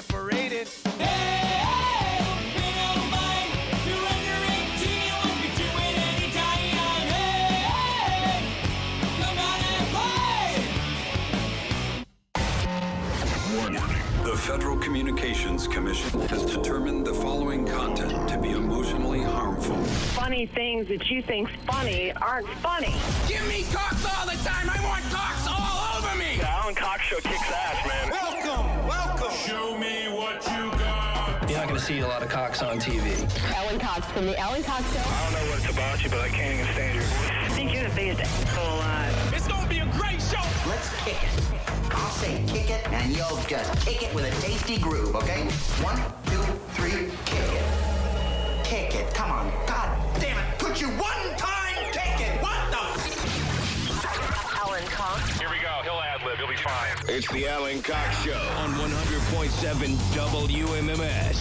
separated. Hey, we don't mind if you're under 18, you want to do it anytime. Hey, come on and play. Warning. The Federal Communications Commission has determined the following content to be emotionally harmful. Funny things that you think's funny aren't funny. Give me cocks all the time. I want cocks all over me. The Alan Cox Show kicks ass, man. Welcome. Show me what you got. You're not going to see a lot of cocks on TV. Alan Cox from the Alan Cox Show. I don't know what it's about you, but I can't even stand your voice. I think you're the biggest asshole alive. It's gonna be a great show. Let's kick it. I'll say kick it, and you'll just kick it with a tasty groove, okay? 1, 2, 3, kick it. Kick it. Come on. God damn it. Could you one time kick it? What the? Alan Cox. Here we go. He'll ad-lib. He'll be fine. It's the Alan Cox Show on 100.7 WMMS.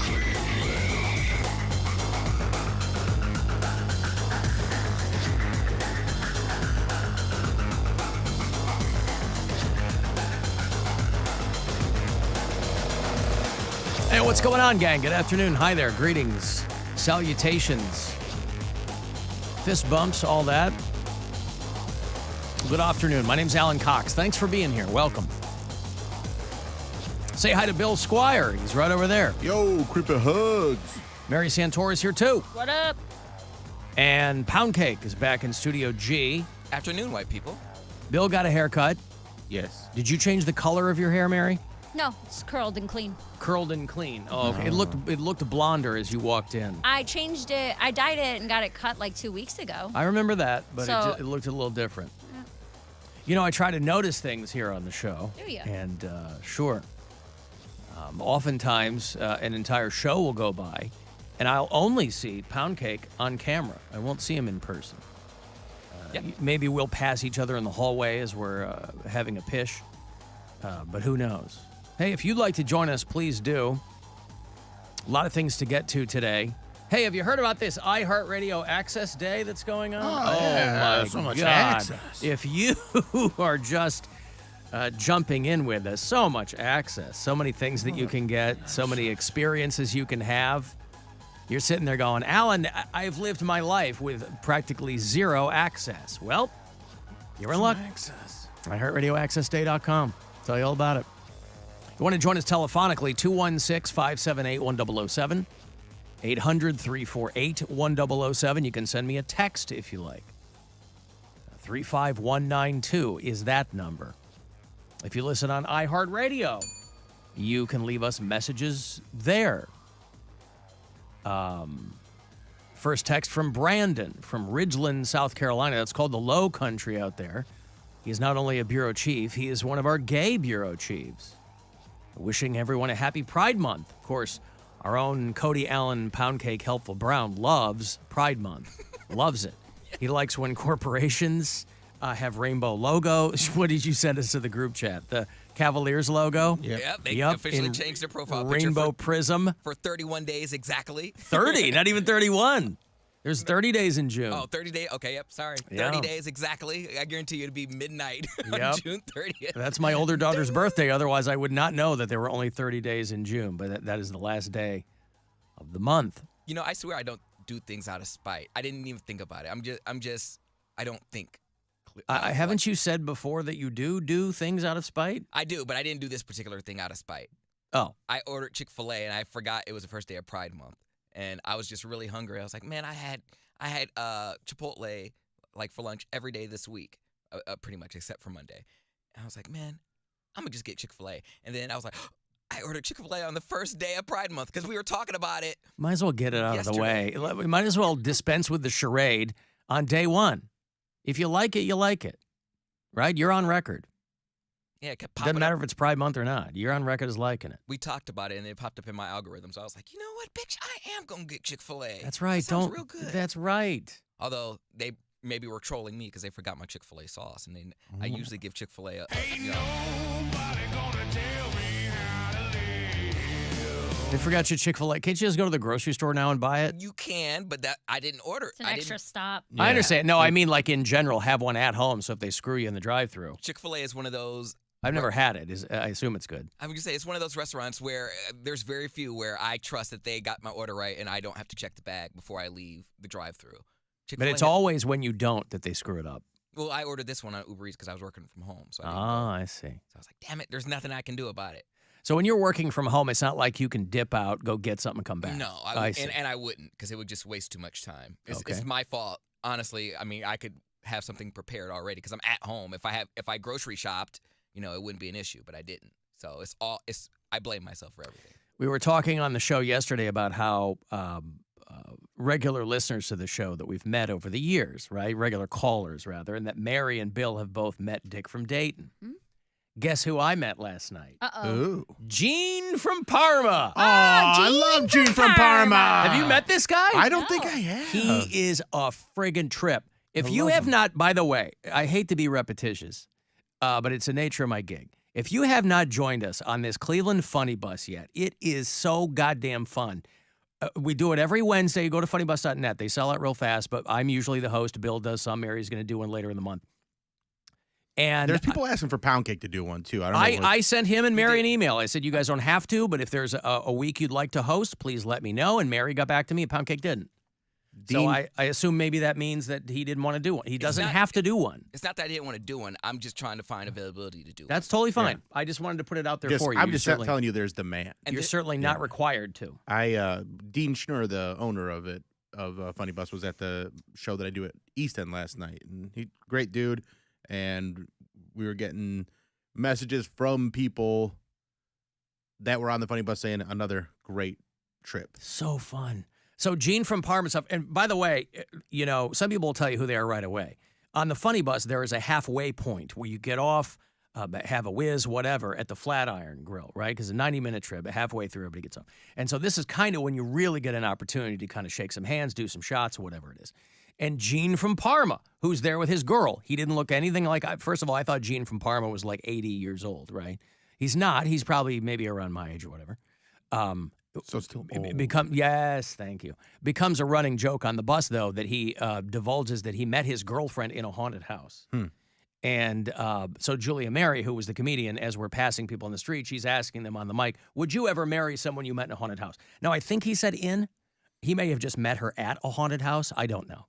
Hey, what's going on, gang? Good afternoon. Hi there. Greetings. Salutations. Fist bumps, all that. Good afternoon. My name's Alan Cox. Thanks for being here. Welcome. Say hi to Bill Squire. He's right over there. Yo, creepy hugs. Mary Santora's here, too. What up? And Poundcake is back in Studio G. Afternoon, white people. Bill got a haircut. Yes. Did you change the color of your hair, Mary? No, it's curled and clean. Curled and clean. Oh, okay. It looked blonder as you walked in. I changed it. I dyed it and got it cut like 2 weeks ago. I remember that, but So- it looked a little different. You know, I try to notice things here on the show. Do ya? And sure. Oftentimes, an entire show will go by, and I'll only see Poundcake on camera. I won't see him in person. Maybe we'll pass each other in the hallway as we're having a pish, but who knows? Hey, if you'd like to join us, please do. A lot of things to get to today. Hey, have you heard about this iHeartRadio Access Day that's going on? yeah, my so much God. access. If you are just jumping in with us, so much access, so many things that you can get, so many experiences you can have. You're sitting there going, Alan, I've lived my life with practically zero access. Well, you're in luck. Access. iHeartRadioAccessDay.com. Tell you all about it. You want to join us telephonically, 216-578-1007, 800-348-1007. You can send me a text if you like. 35192 is that number. If you listen on iHeartRadio, you can leave us messages there. First text from Brandon from Ridgeland, South Carolina. That's called the Low Country out there. He's not only a bureau chief, he is one of our gay bureau chiefs. Wishing everyone a happy Pride Month. Of course, our own Cody Allen Poundcake Helpful Brown loves Pride Month. Loves it. He likes when corporations have rainbow logos. What did you send us to the group chat? The Cavaliers logo? Yeah, they officially changed their profile picture Rainbow Prism. for 31 days exactly. 30, not even 31. There's 30 days in June. Oh, 30 days. Okay, yep, sorry. Yeah. 30 days exactly. I guarantee you it'll be midnight on Yep. June 30th. That's my older daughter's birthday. Otherwise, I would not know that there were only 30 days in June. But that is the last day of the month. You know, I swear I don't do things out of spite. I didn't even think about it. I don't think. Haven't you said before that you do things out of spite? I do, but I didn't do this particular thing out of spite. Oh. I ordered Chick-fil-A and I forgot it was the first day of Pride Month. And I was just really hungry. I was like, man, I had Chipotle like for lunch every day this week, pretty much except for Monday. And I was like, man, I'm gonna just get Chick-fil-A. And then I was like, I ordered Chick-fil-A on the first day of Pride Month because we were talking about it. Might as well get it out of the way. We might as well dispense with the charade on day one. If you like it, you like it, right? You're on record. Yeah, it kept popping Doesn't matter up. if it's Pride Month or not. You're on record as liking it. We talked about it, and it popped up in my algorithm. So I was like, you know what, bitch? I am going to get Chick-fil-A. That's right. That sounds real good. That's right. Although they maybe were trolling me because they forgot my Chick-fil-A sauce. And then I usually give Chick-fil-A They forgot your Chick-fil-A. Can't you just go to the grocery store now and buy it? You can, but that I didn't order. It's an extra stop. I understand. No, I mean like in general, have one at home so if they screw you in the drive-thru. Chick-fil-A is one of those I've never had it. I assume it's good. I'm gonna say it's one of those restaurants where there's very few where I trust that they got my order right and I don't have to check the bag before I leave the drive-through. But it's always when you don't that they screw it up. Well, I ordered this one on Uber Eats because I was working from home. So I see. So I was like, damn it, there's nothing I can do about it. So when you're working from home, it's not like you can dip out, go get something, and come back. No, I see. And I wouldn't because it would just waste too much time. It's Okay. my fault, honestly. I mean, I could have something prepared already because I'm at home. If I grocery shopped, it wouldn't be an issue, but I didn't. So I blame myself for everything. We were talking on the show yesterday about how regular listeners to the show that we've met over the years, right? Regular callers, rather, and that Mary and Bill have both met Dick from Dayton. Hmm? Guess who I met last night? Ooh. Gene from Parma. Oh, I love Gene from Parma. Have you met this guy? I don't think I have. He is a friggin' trip. If you have not, by the way, I hate to be repetitious, but it's the nature of my gig. If you have not joined us on this Cleveland Funny Bus yet, it is so goddamn fun. We do it every Wednesday. You go to funnybus.net. They sell out real fast, but I'm usually the host. Bill does some. Mary's going to do one later in the month. And there's people asking for Poundcake to do one, too. I don't know. I sent him and Mary an email. I said, you guys don't have to, but if there's a week you'd like to host, please let me know. And Mary got back to me, and Poundcake didn't. So I assume maybe that means that he didn't want to do one. He doesn't have to do one. It's not that I didn't want to do one. I'm just trying to find availability to do one. That's totally fine. Yeah. I just wanted to put it out there for you. I'm just telling you there's demand. You're certainly not required to. Dean Schnur, the owner of Funny Bus, was at the show that I do at East End last night. And great dude. And we were getting messages from people that were on the Funny Bus saying another great trip. So fun. So Gene from Parma stuff. And by the way, some people will tell you who they are right away. On the Funny Bus, there is a halfway point where you get off, have a whiz, whatever, at the Flatiron Grill, right? Because it's a 90-minute trip, halfway through, everybody gets off. And so this is kind of when you really get an opportunity to kind of shake some hands, do some shots, whatever it is. And Gene from Parma, who's there with his girl. He didn't look anything like, first of all, I thought Gene from Parma was like 80 years old, right? He's not. He's probably maybe around my age or whatever. So still old. Yes, thank you. Becomes a running joke on the bus, though, that he divulges that he met his girlfriend in a haunted house. And so Julia Mary, who was the comedian, as we're passing people in the street, she's asking them on the mic, would you ever marry someone you met in a haunted house? Now, I think he said in. He may have just met her at a haunted house. I don't know.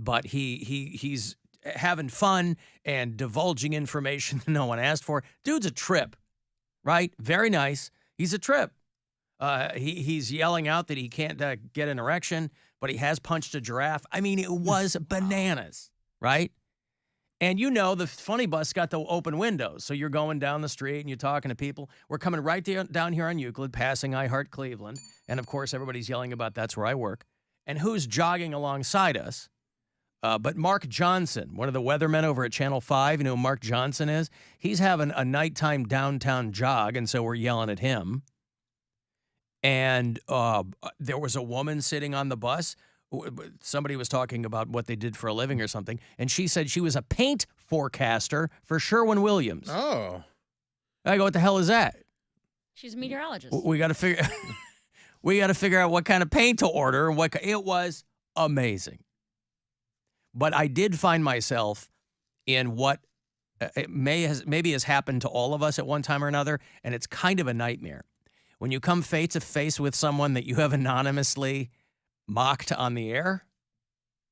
But he's having fun and divulging information that no one asked for. Dude's a trip, right? Very nice. He's a trip. He's yelling out that he can't get an erection, but he has punched a giraffe. I mean, it was bananas, right? And the Funny Bus got the open windows. So you're going down the street and you're talking to people. We're coming right down here on Euclid, passing I Heart Cleveland. And, of course, everybody's yelling about that's where I work. And who's jogging alongside us? But Mark Johnson, one of the weathermen over at Channel 5, you know who Mark Johnson is? He's having a nighttime downtown jog, and so we're yelling at him. And there was a woman sitting on the bus. Somebody was talking about what they did for a living or something, and she said she was a paint forecaster for Sherwin-Williams. Oh. I go, what the hell is that? She's a meteorologist. We got to figure... We got to figure out what kind of paint to order. And it was amazing. But I did find myself in what maybe has happened to all of us at one time or another, and it's kind of a nightmare. When you come face to face with someone that you have anonymously mocked on the air,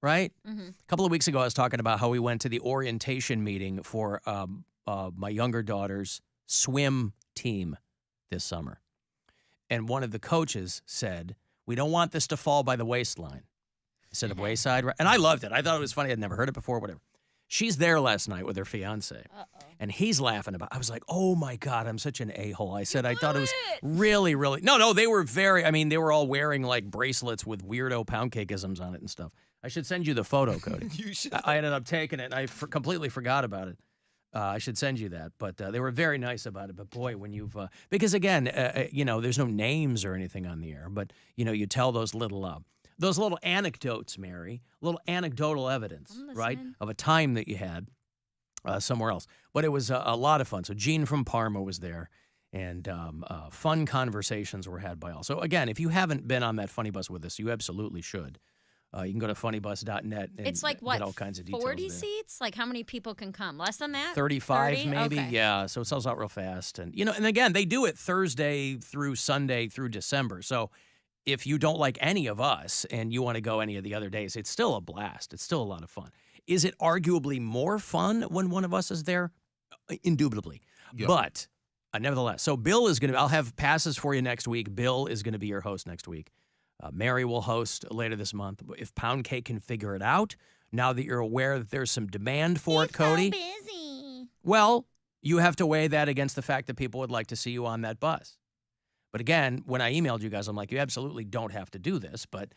right? Mm-hmm. A couple of weeks ago, I was talking about how we went to the orientation meeting for my younger daughter's swim team this summer. And one of the coaches said, we don't want this to fall by the waistline instead of wayside. And I loved it. I thought it was funny. I'd never heard it before, whatever. She's there last night with her fiance. And he's laughing about it. I was like, oh, my God, I'm such an a-hole. I said, I thought it was really, really. No, they were they were all wearing like bracelets with weirdo Poundcakeisms on it and stuff. I should send you the photo, Cody. You should. I ended up taking it, and I completely forgot about it. I should send you that, but they were very nice about it. But boy, when you've because again, there's no names or anything on the air, but you tell those little anecdotes, Mary, little anecdotal evidence, right, of a time that you had somewhere else. But it was a lot of fun. So Gene from Parma was there, and fun conversations were had by all. So again, if you haven't been on that Funny Bus with us, you absolutely should. You can go to funnybus.net and It's like what? get all kinds of details 40 there. seats? Like how many people can come? Less than that? 35 30? maybe. Okay. Yeah, so it sells out real fast. And and again, they do it Thursday through Sunday through December. So if you don't like any of us and you want to go any of the other days, it's still a blast. It's still a lot of fun. Is it arguably more fun when one of us is there? Indubitably. Yep. But nevertheless, so Bill is going to, I'll have passes for you next week. Bill is going to be your host next week. Mary will host later this month. If Poundcake can figure it out, now that you're aware that there's some demand for it, Cody. busy. Well, you have to weigh that against the fact that people would like to see you on that bus. But again, when I emailed you guys, I'm like, you absolutely don't have to do this, but,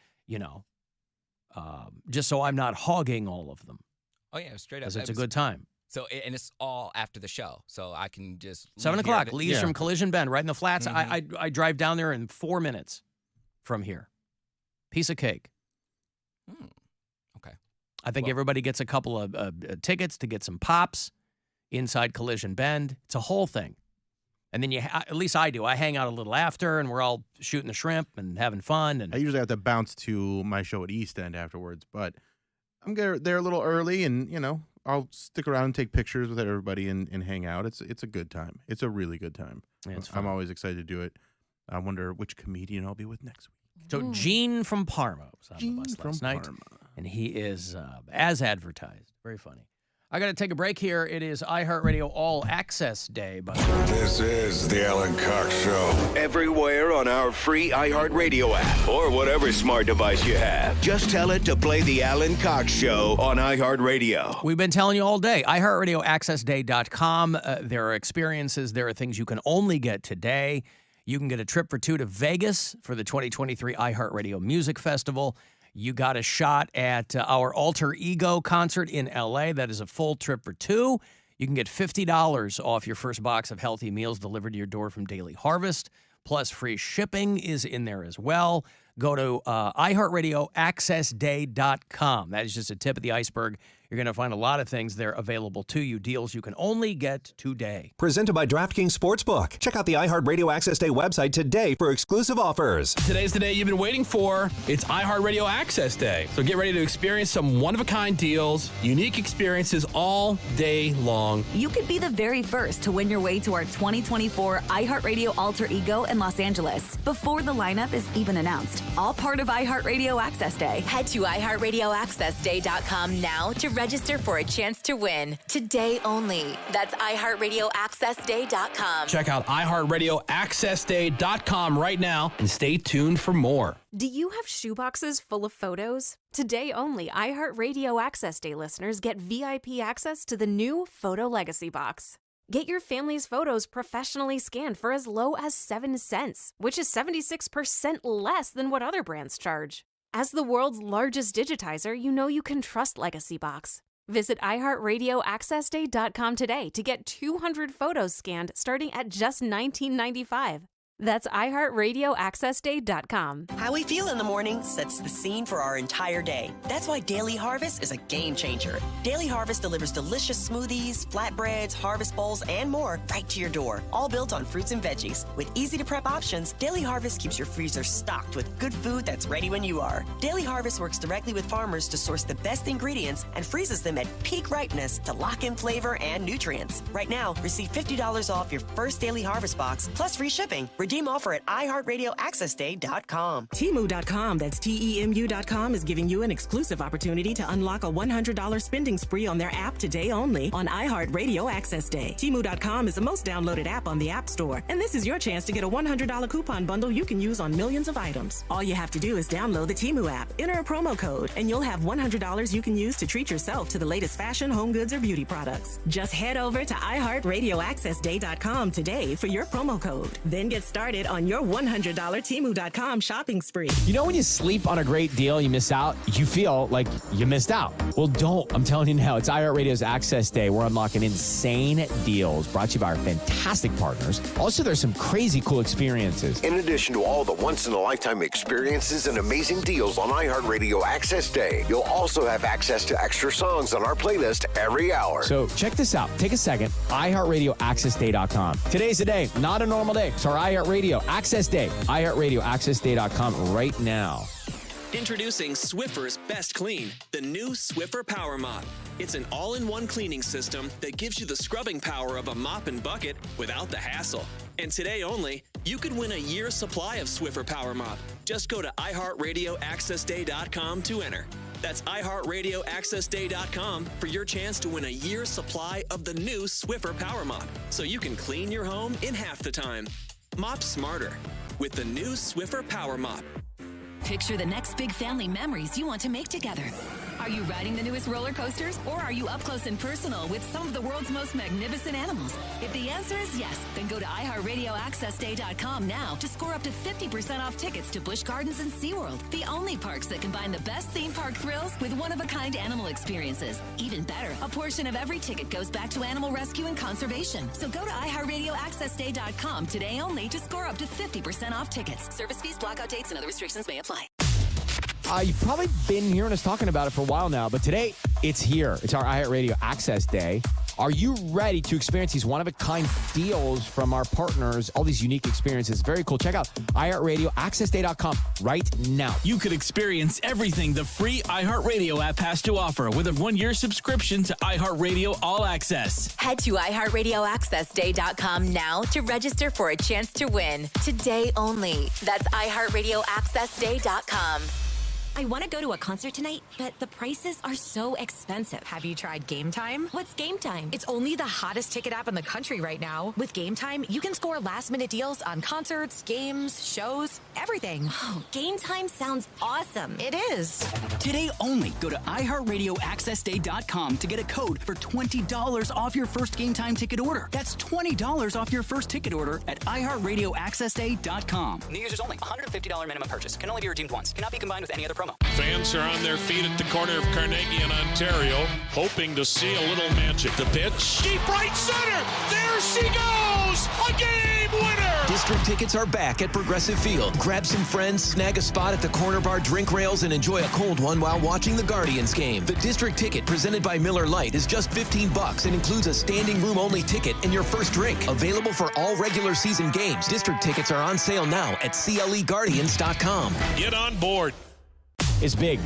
just so I'm not hogging all of them. Oh, yeah, straight up. Because it's a good time. So, and it's all after the show, so I can just 7 leave here o'clock, to- leaves from Collision Bend, right in the flats. Mhm. I drive down there in 4 minutes from here. Piece of cake. Okay. I think everybody gets a couple of tickets to get some pops inside Collision Bend. It's a whole thing. And then at least I do. I hang out a little after, and we're all shooting the shrimp and having fun. And I usually have to bounce to my show at East End afterwards, but I'm there a little early, and I'll stick around and take pictures with everybody and hang out. It's a good time. It's a really good time. Yeah, it's fun. I'm always excited to do it. I wonder which comedian I'll be with next week. So Gene from Parma was on the bus last night, and he is as advertised. Very funny. I got to take a break here. It is iHeartRadio All Access Day. This is the Alan Cox Show. Everywhere on our free iHeartRadio app or whatever smart device you have. Just tell it to play the Alan Cox Show on iHeartRadio. We've been telling you all day, iHeartRadioAccessDay.com. There are experiences. There are things you can only get today. You can get a trip for two to Vegas for the 2023 iHeartRadio Music Festival. You got a shot at our Alter Ego concert in L.A. That is a full trip for two. You can get $50 off your first box of healthy meals delivered to your door from Daily Harvest. Plus, free shipping is in there as well. Go to iHeartRadioAccessDay.com. That is just a tip of the iceberg. You're going to find a lot of things there available to you, deals you can only get today. Presented by DraftKings Sportsbook. Check out the iHeartRadio Access Day website today for exclusive offers. Today's the day you've been waiting for. It's iHeartRadio Access Day. So get ready to experience some one-of-a-kind deals, unique experiences all day long. You could be the very first to win your way to our 2024 iHeartRadio Alter Ego in Los Angeles before the lineup is even announced. All part of iHeartRadio Access Day. Head to iHeartRadioAccessDay.com now to register for a chance to win. Today only. That's iHeartRadioAccessDay.com. Check out iHeartRadioAccessDay.com right now and stay tuned for more. Do you have shoeboxes full of photos? Today only, iHeartRadio Access Day listeners get VIP access to the new Photo Legacy Box. Get your family's photos professionally scanned for as low as 7 cents, which is 76% less than what other brands charge. As the world's largest digitizer, you know you can trust Legacy Box. Visit iHeartRadioAccessDay.com today to get 200 photos scanned starting at just $19.95. That's iHeartRadioAccessDay.com. How we feel in the morning sets the scene for our entire day. That's why Daily Harvest is a game changer. Daily Harvest delivers delicious smoothies, flatbreads, harvest bowls, and more right to your door, all built on fruits and veggies. With easy-to-prep options, Daily Harvest keeps your freezer stocked with good food that's ready when you are. Daily Harvest works directly with farmers to source the best ingredients and freezes them at peak ripeness to lock in flavor and nutrients. Right now, receive $50 off your first Daily Harvest box, plus free shipping. Redeem offer at iHeartRadioAccessDay.com. Temu.com, that's TEMU.com, is giving you an exclusive opportunity to unlock a $100 spending spree on their app today only on iHeartRadio Access Day. Temu.com is the most downloaded app on the App Store, and this is your chance to get a $100 coupon bundle you can use on millions of items. All you have to do is download the Temu app, enter a promo code, and you'll have $100 you can use to treat yourself to the latest fashion, home goods, or beauty products. Just head over to iHeartRadioAccessDay.com today for your promo code. Then get started on your $100 Temu.com shopping spree. You know when you sleep on a great deal, you miss out? You feel like you missed out. Well, don't. I'm telling you now, it's iHeartRadio's Access Day. We're unlocking insane deals brought to you by our fantastic partners. Also, there's some crazy cool experiences. In addition to all the once-in-a-lifetime experiences and amazing deals on iHeartRadio Access Day, you'll also have access to extra songs on our playlist every hour. So check this out. Take a second. iHeartRadioAccessDay.com. Today's the day, not a normal day. It's our iHeartRadio Access Day. iHeartRadioAccessDay.com right now. Introducing Swiffer's Best Clean, the new Swiffer Power Mop. It's an all-in-one cleaning system that gives you the scrubbing power of a mop and bucket without the hassle. And today only, you could win a year's supply of Swiffer Power Mop. Just go to iHeartRadioAccessDay.com to enter. That's iHeartRadioAccessDay.com for your chance to win a year's supply of the new Swiffer Power Mop, so you can clean your home in half the time. Mop smarter with the new Swiffer Power Mop. Picture the next big family memories you want to make together. Are you riding the newest roller coasters, or are you up close and personal with some of the world's most magnificent animals? If the answer is yes, then go to iHeartRadioAccessDay.com now to score up to 50% off tickets to Busch Gardens and SeaWorld, the only parks that combine the best theme park thrills with one-of-a-kind animal experiences. Even better, a portion of every ticket goes back to animal rescue and conservation. So go to iHeartRadioAccessDay.com today only to score up to 50% off tickets. Service fees, blackout dates, and other restrictions may apply. You've probably been hearing us talking about it for a while now, but today it's here. It's our iHeartRadio Access Day. Are you ready to experience these one-of-a-kind deals from our partners, all these unique experiences? Very cool. Check out iHeartRadioAccessDay.com right now. You could experience everything the free iHeartRadio app has to offer with a 1-year subscription to iHeartRadio All Access. Head to iHeartRadioAccessDay.com now to register for a chance to win. Today only. That's iHeartRadioAccessDay.com. I want to go to a concert tonight, but the prices are so expensive. Have you tried Game Time? What's Game Time? It's only the hottest ticket app in the country right now. With Game Time, you can score last-minute deals on concerts, games, shows, everything. Oh, Game Time sounds awesome. It is. Today only, go to iHeartRadioAccessDay.com to get a code for $20 off your first Game Time ticket order. That's $20 off your first ticket order at iHeartRadioAccessDay.com. New users only. $150 minimum purchase. Can only be redeemed once. Cannot be combined with any other promo. Fans are on their feet at the corner of Carnegie and Ontario, hoping to see a little magic. The pitch, deep right center. There she goes, a game winner. District tickets are back at Progressive Field. Grab some friends, snag a spot at the corner bar drink rails, and enjoy a cold one while watching the Guardians game. The District ticket presented by Miller Lite is just $15 and includes a standing room only ticket and your first drink. Available for all regular season games. District tickets are on sale now at CLEGuardians.com. Get on board. It's big.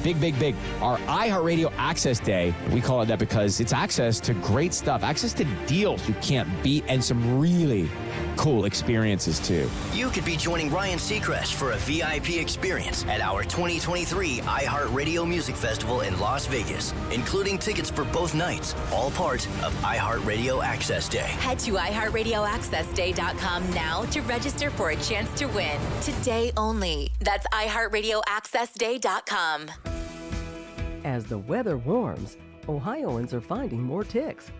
Our iHeartRadio Access Day, we call it that because it's access to great stuff, access to deals you can't beat, and some really cool experiences, too. You could be joining Ryan Seacrest for a VIP experience at our 2023 iHeartRadio Music Festival in Las Vegas, including tickets for both nights, all part of iHeartRadio Access Day. Head to iHeartRadioAccessDay.com now to register for a chance to win. Today only. That's iHeartRadioAccessDay.com. As the weather warms, Ohioans are finding more ticks.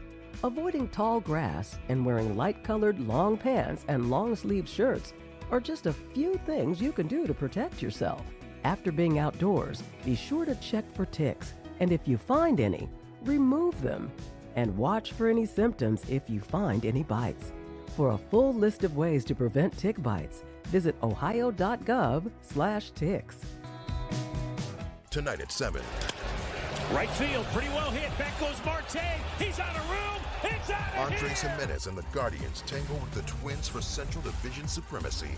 Avoiding tall grass and wearing light-colored long pants and long-sleeved shirts are just a few things you can do to protect yourself. After being outdoors, be sure to check for ticks, and if you find any, remove them. And watch for any symptoms if you find any bites. For a full list of ways to prevent tick bites, visit ohio.gov/ticks. Tonight at 7. Right field, pretty well hit. Back goes Marte. He's out of room. It's out of Andres here. Jimenez and the Guardians tangle with the Twins for Central Division supremacy.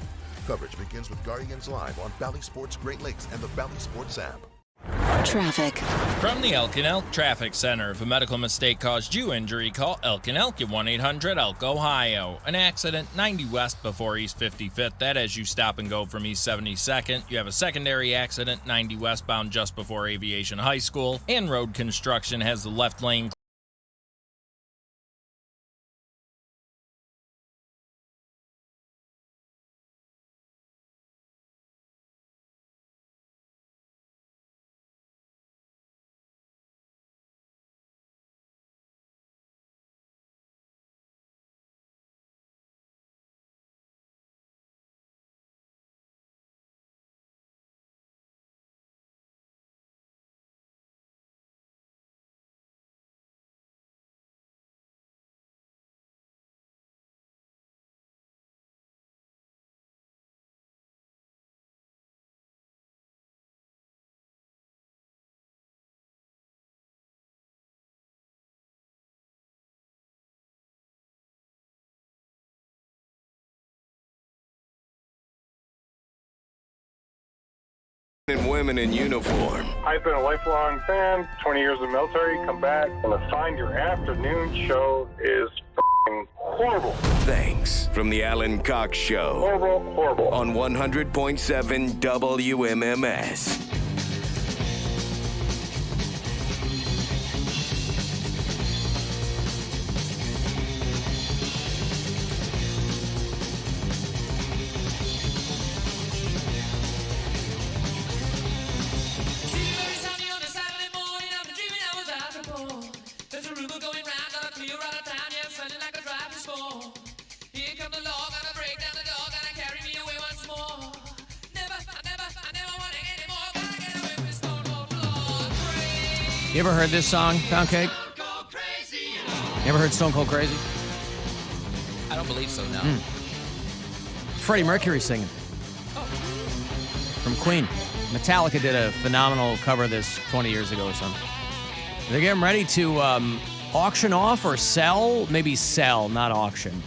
Coverage begins with Guardians Live on Bally Sports Great Lakes and the Bally Sports app. Traffic. From the Elk and Elk Traffic Center. If a medical mistake caused you injury, call Elk and Elk at 1-800-ELK, Ohio. An accident 90 west before East 55th. That as you stop and go from East 72nd. You have a secondary accident 90 westbound just before Aviation High School. And road construction has the left lane and women in uniform. I've been a lifelong fan, 20 years in the military, come back, and to find your afternoon show is f***ing horrible. Thanks from the Alan Cox Show. Horrible. On 100.7 WMMS. You ever heard this song, Poundcake? You ever heard Stone Cold Crazy? I don't believe so, no. Freddie Mercury singing. From Queen. Metallica did a phenomenal cover of this 20 years ago or something. They're getting ready to auction off or sell, maybe sell, not auction,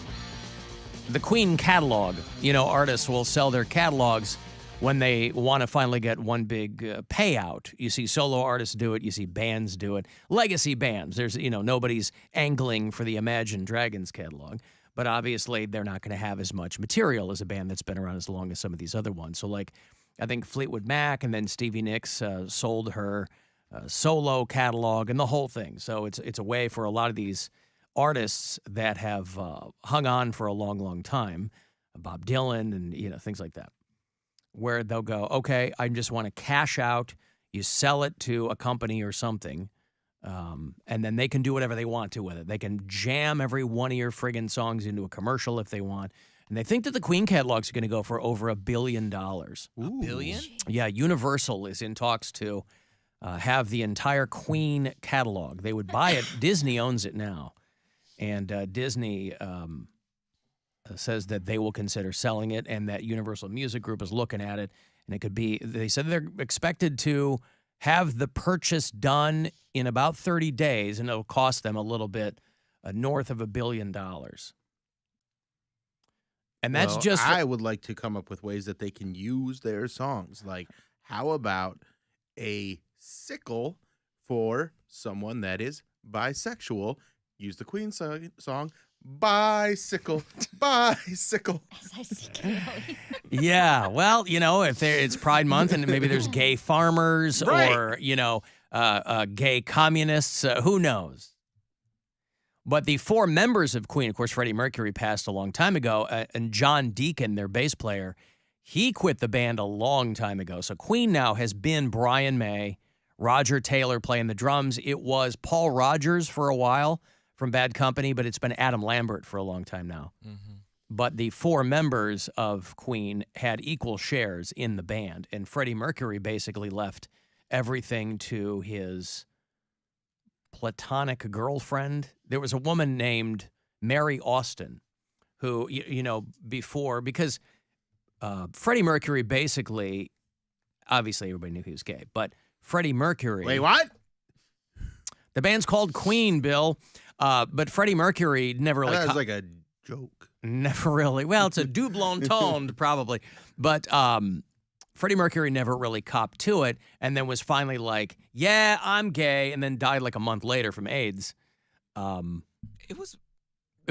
the Queen catalog. You know, artists will sell their catalogs when they want to finally get one big payout. You see solo artists do it. You see bands do it. Legacy bands. There's, nobody's angling for the Imagine Dragons catalog. But obviously, they're not going to have as much material as a band that's been around as long as some of these other ones. So, like, I think Fleetwood Mac and then Stevie Nicks sold her solo catalog and the whole thing. So it's a way for a lot of these artists that have hung on for a long, long time, Bob Dylan and, things like that, where they'll go, okay, I just want to cash out. You sell it to a company or something, and then they can do whatever they want to with it. They can jam every one of your friggin' songs into a commercial if they want. And they think that the Queen catalog's are going to go for over $1 billion. $1 billion? Yeah, Universal is in talks to have the entire Queen catalog. They would buy it. Disney owns it now. And Disney says that they will consider selling it and that Universal Music Group is looking at it. And it could be, they said they're expected to have the purchase done in about 30 days, and it'll cost them a little bit north of $1 billion. And that's just... I would like to come up with ways that they can use their songs. Like, how about a sickle for someone that is bisexual? Use the Queen song, Bicycle, Bicycle. Yeah, well, if it's Pride Month and maybe there's gay farmers or, gay communists, who knows? But the four members of Queen, of course, Freddie Mercury passed a long time ago, and John Deacon, their bass player, he quit the band a long time ago. So Queen now has been Brian May, Roger Taylor playing the drums. It was Paul Rodgers for a while from Bad Company, but it's been Adam Lambert for a long time now. Mm-hmm. But the four members of Queen had equal shares in the band, and Freddie Mercury basically left everything to his platonic girlfriend. There was a woman named Mary Austin who, before, because Freddie Mercury basically, obviously everybody knew he was gay, but Freddie Mercury... Wait, what? The band's called Queen, Bill. But Freddie Mercury never really... That was like a joke. Never really. Well, it's a double entendre, probably. But Freddie Mercury never really copped to it and then was finally like, yeah, I'm gay, and then died like a month later from AIDS. It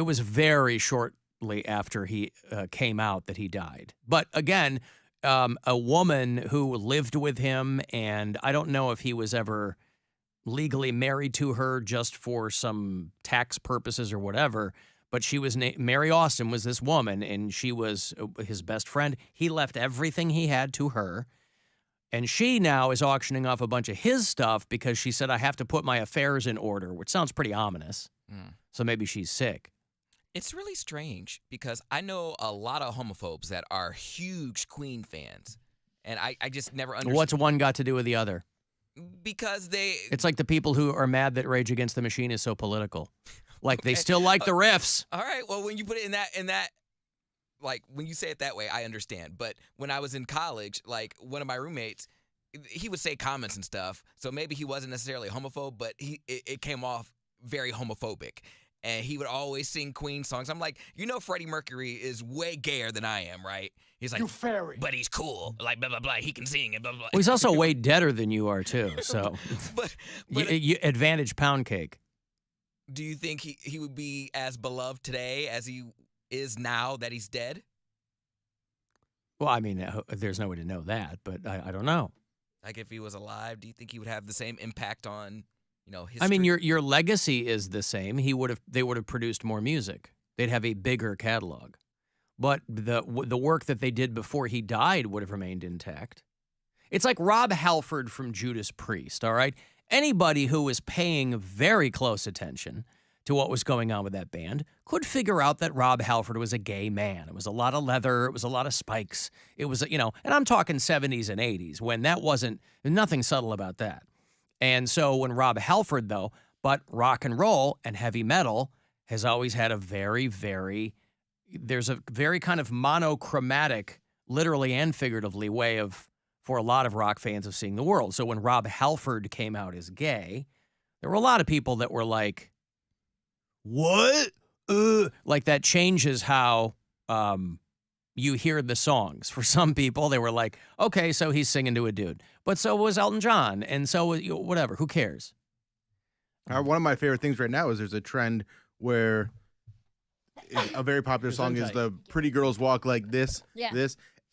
was very shortly after he came out that he died. But again, a woman who lived with him, and I don't know if he was ever legally married to her just for some tax purposes or whatever, but she was Mary Austin was this woman, and she was his best friend. He left everything he had to her, and she now is auctioning off a bunch of his stuff because she said, I have to put my affairs in order, which sounds pretty ominous. So maybe she's sick. It's really strange because I know a lot of homophobes that are huge Queen fans, and I just never understood. What's one got to do with the other? Because it's like the people who are mad that Rage Against the Machine is so political. Like, they still like the riffs. All right, well, when you put it in that, like, when you say it that way, I understand. But when I was in college, like, one of my roommates, he would say comments and stuff, so maybe he wasn't necessarily a homophobe, but it came off very homophobic. and he would always sing Queen songs. I'm like, Freddie Mercury is way gayer than I am, right? He's like, You fairy. but he's cool. Like, blah, blah, blah. He can sing and blah, blah, blah. Well, he's also way deader than you are, too. So, you advantage Poundcake. Do you think he would be as beloved today as he is now that he's dead? Well, I mean, there's no way to know that, but I don't know. Like, if he was alive, do you think he would have the same impact on, history? I mean, your legacy is the same. They would have produced more music. They'd have a bigger catalog. But the work that they did before he died would have remained intact. It's like Rob Halford from Judas Priest, all right? Anybody who was paying very close attention to what was going on with that band could figure out that Rob Halford was a gay man. It was a lot of leather. It was a lot of spikes. It was, and I'm talking 70s and 80s when that wasn't, nothing subtle about that. And so when Rob Halford, though, but rock and roll and heavy metal has always had a there's a very kind of monochromatic, literally and figuratively, way for a lot of rock fans of seeing the world. So when Rob Halford came out as gay, there were a lot of people that were like, what? Like that changes how you hear the songs. For some people, they were like, okay, so he's singing to a dude. But so was Elton John, and so was, whatever, who cares? One of my favorite things right now is there's a trend where a very popular song is the Pretty Girls Walk Like This,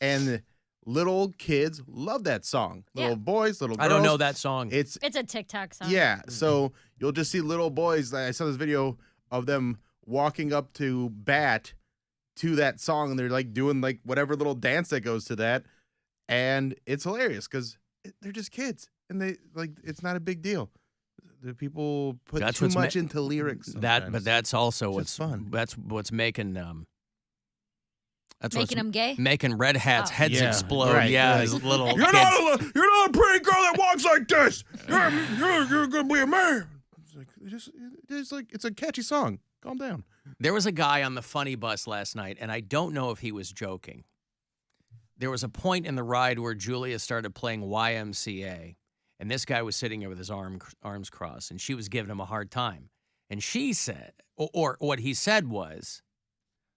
and little kids love that song. Little boys, little girls. I don't know that song. It's a TikTok song. Yeah, so you'll just see little boys. I saw this video of them walking up to bat to that song, and they're like doing like whatever little dance that goes to that, and it's hilarious because they're just kids, and they like it's not a big deal. The people put too much into lyrics. But that's also what's fun. That's what's making them gay, making red hats heads explode. Right, yeah, right. little. You're not a pretty girl that walks like this. You're gonna be a man. It's a catchy song. Calm down. There was a guy on the funny bus last night, and I don't know if he was joking. There was a point in the ride where Julia started playing YMCA, and this guy was sitting there with his arms crossed, and she was giving him a hard time. And she said, or what he said was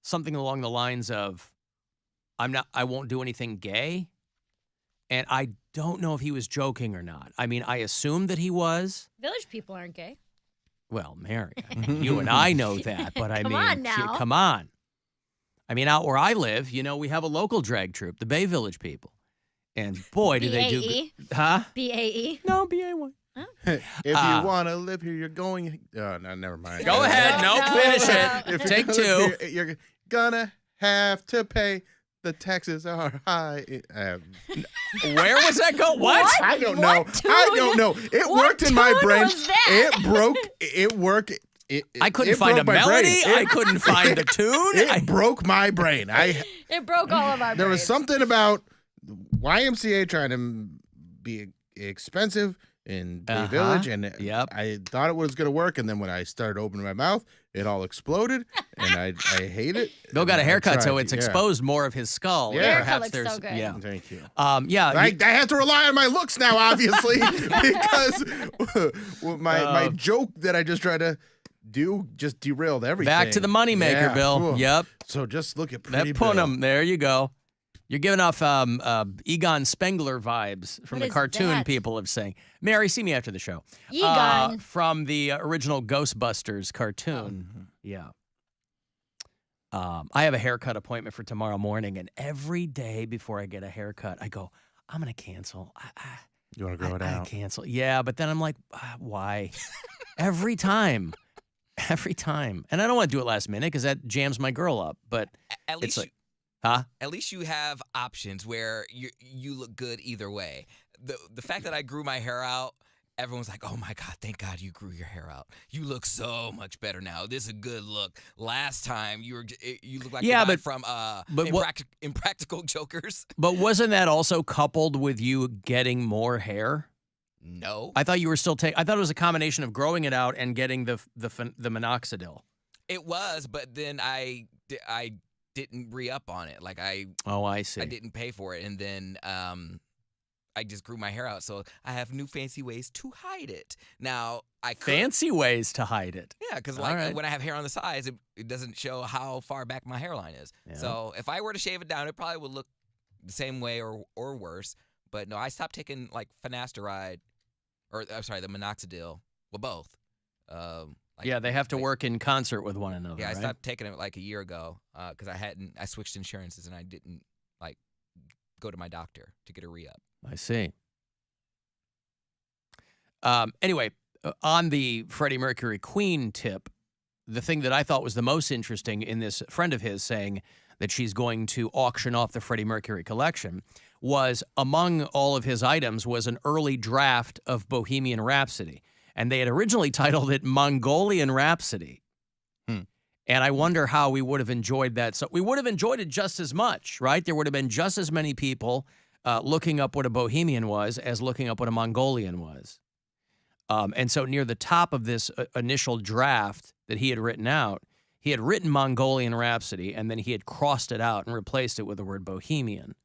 something along the lines of, I won't do anything gay. And I don't know if he was joking or not. I mean, I assumed that he was. Village people aren't gay. Well, Mary, you and I know that, but I Come mean, on now. come on. I mean, out where I live, we have a local drag troupe, the Bay Village people. And boy, do they do B-A-E? good. Huh? BAE? No, BA1. If you want to live here, you're going. Oh, no, never mind. Go ahead. No, finish it. If Take you're two. gonna here, you're gonna have to pay. The taxes are high. Where was that go? What? I don't know. I don't know. It worked in my brain. It broke. It worked. I couldn't find a melody. I couldn't find the tune. It broke my brain. It broke all of our There was brains. something about YMCA trying to be expensive in Bay Village, and I thought it was going to work, and then when I started opening my mouth, it all exploded, and I hate it. Bill got a haircut, so it's exposed more of his skull. Yeah. Haircut looks so good. Yeah. Thank you. Yeah. I have to rely on my looks now, obviously, because my joke that I just tried to do just derailed everything. Back to the moneymaker, Bill. Cool. Yep. So just look at Pretty That Bill. Punim. There you go. You're giving off Egon Spengler vibes from What the is cartoon that? people have saying. Mary, see me after the show. Egon. From the original Ghostbusters cartoon. Yeah. I have a haircut appointment for tomorrow morning, and every day before I get a haircut, I go, I'm going to cancel. You want to grow it out? I cancel. Yeah, but then I'm like, why? Every time. Every time. And I don't want to do it last minute because that jams my girl up. But At least it's like, huh? At least you have options where you look good either way. The fact that I grew my hair out, everyone's like, "Oh my God, thank God you grew your hair out. You look so much better now. This is a good look. Last time you look like the guy from Impractical Jokers." But wasn't that also coupled with you getting more hair? No. I thought you were still I thought it was a combination of growing it out and getting the minoxidil. It was, but then I didn't re-up on it. Like Oh, I see. I didn't pay for it, and then I just grew my hair out, so I have new fancy ways to hide it. Now, I could. Fancy ways to hide it. Yeah, because All like right. when I have hair on the sides, it doesn't show how far back my hairline is. Yeah. So if I were to shave it down, it probably would look the same way or worse. But no, I stopped taking like finasteride, or I'm sorry, the minoxidil. Well, both. Yeah, they have to work in concert with one another. Yeah, I right? stopped taking it like a year ago because I switched insurances and I didn't like go to my doctor to get a re-up. I see. Anyway, on the Freddie Mercury Queen tip, the thing that I thought was the most interesting in this friend of his saying that she's going to auction off the Freddie Mercury collection was among all of his items was an early draft of Bohemian Rhapsody. And they had originally titled it Mongolian Rhapsody. And I wonder how we would have enjoyed that. So we would have enjoyed it just as much, right? There would have been just as many people looking up what a Bohemian was as looking up what a Mongolian was. And so near the top of this initial draft that he had written out, he had written Mongolian Rhapsody, and then he had crossed it out and replaced it with the word Bohemian.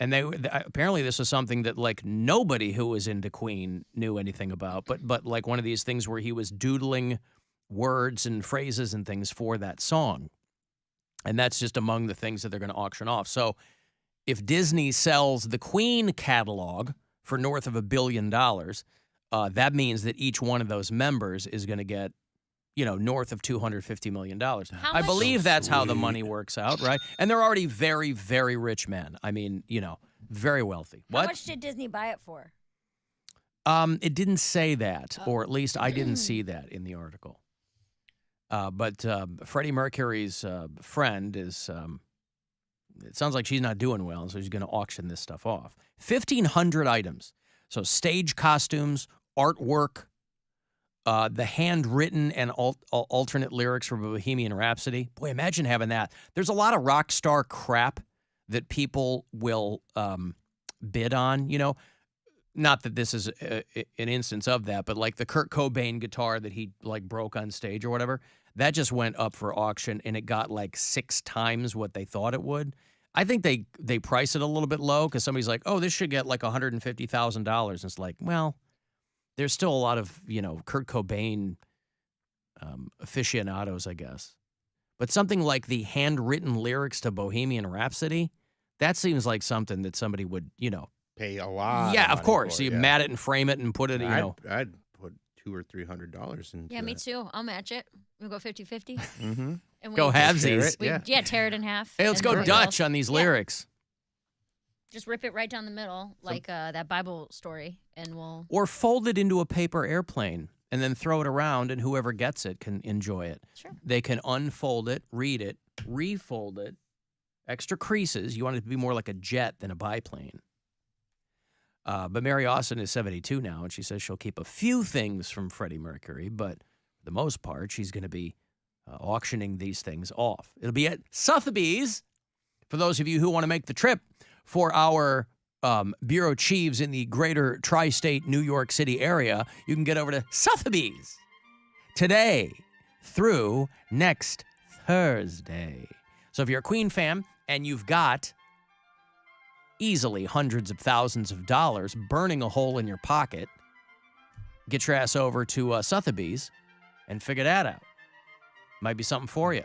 And apparently this was something that like nobody who was into Queen knew anything about, but like one of these things where he was doodling words and phrases and things for that song. And that's just among the things that they're going to auction off. So if Disney sells the Queen catalog for north of $1 billion, that means that each one of those members is going to get, north of $250 million. I believe that's how the money works out, right? And they're already very, very rich men. I mean, very wealthy. How much did Disney buy it for? It didn't say that, or at least I didn't see that in the article. But Freddie Mercury's friend is, it sounds like she's not doing well, so she's going to auction this stuff off. 1,500 items. So stage costumes, artwork, the handwritten and alternate lyrics for Bohemian Rhapsody. Boy, imagine having that. There's a lot of rock star crap that people will bid on, Not that this is an instance of that, but like the Kurt Cobain guitar that he like broke on stage or whatever, that just went up for auction and it got like 6 times what they thought it would. I think they price it a little bit low because somebody's like, oh, this should get like $150,000. And it's like, well, there's still a lot of, Kurt Cobain aficionados, I guess. But something like the handwritten lyrics to Bohemian Rhapsody, that seems like something that somebody would, pay a lot. Yeah, of money course. for, You yeah. mat it and frame it and put it, I'd put $200 or $300 into Yeah, me it. too. I'll match it. We'll go 50-50. Mm-hmm. And Go halvesies. Tear it in half. Hey, let's and go then Dutch on these lyrics. Just rip it right down the middle, like that Bible story, and we'll... Or fold it into a paper airplane and then throw it around, and whoever gets it can enjoy it. Sure. They can unfold it, read it, refold it, extra creases. You want it to be more like a jet than a biplane. But Mary Austin is 72 now, and she says she'll keep a few things from Freddie Mercury, but for the most part, she's going to be auctioning these things off. It'll be at Sotheby's. For those of you who want to make the trip for our bureau chiefs in the greater tri-state New York City area, you can get over to Sotheby's today through next Thursday. So if you're a Queen fan and you've got easily hundreds of thousands of dollars burning a hole in your pocket, get your ass over to Sotheby's and figure that out. Might be something for you.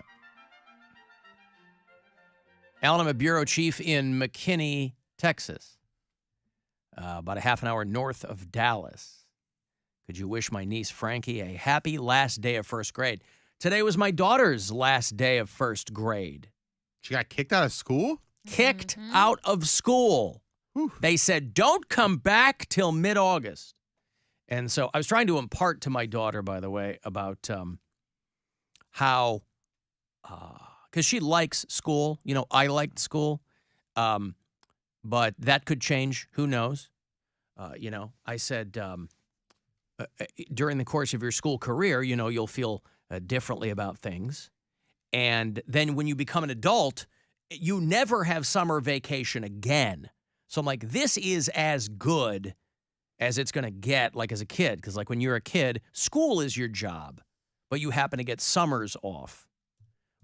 Alan, I'm a bureau chief in McKinney, Texas, about a half an hour north of Dallas. Could you wish my niece Frankie a happy last day of first grade? Today was my daughter's last day of first grade. She got kicked out of school? Kicked out of school. They said, don't come back till mid-August. And so I was trying to impart to my daughter, by the way, about how, because she likes school. I liked school. But that could change. Who knows? I said, during the course of your school career, you'll feel differently about things. And then when you become an adult, you never have summer vacation again. So I'm like, this is as good as it's going to get, like as a kid. Because like when you're a kid, school is your job, but you happen to get summers off.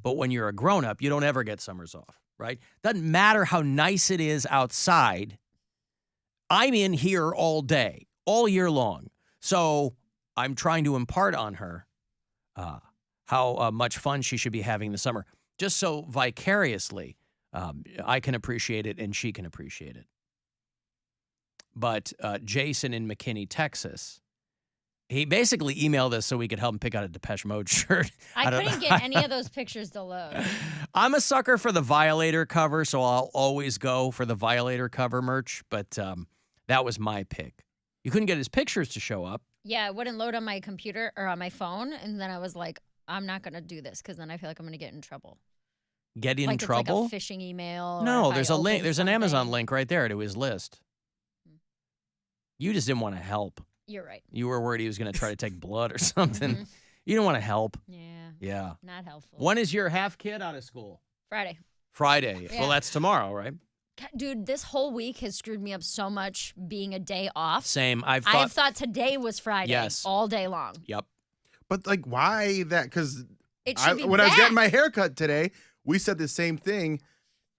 But when you're a grown-up, you don't ever get summers off, right? Doesn't matter how nice it is outside. I'm in here all day, all year long. So I'm trying to impart on her how much fun she should be having this summer, just so vicariously I can appreciate it and she can appreciate it. But Jason in McKinney, Texas, he basically emailed us so we could help him pick out a Depeche Mode shirt. I couldn't get any of those pictures to load. I'm a sucker for the Violator cover, so I'll always go for the Violator cover merch, but that was my pick. You couldn't get his pictures to show up. Yeah, it wouldn't load on my computer or on my phone, and then I was like, I'm not going to do this because then I feel like I'm going to get in trouble. Get in like trouble? It's like a phishing email. Or No, if there's I a link. open There's an something. Amazon link right there to his list. You just didn't want to help. You're right. You were worried he was going to try to take blood or something. You didn't want to help. Yeah. Yeah. Not helpful. When is your half kid out of school? Friday. Friday. Yeah. Well, that's tomorrow, right? Dude, this whole week has screwed me up so much being a day off. Same. I've thought today was Friday. Yes. All day long. Yep. But like, why that? Because It should be when I was back. getting my hair cut today, we said the same thing,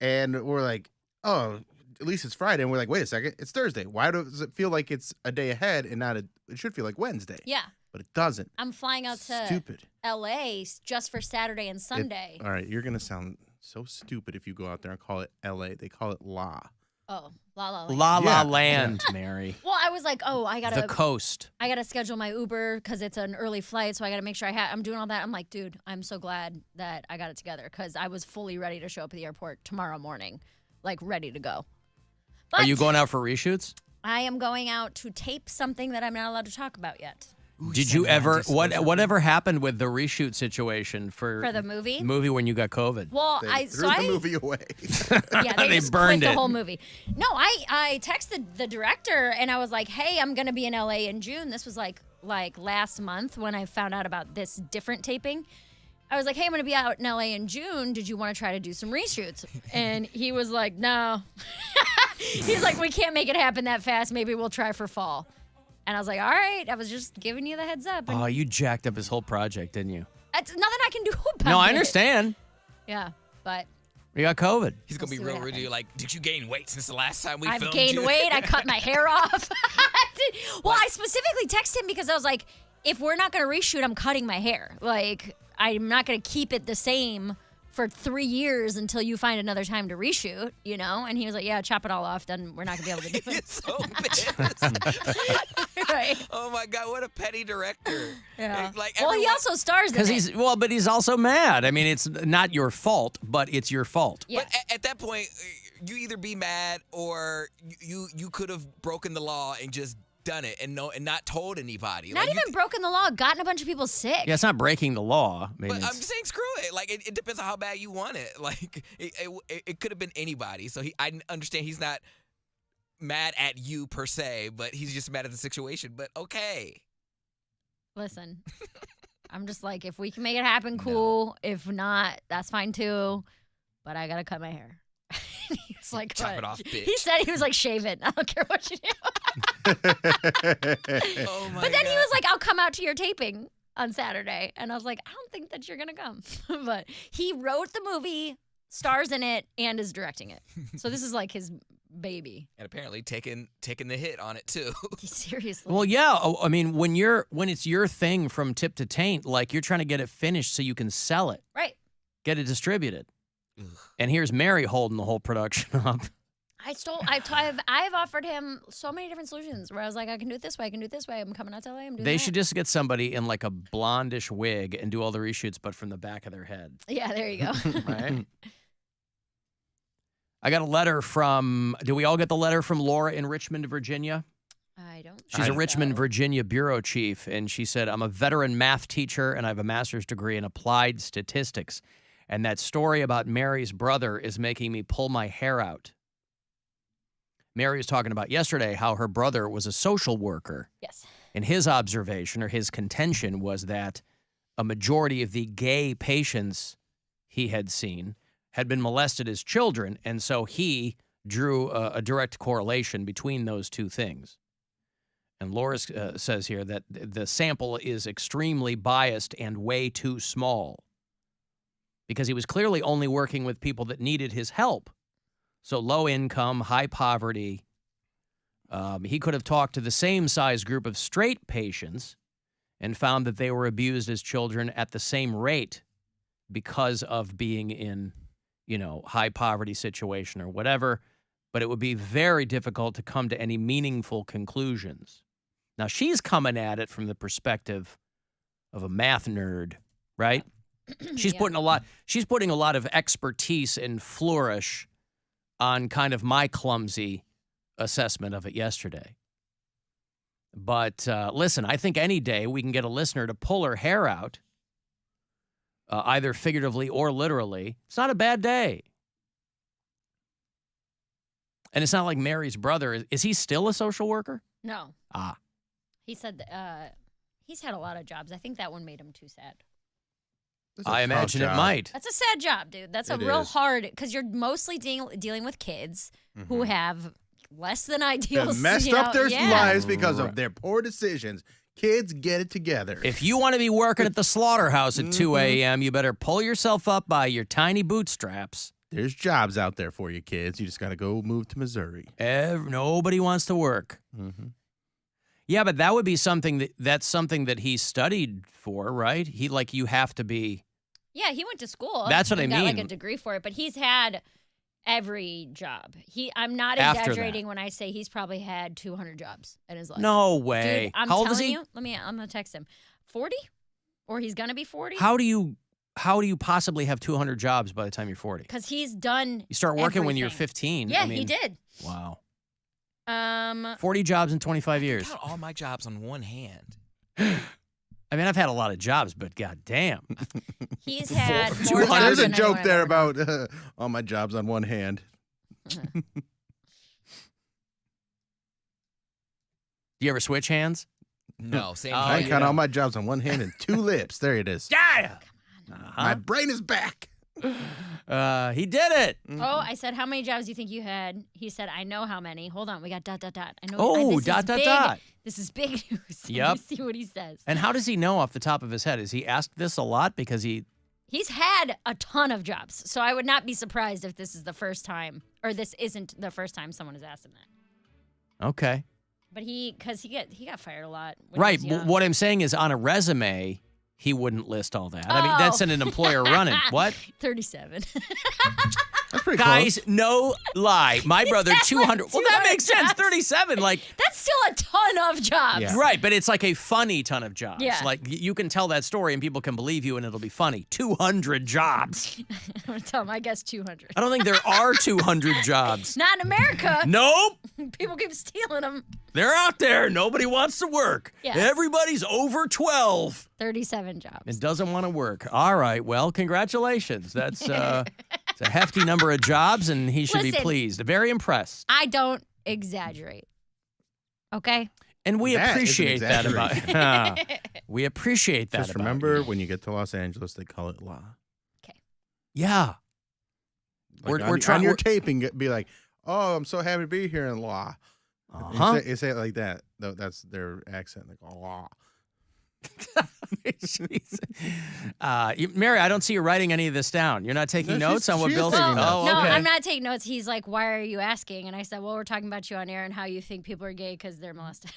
and we're like, oh, at least it's Friday. And we're like, wait a second, it's Thursday. Why does it feel like it's a day ahead and not it should feel like Wednesday? Yeah. But it doesn't. I'm flying out to Stupid. LA just for Saturday and Sunday. All right, you're going to sound so stupid if you go out there and call it LA. They call it La. Oh, La La Land. La La Yeah. Land, Mary. Well, I was like, oh, I gotta The coast. I gotta schedule my Uber because it's an early flight, so I gotta make sure I'm doing all that. I'm like, dude, I'm so glad that I got it together because I was fully ready to show up at the airport tomorrow morning, like ready to go. But Are you going out for reshoots? I am going out to tape something that I'm not allowed to talk about yet. Did you ever whatever happened with the reshoot situation for the movie? Movie when you got COVID? Well, They threw the movie away. Yeah, they, They just burned quit it. the whole movie. No, I texted the director and I was like, hey, I'm gonna be in LA in June. This was like last month when I found out about this different taping. I was like, hey, I'm gonna be out in LA in June. Did you want to try to do some reshoots? And he was like, no. He's like, we can't make it happen that fast. Maybe we'll try for fall. And I was like, all right. I was just giving you the heads up. And Oh, you jacked up his whole project, didn't you? that's nothing I can do about it. No, I understand. Yeah, but You got COVID. He's gonna be real with you. Like, did you gain weight since the last time we I've filmed gained you? weight. I cut my hair off. Well, I specifically texted him because I was like, if we're not going to reshoot, I'm cutting my hair. Like, I'm not going to keep it the same for 3 years until you find another time to reshoot, you know? And he was like, yeah, chop it all off. Then we're not going to be able to do it. so pissed. Right. Oh my God, what a petty director. Yeah. Like Well, he everyone- also stars in Because it. but he's also mad. I mean, it's not your fault, but it's your fault. Yeah. But at that point, you either be mad or you could have broken the law and just done it and not told anybody. Not Like, even broken the law, gotten a bunch of people sick. Yeah, it's not breaking the law. I mean, But I'm it's- just saying, screw it. Like, it depends on how bad you want it. Like, it could have been anybody. So I understand he's not mad at you per se, but he's just mad at the situation. But okay. Listen, I'm just like, if we can make it happen, cool. If not, that's fine too. But I got to cut my hair. He's like, Chop what? it off, bitch. He said he was like, shave it. I don't care what you do. Oh my But then he God. was like, I'll come out to your taping on Saturday. And I was like, I don't think that you're going to come. But he wrote the movie, stars in it, and is directing it. So this is like his baby. And apparently taking the hit on it too. Seriously. Well, yeah. I mean, when it's your thing from tip to taint, like you're trying to get it finished so you can sell it, Right. get it distributed. And here's Mary holding the whole production up. I've offered him so many different solutions where I was like, I can do it this way, I can do it this way. I'm coming out to LA, I'm doing They that. should just get somebody in like a blondish wig and do all the reshoots, but from the back of their head. Yeah, there you go. Right? I got a letter from, did we all get the letter from Laura in Richmond, Virginia? I don't. She's a Richmond, Virginia bureau chief, and she said, I'm a veteran math teacher, and I have a master's degree in applied statistics. And that story about Mary's brother is making me pull my hair out. Mary was talking about yesterday how her brother was a social worker. Yes. And his observation or his contention was that a majority of the gay patients he had seen had been molested as children, and so he drew a direct correlation between those two things. And Laura says here that the sample is extremely biased and way too small because he was clearly only working with people that needed his help. So low income, high poverty, He could have talked to the same size group of straight patients and found that they were abused as children at the same rate because of being in, high poverty situation or whatever. But it would be very difficult to come to any meaningful conclusions. Now, she's coming at it from the perspective of a math nerd, right? She's putting a lot of expertise and flourish on kind of my clumsy assessment of it yesterday. But listen, I think any day we can get a listener to pull her hair out, either figuratively or literally. It's not a bad day. And it's not like Mary's brother. Is he still a social worker? No. Ah. He said he's had a lot of jobs. I think that one made him too sad. I imagine it might. That's a sad job, dude. That's a real hard, because you're mostly dealing with kids who have less than ideal. They messed up their lives because of their poor decisions. Kids, get it together. If you want to be working at the slaughterhouse at 2 a.m., you better pull yourself up by your tiny bootstraps. There's jobs out there for you, kids. You just got to go move to Missouri. Nobody wants to work. Mm-hmm. Yeah, but that would be that's something that he studied for, right? You have to be. Yeah, he went to school. That's what I got mean. Like a degree for it, but he's had every job. I'm not After exaggerating when I say he's probably had 200 jobs in his life. No way. Dude, I'm How old is telling he? you. I'm gonna text him. 40, or he's gonna be 40. How do you possibly have 200 jobs by the time you're 40? Because he's done. You start working when you're everything. 15. Yeah, I mean, he did. Wow. 40 40 jobs in 25 years. Count all my jobs on one hand. I mean, I've had a lot of jobs, but goddamn. He's had more jobs There's a than joke anyone there ever. about all my jobs on one hand. Do you ever switch hands? No, same. I count all my jobs on one hand and two lips. There it is. Yeah. My brain is back. He did it. Oh, I said, how many jobs do you think you had? He said, I know how many. Hold on, we got ... I know. Oh, this is big. This is big news. Yep. Let me see what he says. And how does he know off the top of his head? Is he asked this a lot because He's had a ton of jobs, so I would not be surprised if this is the first time, or this isn't the first time someone has asked him that. Okay. But he got fired a lot. When Right. He was young. What I'm saying is on a resume, he wouldn't list all that. I mean, that's an employer running. What? 37. That's pretty Guys, close. no lie. My brother, 200. Well, that makes sense. 37. That's still a ton of jobs. Yeah. Right, but it's like a funny ton of jobs. Yeah. Like you can tell that story and people can believe you and it'll be funny. 200 jobs. I'm going to tell him, I guess 200. I don't think there are 200 jobs. Not in America. Nope. People keep stealing them. They're out there. Nobody wants to work. Yeah. Everybody's over 12 37 jobs. and doesn't want to work. All right. Well, congratulations. That's it's a hefty number of jobs, and he should be Listen. pleased. Very impressed. I don't exaggerate. Okay? And we That is an appreciate that about we appreciate that Just about remember, you. when you get to Los Angeles, they call it law. Yeah. Like We're trying on your taping, be like, "Oh, I'm so happy to be here in law." Uh-huh. You say it like that. That's their accent. Like, law. Mary, I don't see you writing any of this down. You're not taking No, notes on what she's Bill's taking saying. notes. Oh, No, okay. I'm not taking notes. He's like, why are you asking? And I said, well, we're talking about you on air and how you think people are gay because they're molested.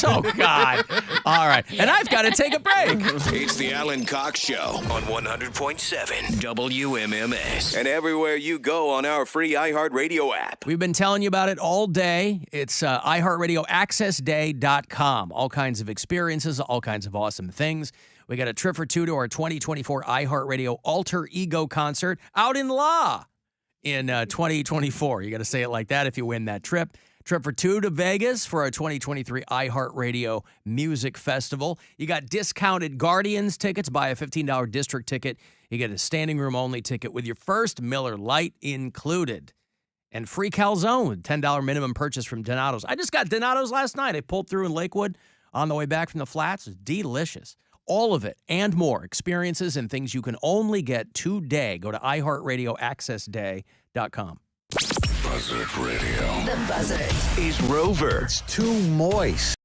Oh, God. All right. And I've got to take a break. It's the Alan Cox Show on 100.7 WMMS. And everywhere you go on our free iHeartRadio app. We've been telling you about it all day. It's iHeartRadioAccessDay.com. All kinds of experiences, all kinds of awesome things. We got a trip for two to our 2024 iHeartRadio Alter Ego concert out in La in 2024. You got to say it like that if you win that trip. Trip for two to Vegas for our 2023 iHeartRadio Music Festival. You got discounted Guardians tickets. Buy a $15 district ticket. You get a standing room only ticket with your first Miller Lite included. And free calzone, $10 minimum purchase from Donato's. I just got Donato's last night. I pulled through in Lakewood on the way back from the flats. It's delicious. All of it and more. Experiences and things you can only get today. Go to iHeartRadioAccessDay.com. Buzzard Radio. The Buzzard. Is Rover. It's too moist.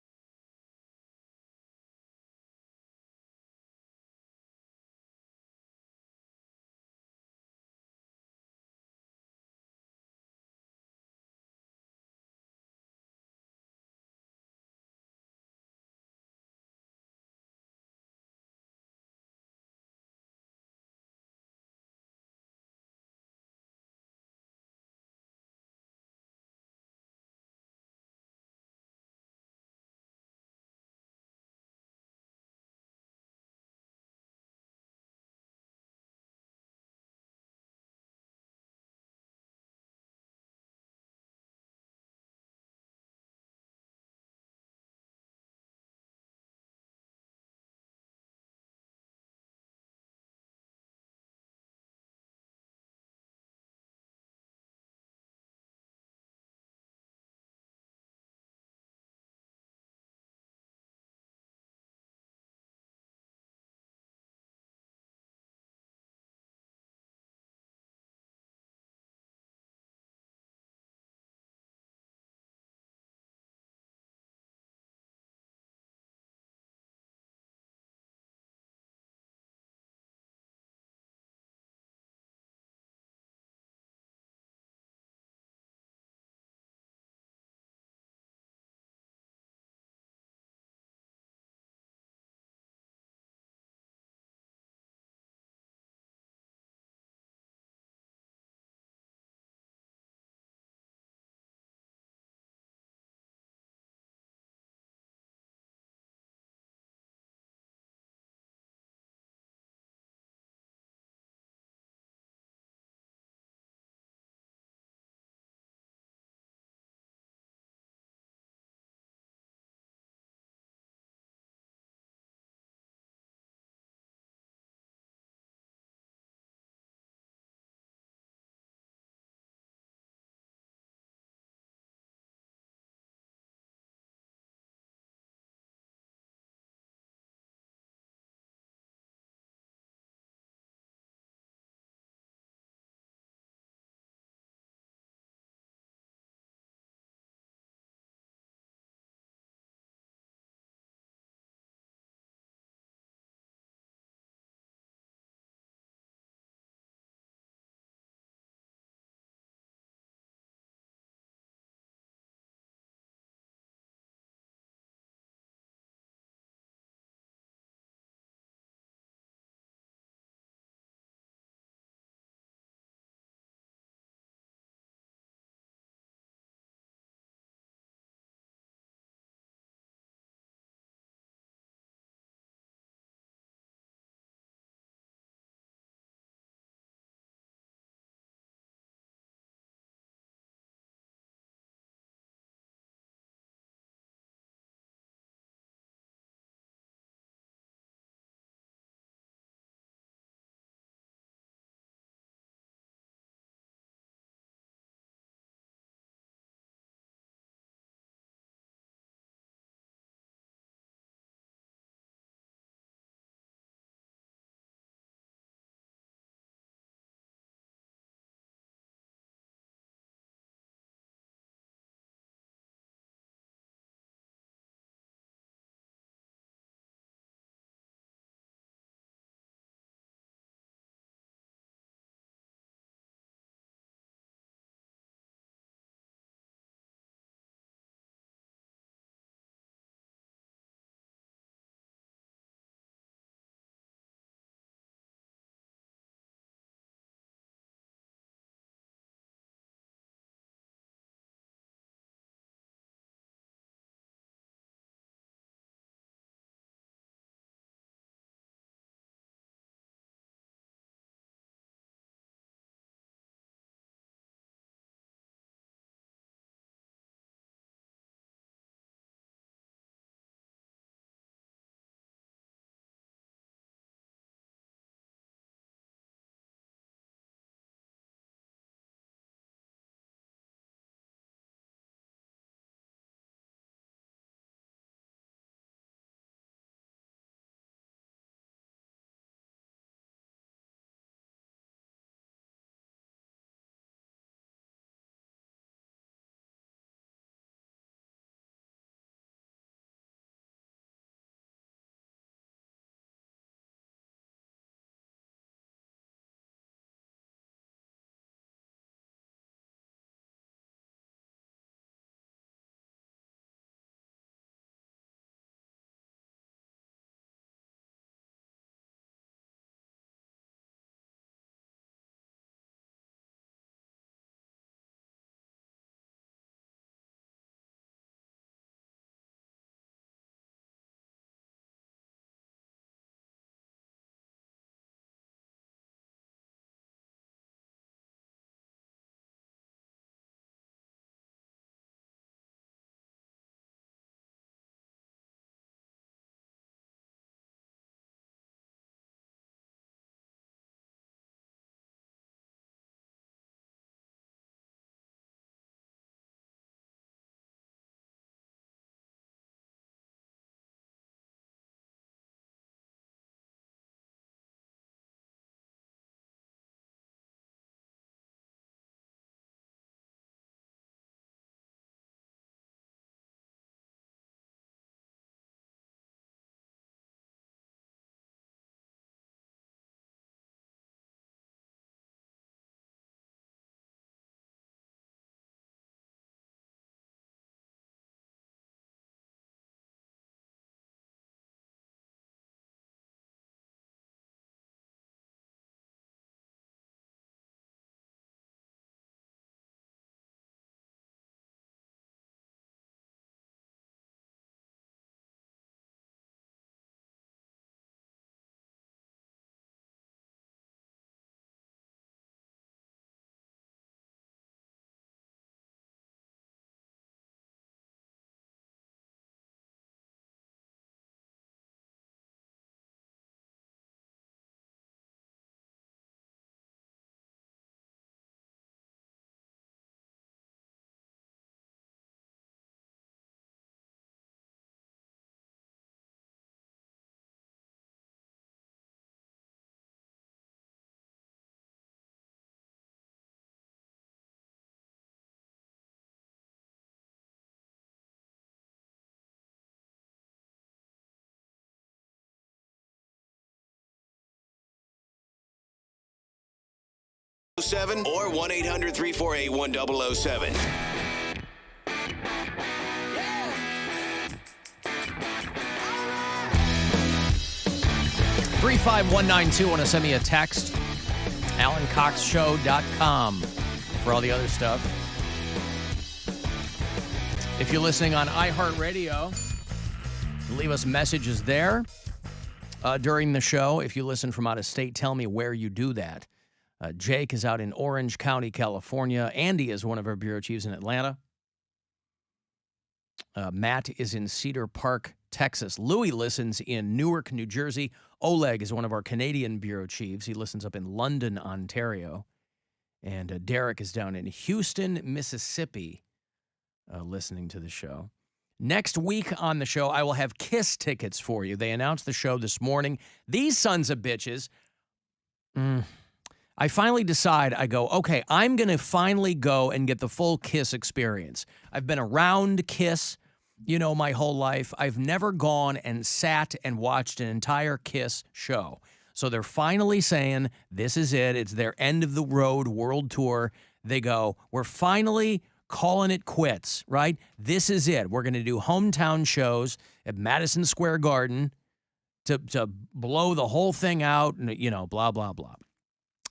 7 or 1-800-348-1007. 35192. Want to send me a text? AlanCoxShow.com for all the other stuff. If you're listening on iHeartRadio, leave us messages there during the show. If you listen from out of state, tell me where you do that. Jake is out in Orange County, California. Andy is one of our bureau chiefs in Atlanta. Matt is in Cedar Park, Texas. Louis listens in Newark, New Jersey. Oleg is one of our Canadian bureau chiefs. He listens up in London, Ontario. And Derek is down in Houston, Mississippi, listening to the show. Next week on the show, I will have KISS tickets for you. They announced the show this morning. These sons of bitches. I finally decide, I go, okay, I'm going to finally go and get the full KISS experience. I've been around KISS, my whole life. I've never gone and sat and watched an entire KISS show. So they're finally saying, this is it. It's their end of the road world tour. They go, we're finally calling it quits, right? This is it. We're going to do hometown shows at Madison Square Garden to blow the whole thing out and, blah, blah, blah.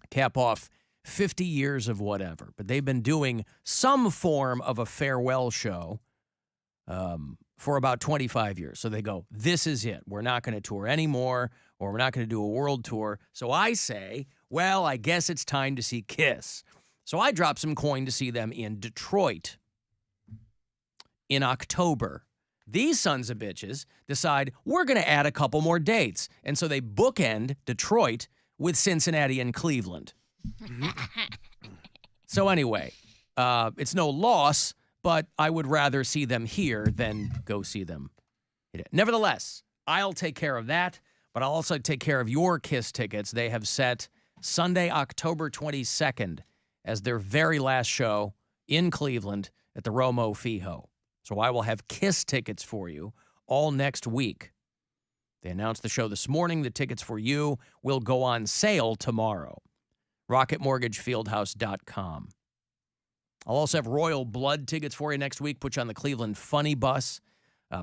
Cap off 50 years of whatever. But they've been doing some form of a farewell show for about 25 years. So they go, this is it. We're not going to tour anymore, or we're not going to do a world tour. So I say, well, I guess it's time to see KISS. So I dropped some coin to see them in Detroit in October. These sons of bitches decide we're going to add a couple more dates. And so they bookend Detroit with Cincinnati and Cleveland. So anyway, it's no loss, but I would rather see them here than go see them. Nevertheless, I'll take care of that, but I'll also take care of your KISS tickets. They have set Sunday, October 22nd as their very last show in Cleveland at the Romo Fijo. So I will have KISS tickets for you all next week. They announced the show this morning. The tickets for you will go on sale tomorrow. RocketMortgageFieldhouse.com. I'll also have Royal Blood tickets for you next week. Put you on the Cleveland Funny Bus.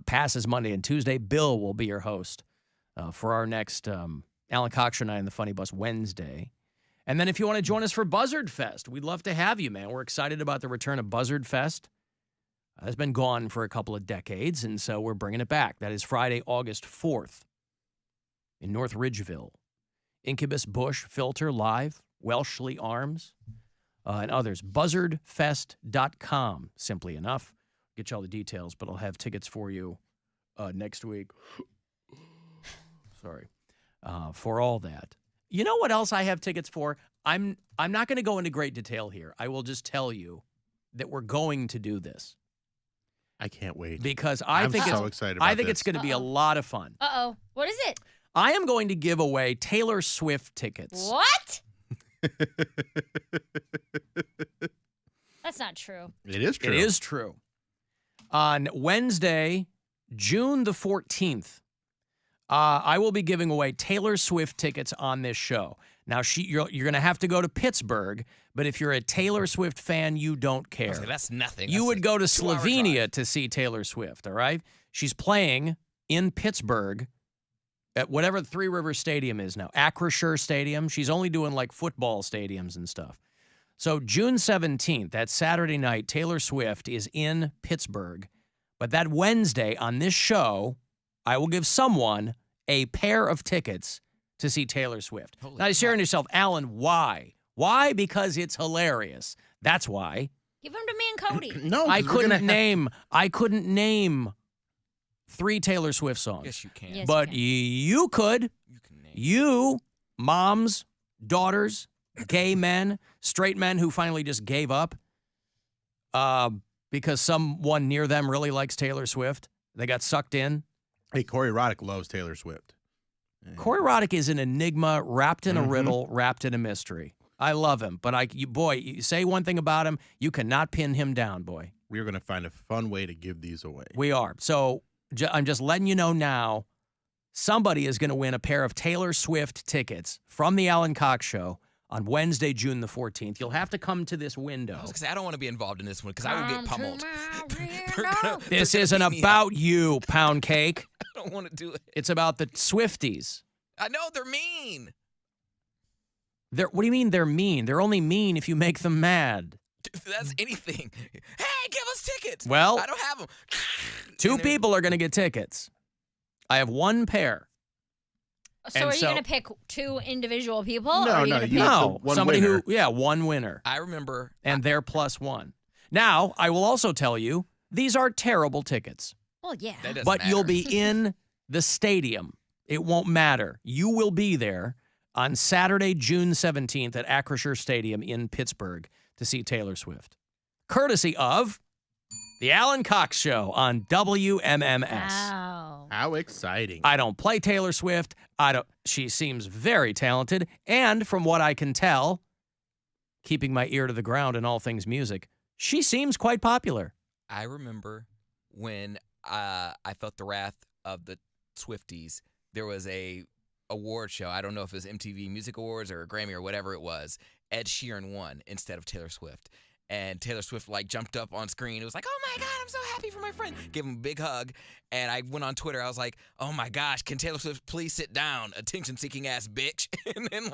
Passes Monday and Tuesday. Bill will be your host for our next Alan Cox Show and I on the Funny Bus Wednesday. And then if you want to join us for Buzzard Fest, we'd love to have you, man. We're excited about the return of Buzzard Fest. It's been gone for a couple of decades, and so we're bringing it back. That is Friday, August 4th in North Ridgeville. Incubus, Bush, Filter, Live, Welshly Arms, and others. BuzzardFest.com, simply enough. Get you all the details, but I'll have tickets for you next week. Sorry. For all that. You know what else I have tickets for? I'm not going to go into great detail here. I will just tell you that we're going to do this. I can't wait. Because I think it's going to be a lot of fun. Uh-oh. What is it? I am going to give away Taylor Swift tickets. What? That's not true. It is true. It is true. On Wednesday, June the 14th, I will be giving away Taylor Swift tickets on this show. Now, you're going to have to go to Pittsburgh, but if you're a Taylor Swift fan, you don't care. That's nothing. You would go to Slovenia to see Taylor Swift, all right? She's playing in Pittsburgh at whatever Three Rivers Stadium is now, Acrisure Stadium. She's only doing like football stadiums and stuff. So June 17th, that Saturday night, Taylor Swift is in Pittsburgh. But that Wednesday on this show, I will give someone a pair of tickets to see Taylor Swift. Now, you're saying to yourself, Alan, why? Why? Because it's hilarious. That's why. Give them to me and Cody. No, I couldn't name 3 Taylor Swift songs. Yes, you can. Yes, But you could. You, moms, daughters, gay men, straight men who finally just gave up because someone near them really likes Taylor Swift. They got sucked in. Hey, Corey Roddick loves Taylor Swift. Corey Roddick is an enigma wrapped in a riddle, wrapped in a mystery. I love him, but you say one thing about him, you cannot pin him down, boy. We are going to find a fun way to give these away. We are. So I'm just letting you know now, somebody is going to win a pair of Taylor Swift tickets from the Alan Cox Show on Wednesday, June the 14th. You'll have to come to this window. I was gonna say, I don't want to be involved in this one because I will get pummeled. This isn't about you, Poundcake. I don't want to do it. It's about the Swifties. I know they're mean. What do you mean they're mean? They're only mean if you make them mad. That's anything. Hey, give us tickets. Well, I don't have them. 2 people are going to get tickets. I have 1 pair. So are you going to pick 2 individual people? or No, are you no, gonna you pick... have the one somebody winner. who, 1 winner. I remember. And they're +1. Now, I will also tell you, these are terrible tickets. Well, yeah. But you'll be in the stadium. It won't matter. You will be there on Saturday, June 17th at Acrisure Stadium in Pittsburgh to see Taylor Swift. Courtesy of the Alan Cox Show on WMMS. Wow. How exciting. I don't play Taylor Swift. She seems very talented. And from what I can tell, keeping my ear to the ground in all things music, she seems quite popular. I remember when I felt the wrath of the Swifties. There was a award show. I don't know if it was MTV Music Awards or a Grammy or whatever it was. Ed Sheeran won instead of Taylor Swift. And Taylor Swift jumped up on screen. It was like, oh my God, I'm so happy for my friend. Gave him a big hug. And I went on Twitter. I was like, oh my gosh, can Taylor Swift please sit down? Attention-seeking ass bitch. And then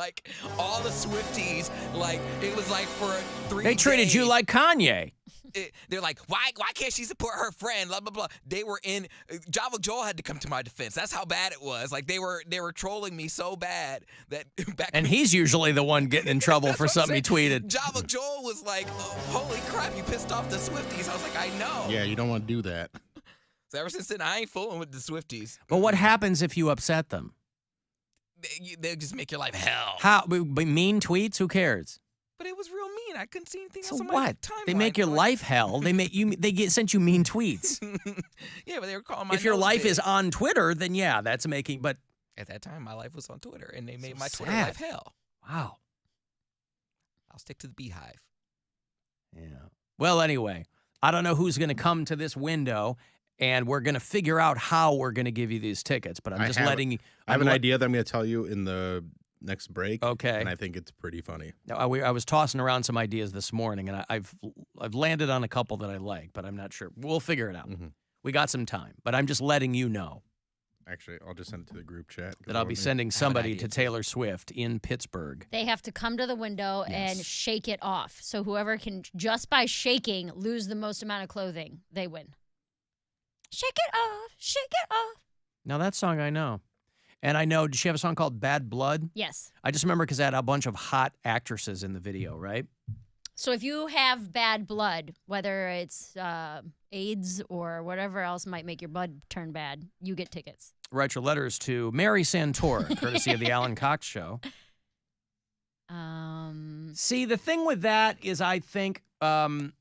all the Swifties, it was for 3 They treated days. you like Kanye. They're like, why can't she support her friend? Blah blah blah. They were in. Java Joel had to come to my defense. That's how bad it was. They were trolling me so bad that back. And he's usually the one getting in trouble for something he tweeted. Java Joel was like, oh, holy crap, you pissed off the Swifties. I was like, I know. Yeah, you don't want to do that. So ever since then, I ain't fooling with the Swifties. But what happens if you upset them? They just make your life hell. How? Mean tweets? Who cares? But it was real mean. I couldn't see anything So else on my what? timeline. They make your life hell. They make you. They sent you mean tweets. Yeah, but they were calling my If your nose life big. is on Twitter, then yeah, that's making. But At that time, my life was on Twitter, and they made So my Twitter sad. life hell. Wow. I'll stick to the beehive. Yeah. Well, anyway, I don't know who's going to come to this window, and we're going to figure out how we're going to give you these tickets. But I'm just letting you. I have an idea that I'm going to tell you in the next break. Okay. And I think it's pretty funny. Now, I was tossing around some ideas this morning, and I've landed on a couple that I like, but I'm not sure. We'll figure it out. Mm-hmm. We got some time, but I'm just letting you know Actually, I'll just send it to the group chat. that I'll be sending somebody to Taylor Swift in Pittsburgh. They have to come to the window and shake it off. So whoever can, just by shaking, lose the most amount of clothing, they win. Shake it off, shake it off. Now, that song I know. And I know, did she have a song called Bad Blood? Yes. I just remember because it had a bunch of hot actresses in the video, right? So if you have bad blood, whether it's AIDS or whatever else might make your blood turn bad, you get tickets. Write your letters to Mary Santora, courtesy of the Alan Cox Show. See, the thing with that is I think... that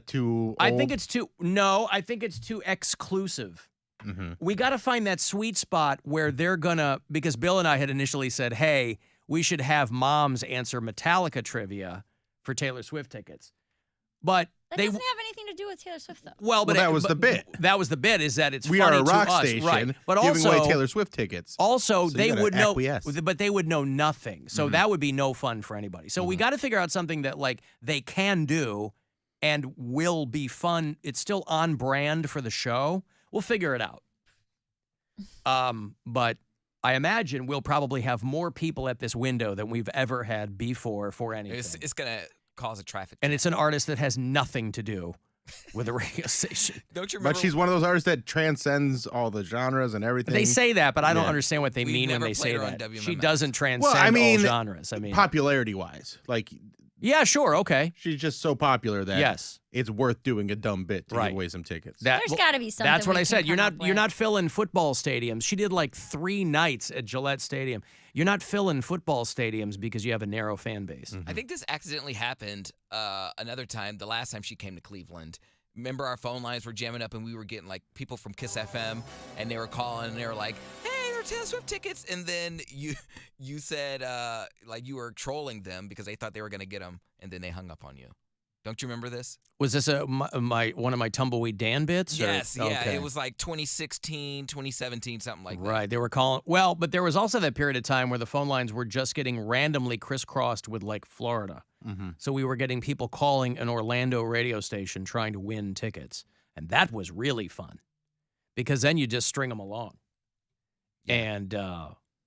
too I old? think it's too... No, I think it's too exclusive. Mm-hmm. We got to find that sweet spot where they're going to... Because Bill and I had initially said, hey, we should have moms answer Metallica trivia for Taylor Swift tickets. But That they... doesn't have anything to do with Taylor Swift, though. Well, but that was the bit. That was the bit, is that it's We funny are a to rock us, station right? But giving also away Taylor Swift tickets. Also, So they you gotta would know, acquiesce. but they would know nothing. So that would be no fun for anybody. So we got to figure out something that they can do and will be fun. It's still on brand for the show. We'll figure it out. But I imagine we'll probably have more people at this window than we've ever had before for anything. It's gonna cause a traffic. And it's an artist that has nothing to do with a radio station. Don't you remember? But she's one of those artists that transcends all the genres and everything. They say that, but I don't Yeah. understand what they We've mean when never they say played her on that. WMMS. She doesn't transcend Well, I mean, all genres. I mean, popularity-wise, yeah, sure, okay. she's just so popular that Yes. it's worth doing a dumb bit to Right. give away some tickets. There's gotta be something That's what we I can said. You're come up not. You're with. not filling football stadiums. She did 3 nights at Gillette Stadium. You're not filling football stadiums because you have a narrow fan base. I think this accidentally happened another time, the last time she came to Cleveland. Remember our phone lines were jamming up and we were getting people from Kiss FM and they were calling and they were like, hey, there are Taylor Swift tickets. And then you said you were trolling them because they thought they were going to get them and then they hung up on you. Don't you remember this? Was this one of my Tumbleweed Dan bits? Or? Yes, yeah. Okay. It was like 2016, 2017, something like that. Right. They were calling. Well, but there was also that period of time where the phone lines were just getting randomly crisscrossed with like Florida. Mm-hmm. So we were getting people calling an Orlando radio station trying to win tickets. And that was really fun because then you just string them along. Yeah. And,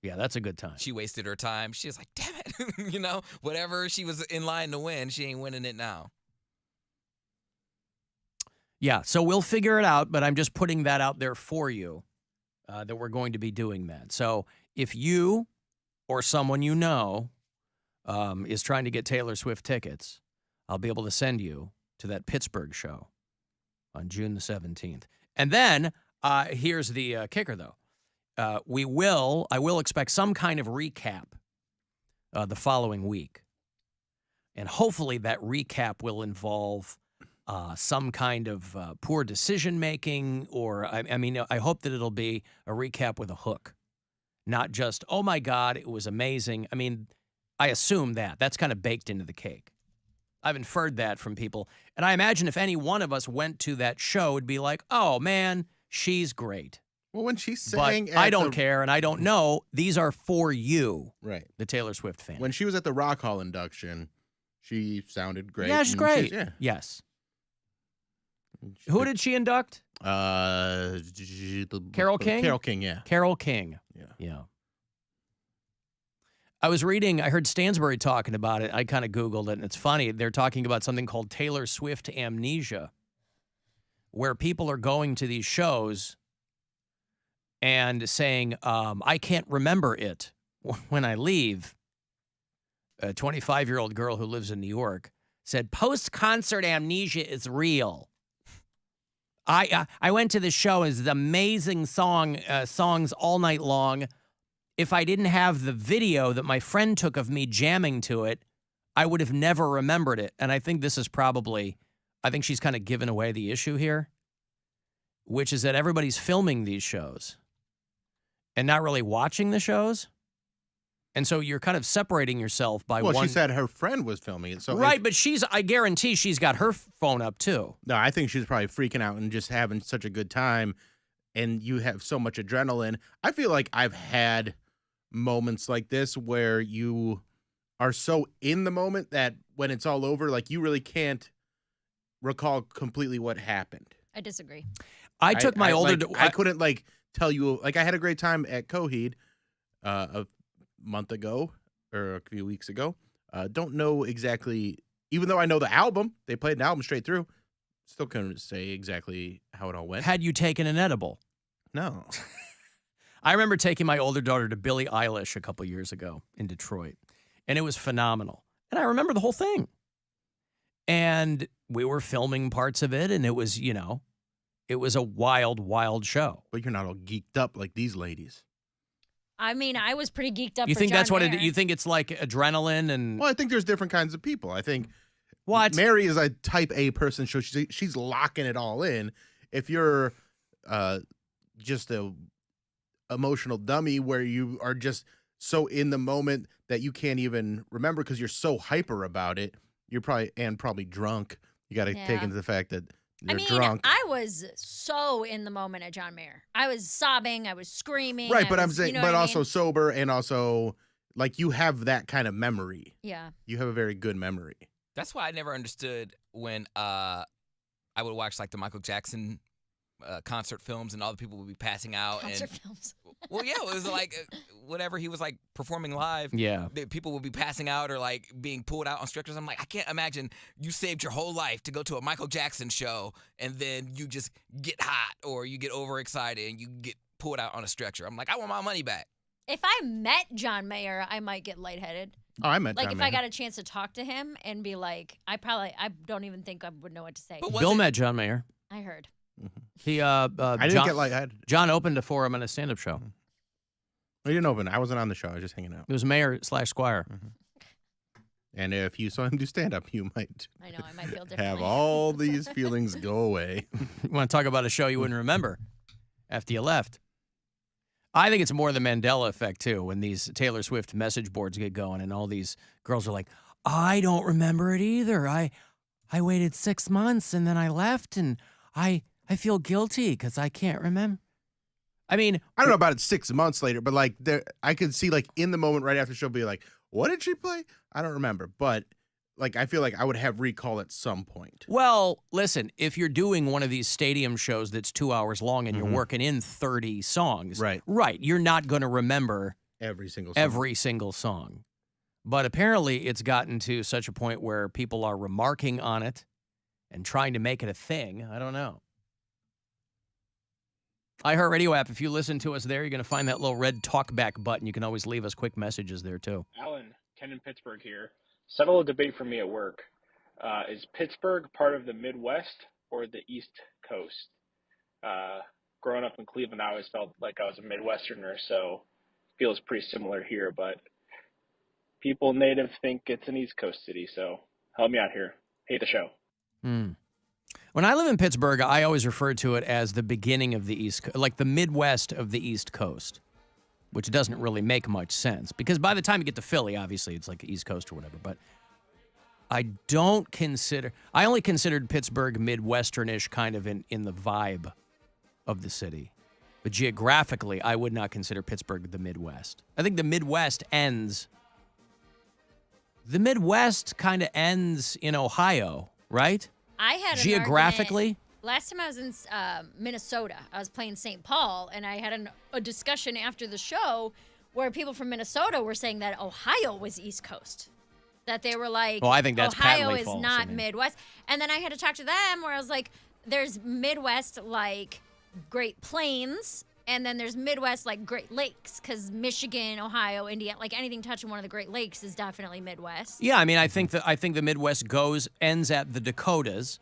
yeah, that's a good time. She wasted her time. She was like, damn it. You know, whatever she was in line to win, she ain't winning it now. Yeah, so we'll figure it out, but I'm just putting that out there for you that we're going to be doing that. So if you or someone you know is trying to get Taylor Swift tickets, I'll be able to send you to that Pittsburgh show on June the 17th. And then here's the kicker, though. I will expect some kind of recap the following week. And hopefully that recap will involve some kind of poor decision-making, or, I hope that it'll be a recap with a hook. Not just, oh, my God, it was amazing. I mean, I assume that. That's kind of baked into the cake. I've inferred that from people. And I imagine if any one of us went to that show, it'd be like, oh, man, she's great. Well, when she sang, but I don't care, and I don't know. These are for you, right? The Taylor Swift fan. When she was at the Rock Hall induction, she sounded great. Yeah, she's great. Yes. Who did she induct? Carole King? Carole King, yeah. Carole King. Yeah. I was reading, I heard Stansbury talking about it. I kind of Googled it, and it's funny. They're talking about something called Taylor Swift Amnesia, where people are going to these shows and saying, I can't remember it when I leave. A 25-year-old girl who lives in New York said, post-concert amnesia is real. I went to the show. It's amazing songs all night long. If I didn't have the video that my friend took of me jamming to it, I would have never remembered it. And I think this is I think she's kind of given away the issue here, which is that everybody's filming these shows and not really watching the shows. And so you're kind of separating yourself by one. Well, she said her friend was filming it. So right, but I guarantee she's got her phone up too. No, I think she's probably freaking out and just having such a good time. And you have so much adrenaline. I feel like I've had moments like this where you are so in the moment that when it's all over, like you really can't recall completely what happened. I disagree. I took my older... I couldn't tell you, I had a great time at Coheed a month ago or a few weeks ago. Don't know exactly, even though I know the album, they played an album straight through, still couldn't say exactly how it all went. Had you taken an edible? No. I remember taking my older daughter to Billie Eilish a couple years ago in Detroit, and it was phenomenal. And I remember the whole thing. And we were filming parts of it, and it was, it was a wild, wild show. But you're not all geeked up like these ladies. I mean, I was pretty geeked up. You for think John that's what Mayer. you think it's like adrenaline and? Well, I think there's different kinds of people. I think Mary is a type A person, so she's locking it all in. If you're just a emotional dummy where you are just so in the moment that you can't even remember because you're so hyper about it, you're probably drunk. You got to take into the fact that you're drunk. I was so in the moment at John Mayer. I was sobbing. I was screaming. Right, but I'm saying, but also sober and also like you have that kind of memory. Yeah. You have a very good memory. That's why I never understood when I would watch like the Michael Jackson concert films and all the people would be passing out. Concert films. Well, yeah, it was like whatever he was like performing live. Yeah. People would be passing out or like being pulled out on stretchers. I'm like, I can't imagine you saved your whole life to go to a Michael Jackson show and then you just get hot or you get overexcited and you get pulled out on a stretcher. I'm like, I want my money back. If I met John Mayer, I might get lightheaded. Oh, I met John Mayer. Mayer. I got a chance to talk to him and be like, I don't even think I would know what to say. Bill met John Mayer. I heard. He I didn't get lightheaded. John opened for him on a stand-up show. He didn't open. I wasn't on the show. I was just hanging out. It was Mayer/Squire. And if you saw him do stand-up, you might. I know. I might feel differently. Have all these feelings go away. You want to talk about a show you wouldn't remember after you left? I think it's more the Mandela effect too. When these Taylor Swift message boards get going, and all these girls are like, "I don't remember it either. I waited 6 months and then I left and I feel guilty because I can't remember. I mean, I don't know about it 6 months later, but like I could see like in the moment right after the show be like, what did she play? I don't remember, but like I feel like I would have recall at some point. Well, listen, if you're doing one of these stadium shows that's 2 hours long and you're working in 30 songs, right, you're not going to remember every single song. But apparently it's gotten to such a point where people are remarking on it and trying to make it a thing. I don't know. iHeartRadio app, if you listen to us there, you're going to find that little red talkback button. You can always leave us quick messages there, too. Alan, Ken in Pittsburgh here. Settle a debate for me at work. Is Pittsburgh part of the Midwest or the East Coast? Growing up in Cleveland, I always felt like I was a Midwesterner, so it feels pretty similar here. But people native think it's an East Coast city, so help me out here. Hate the show. When I live in Pittsburgh, I always refer to it as the beginning of the East Coast, like the Midwest of the East Coast, which doesn't really make much sense because by the time you get to Philly, obviously it's like East Coast or whatever. But I only considered Pittsburgh Midwesternish kind of in the vibe of the city. But geographically, I would not consider Pittsburgh the Midwest. I think the Midwest ends in Ohio, right? I had an geographically. argument. Last time I was in Minnesota, I was playing St. Paul, and I had a discussion after the show where people from Minnesota were saying that Ohio was East Coast. That they were like, I think that's Ohio patently is false. not Midwest. And then I had to talk to them where I was like, there's Midwest like Great Plains, and then there's Midwest like Great Lakes, because Michigan, Ohio, Indiana, like anything touching one of the Great Lakes is definitely Midwest. Yeah, I mean, I think the Midwest ends at the Dakotas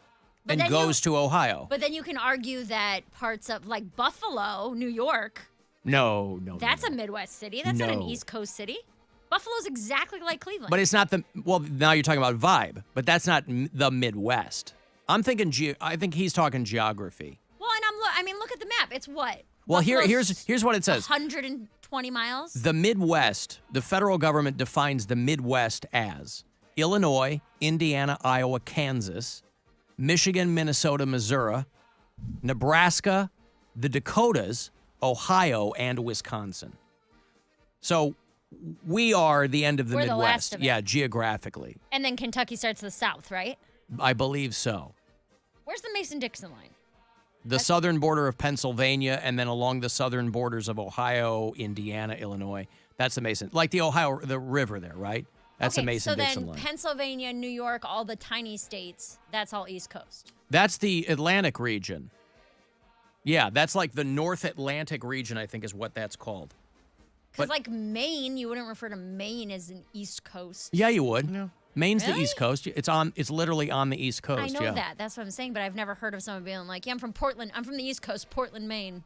and goes to Ohio. But then you can argue that parts of like Buffalo, New York. No. That's a Midwest city. That's not an East Coast city. Buffalo's exactly like Cleveland. But it's not now you're talking about vibe, but that's not the Midwest. I think he's talking geography. Well, and look at the map. It's what? Well, here's what it says. 120 miles? The Midwest, the federal government defines the Midwest as Illinois, Indiana, Iowa, Kansas, Michigan, Minnesota, Missouri, Nebraska, the Dakotas, Ohio, and Wisconsin. So we are the end of the We're Midwest. The last of it. Yeah, geographically. And then Kentucky starts the south, right? I believe so. Where's the Mason-Dixon line? The southern border of Pennsylvania, and then along the southern borders of Ohio, Indiana, Illinois. That's the Mason, like the river there, right? That's the Mason-Dixon line. So then Pennsylvania, New York, all the tiny states, that's all East Coast. That's the Atlantic region. Yeah, that's like the North Atlantic region, I think is what that's called. Because like Maine, you wouldn't refer to Maine as an East Coast. Yeah, you would. No. Maine's Really? the East Coast. It's literally on the East Coast. I know yeah. that. That's what I'm saying, but I've never heard of someone being like, yeah, I'm from Portland. I'm from the East Coast, Portland, Maine.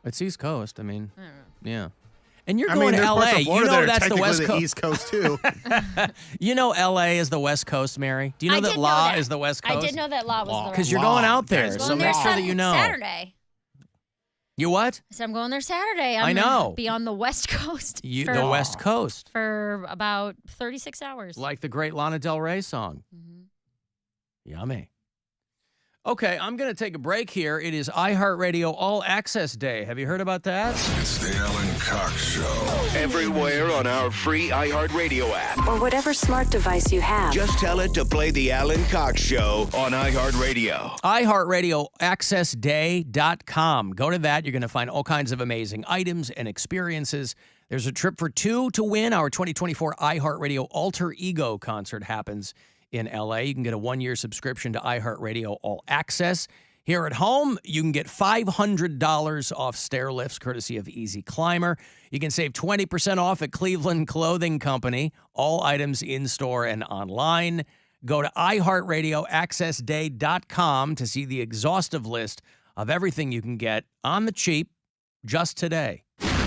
It's East Coast. I mean, I don't know. yeah. And you're going to L.A. You know that's the West Coast. East Coast too. You know L.A. is the West Coast, Mary. Do you know that law is the West Coast? I did know that law was the West Coast. Because you're going out there, I'm so going make there sure that you know. Saturday. You what? I said I'm going there Saturday. I know. Be on the West Coast. The West Coast. For about 36 hours. Like the great Lana Del Rey song. Mm-hmm. Yummy. Okay, I'm going to take a break here. It is iHeartRadio All Access Day. Have you heard about that? It's the Alan Cox Show. Everywhere on our free iHeartRadio app. Or whatever smart device you have. Just tell it to play the Alan Cox Show on iHeartRadio. iHeartRadio AccessDay.com. Go to that. You're going to find all kinds of amazing items and experiences. There's a trip for two to win. Our 2024 iHeartRadio Alter Ego concert happens in LA. You can get a 1-year subscription to iHeartRadio All Access. Here at home, you can get $500 off stair lifts courtesy of Easy Climber. You can save 20% off at Cleveland Clothing Company. All items in store and online. Go to iHeartRadioAccessDay.com to see the exhaustive list of everything you can get on the cheap just today.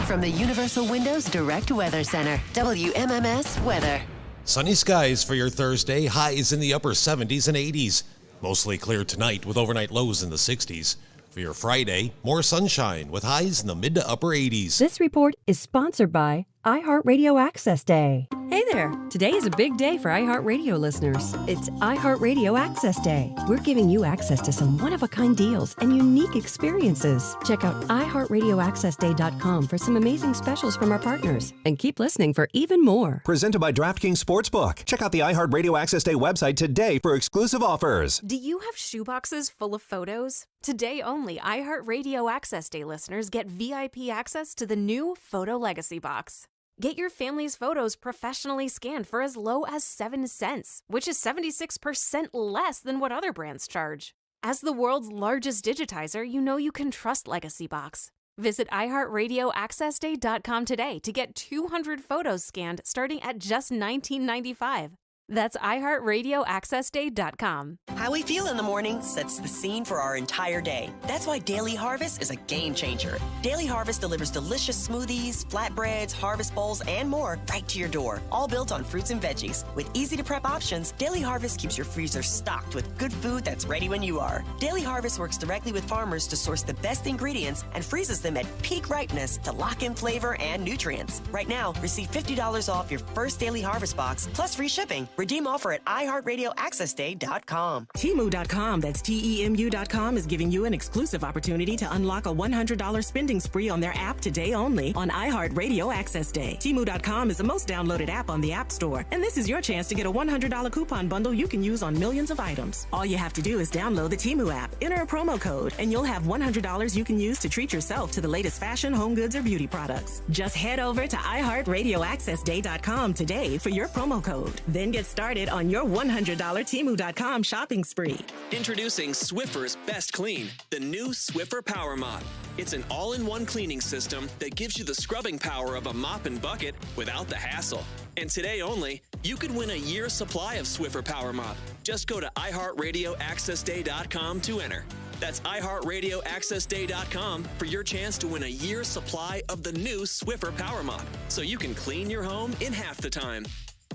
From the Universal Windows Direct Weather Center, WMMS Weather. Sunny skies for your Thursday, highs in the upper 70s and 80s. Mostly clear tonight with overnight lows in the 60s. For your Friday, more sunshine with highs in the mid to upper 80s. This report is sponsored by iHeartRadio Access Day. Hey there! Today is a big day for iHeartRadio listeners. It's iHeartRadio Access Day. We're giving you access to some one-of-a-kind deals and unique experiences. Check out iHeartRadioAccessDay.com for some amazing specials from our partners. And keep listening for even more. Presented by DraftKings Sportsbook. Check out the iHeartRadio Access Day website today for exclusive offers. Do you have shoeboxes full of photos? Today only, iHeartRadio Access Day listeners get VIP access to the new Photo Legacy Box. Get your family's photos professionally scanned for as low as 7 cents, which is 76% less than what other brands charge. As the world's largest digitizer, you know you can trust Legacy Box. Visit iHeartRadioAccessDay.com today to get 200 photos scanned starting at just $19.95. That's iHeartRadioAccessDay.com. How we feel in the morning sets the scene for our entire day. That's why Daily Harvest is a game changer. Daily Harvest delivers delicious smoothies, flatbreads, harvest bowls, and more right to your door, all built on fruits and veggies. With easy-to-prep options, Daily Harvest keeps your freezer stocked with good food that's ready when you are. Daily Harvest works directly with farmers to source the best ingredients and freezes them at peak ripeness to lock in flavor and nutrients. Right now, receive $50 off your first Daily Harvest box, plus free shipping. Redeem offer at iHeartRadioAccessDay.com. Temu.com, that's TEMU.com, is giving you an exclusive opportunity to unlock a $100 spending spree on their app today only on iHeartRadio Access Day. Temu.com is the most downloaded app on the App Store, and this is your chance to get a $100 coupon bundle you can use on millions of items. All you have to do is download the Temu app, enter a promo code, and you'll have $100 you can use to treat yourself to the latest fashion, home goods, or beauty products. Just head over to iHeartRadioAccessDay.com today for your promo code. Then get started on your $100 Temu.com shopping spree. Introducing Swiffer's Best Clean, the new Swiffer Power Mop. It's an all-in-one cleaning system that gives you the scrubbing power of a mop and bucket without the hassle. And today only, you could win a year's supply of Swiffer Power Mop. Just go to iHeartRadioAccessDay.com to enter. That's iHeartRadioAccessDay.com for your chance to win a year's supply of the new Swiffer Power Mop, so you can clean your home in half the time.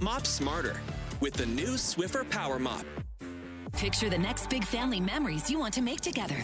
Mop smarter with the new Swiffer Power Mop. Picture the next big family memories you want to make together.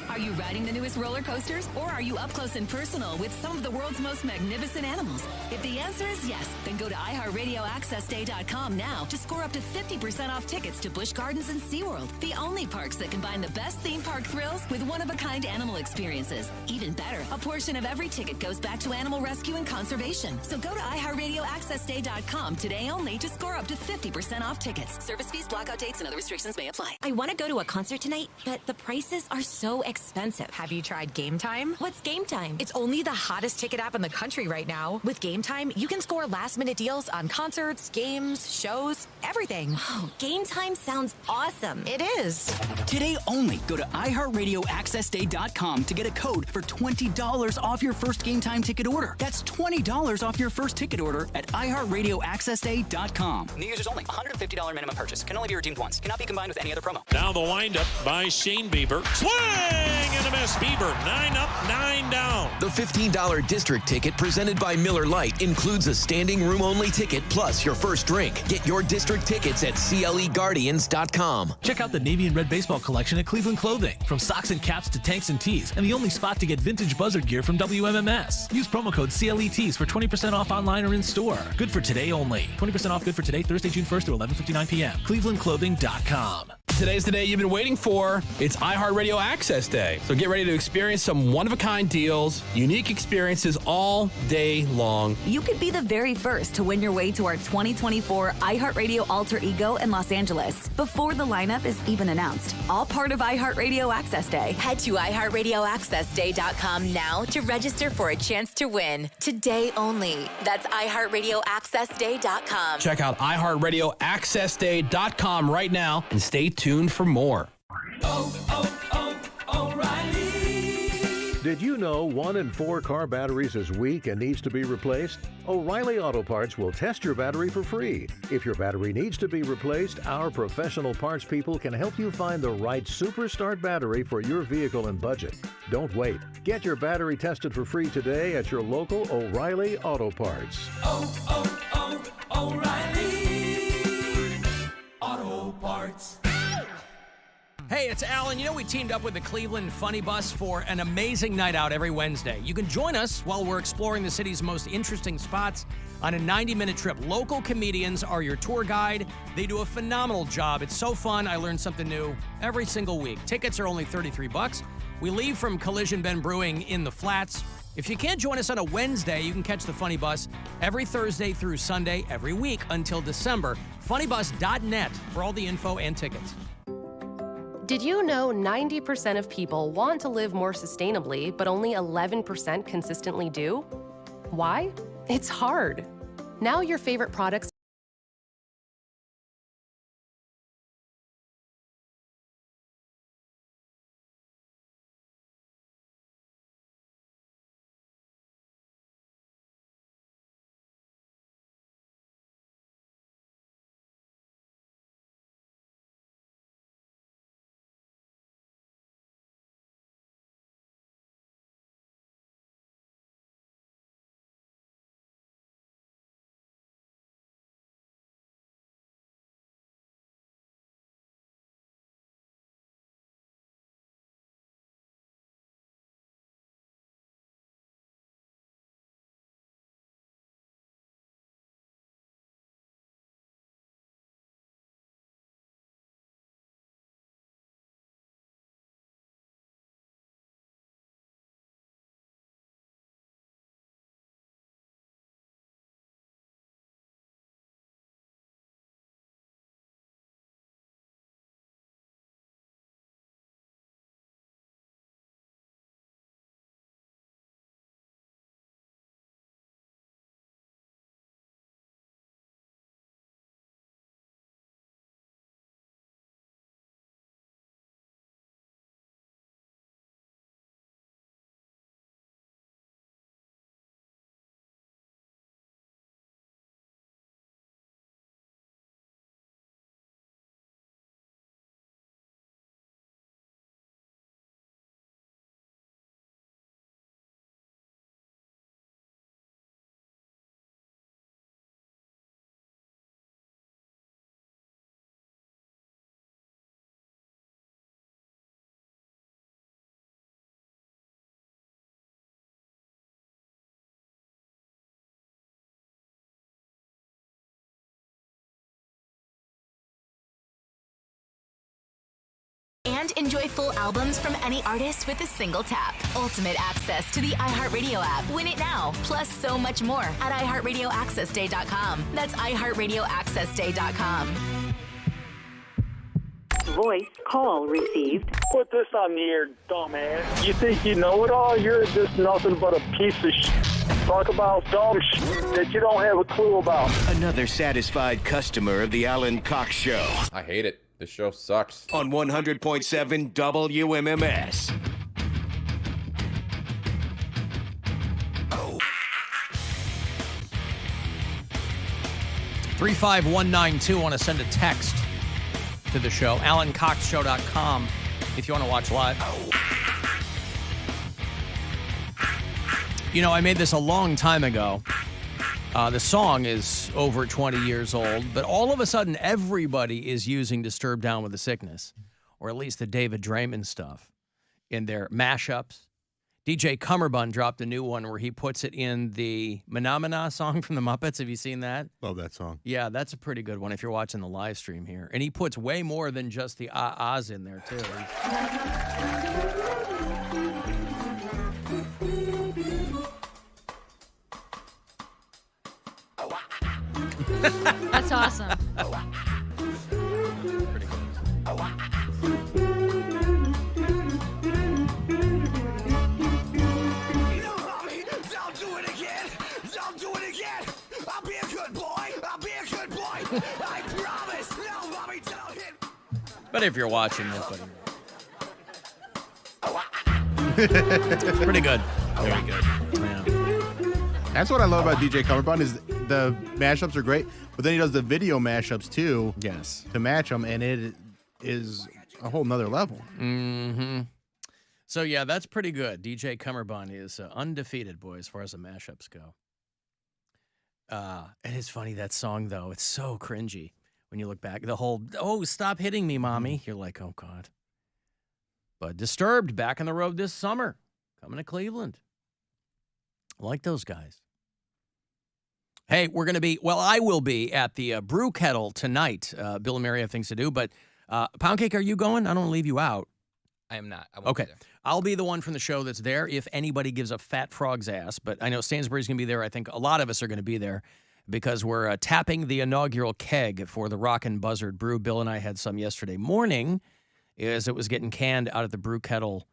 Are you riding the newest roller coasters, or are you up close and personal with some of the world's most magnificent animals? If the answer is yes, then go to iHeartRadioAccessDay.com now to score up to 50% off tickets to Busch Gardens and SeaWorld, the only parks that combine the best theme park thrills with one-of-a-kind animal experiences. Even better, a portion of every ticket goes back to animal rescue and conservation. So go to iHeartRadioAccessDay.com today only to score up to 50% off tickets. Service fees, blackout dates, and other restrictions may apply. I want to go to a concert tonight, but the prices are so expensive. Have you tried Game Time? What's Game Time? It's only the hottest ticket app in the country right now. With Game Time, you can score last-minute deals on concerts, games, shows, everything. Oh, Game Time sounds awesome. It is. Today only, go to iHeartRadioAccessDay.com to get a code for $20 off your first Game Time ticket order. That's $20 off your first ticket order at iHeartRadioAccessDay.com. New users only. $150 minimum purchase. Can only be redeemed once. Cannot be combined with any other promo. Now the windup by Shane Bieber. Swing and a miss. Bieber, 9 up, 9 down. The $15 district ticket presented by Miller Lite includes a standing room only ticket plus your first drink. Get your district tickets at CLEGuardians.com. Check out the navy and red baseball collection at Cleveland Clothing. From socks and caps to tanks and tees, and the only spot to get vintage Buzzard gear from WMMS. Use promo code CLETs for 20% off online or in store. Good for today only. 20% off good for today, Thursday, June 1st through 11:59 p.m. ClevelandClothing.com. Today's the day you've been waiting for. It's iHeartRadio Access Day. So get ready to experience some one-of-a-kind deals, unique experiences all day long. You could be the very first to win your way to our 2024 iHeartRadio Alter Ego in Los Angeles before the lineup is even announced. All part of iHeartRadio Access Day. Head to iHeartRadioAccessDay.com now to register for a chance to win. Today only. That's iHeartRadioAccessDay.com. Check out iHeartRadioAccessDay.com right now and stay tuned for more. Did you know 1 in 4 car batteries is weak and needs to be replaced? O'Reilly Auto Parts will test your battery for free. If your battery needs to be replaced, our professional parts people can help you find the right Super Start battery for your vehicle and budget. Don't wait. Get your battery tested for free today at your local O'Reilly Auto Parts. O'Reilly Auto Parts. Hey, it's Alan. You know, we teamed up with the Cleveland Funny Bus for an amazing night out every Wednesday. You can join us while we're exploring the city's most interesting spots on a 90-minute trip. Local comedians are your tour guide. They do a phenomenal job. It's so fun. I learn something new every single week. Tickets are only $33. We leave from Collision Bend Brewing in the Flats. If you can't join us on a Wednesday, you can catch the Funny Bus every Thursday through Sunday every week until December. Funnybus.net for all the info and tickets. Did you know 90% of people want to live more sustainably, but only 11% consistently do? Why? It's hard. Now your favorite products And enjoy full albums from any artist with a single tap. Ultimate access to the iHeartRadio app. Win it now. Plus so much more at iHeartRadioAccessDay.com. That's iHeartRadioAccessDay.com. Voice call received. Put this on the air, dumbass. You think you know it all? You're just nothing but a piece of Talk about dumb that you don't have a clue about. Another satisfied customer of the Alan Cox Show. I hate it. This show sucks. On 100.7 WMMS. 35192 want to send a text to the show. AlanCoxShow.com if you want to watch live. You know, I made this a long time ago. The song is over 20 years old, but all of a sudden everybody is using Disturbed Down with the Sickness, or at least the David Draymond stuff, in their mashups. DJ Cummerbund dropped a new one where he puts it in the Menomina song from the Muppets. Have you seen that? Love that song. Yeah, that's a pretty good one if you're watching the live stream here. And he puts way more than just the ahs in there, too. That's awesome. Pretty good. Don't do it again. Don't do it again. I'll be a good boy. I'll be a good boy. I promise. No, mommy, don't hit. But if you're watching this, it's pretty good. Very good. Yeah. That's what I love about DJ Cummerbund is the mashups are great, but then he does the video mashups too. Yes. To match them, and it is a whole nother level. Mm-hmm. So, yeah, that's pretty good. DJ Cummerbund is undefeated, boy, as far as the mashups go. It is funny, that song, though. It's so cringy when you look back. The whole, oh, stop hitting me, mommy. You're like, oh, God. But Disturbed back on the road this summer, coming to Cleveland. I like those guys. Hey, we're going to be, I will be at the Brew Kettle tonight. Bill and Mary have things to do, but Poundcake, are you going? I don't want to leave you out. I am not. I won't be there. I'll be the one from the show that's there if anybody gives a fat frog's ass. But I know Stansbury's going to be there. I think a lot of us are going to be there because we're tapping the inaugural keg for the Rockin' Buzzard Brew. Bill and I had some yesterday morning as it was getting canned out at the Brew Kettle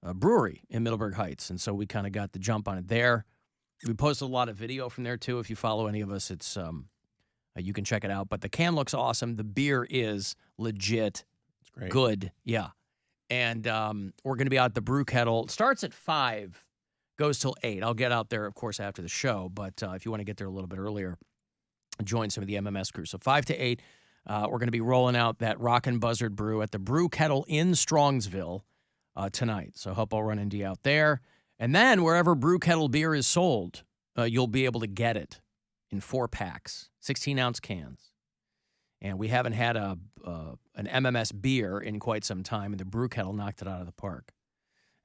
Brewery in Middleburg Heights. And so we kind of got the jump on it there. We posted a lot of video from there, too. If you follow any of us, it's you can check it out. But the can looks awesome. The beer is legit. It's great. Good. Yeah. And we're going to be out at the Brew Kettle. It starts at 5, goes till 8. I'll get out there, of course, after the show. But if you want to get there a little bit earlier, join some of the MMS crew. So 5 to 8, we're going to be rolling out that Rockin' Buzzard Brew at the Brew Kettle in Strongsville tonight. So hope I'll run into you out there. And then wherever Brew Kettle beer is sold, you'll be able to get it in 4-packs, 16-ounce cans. And we haven't had an MMS beer in quite some time, and the Brew Kettle knocked it out of the park.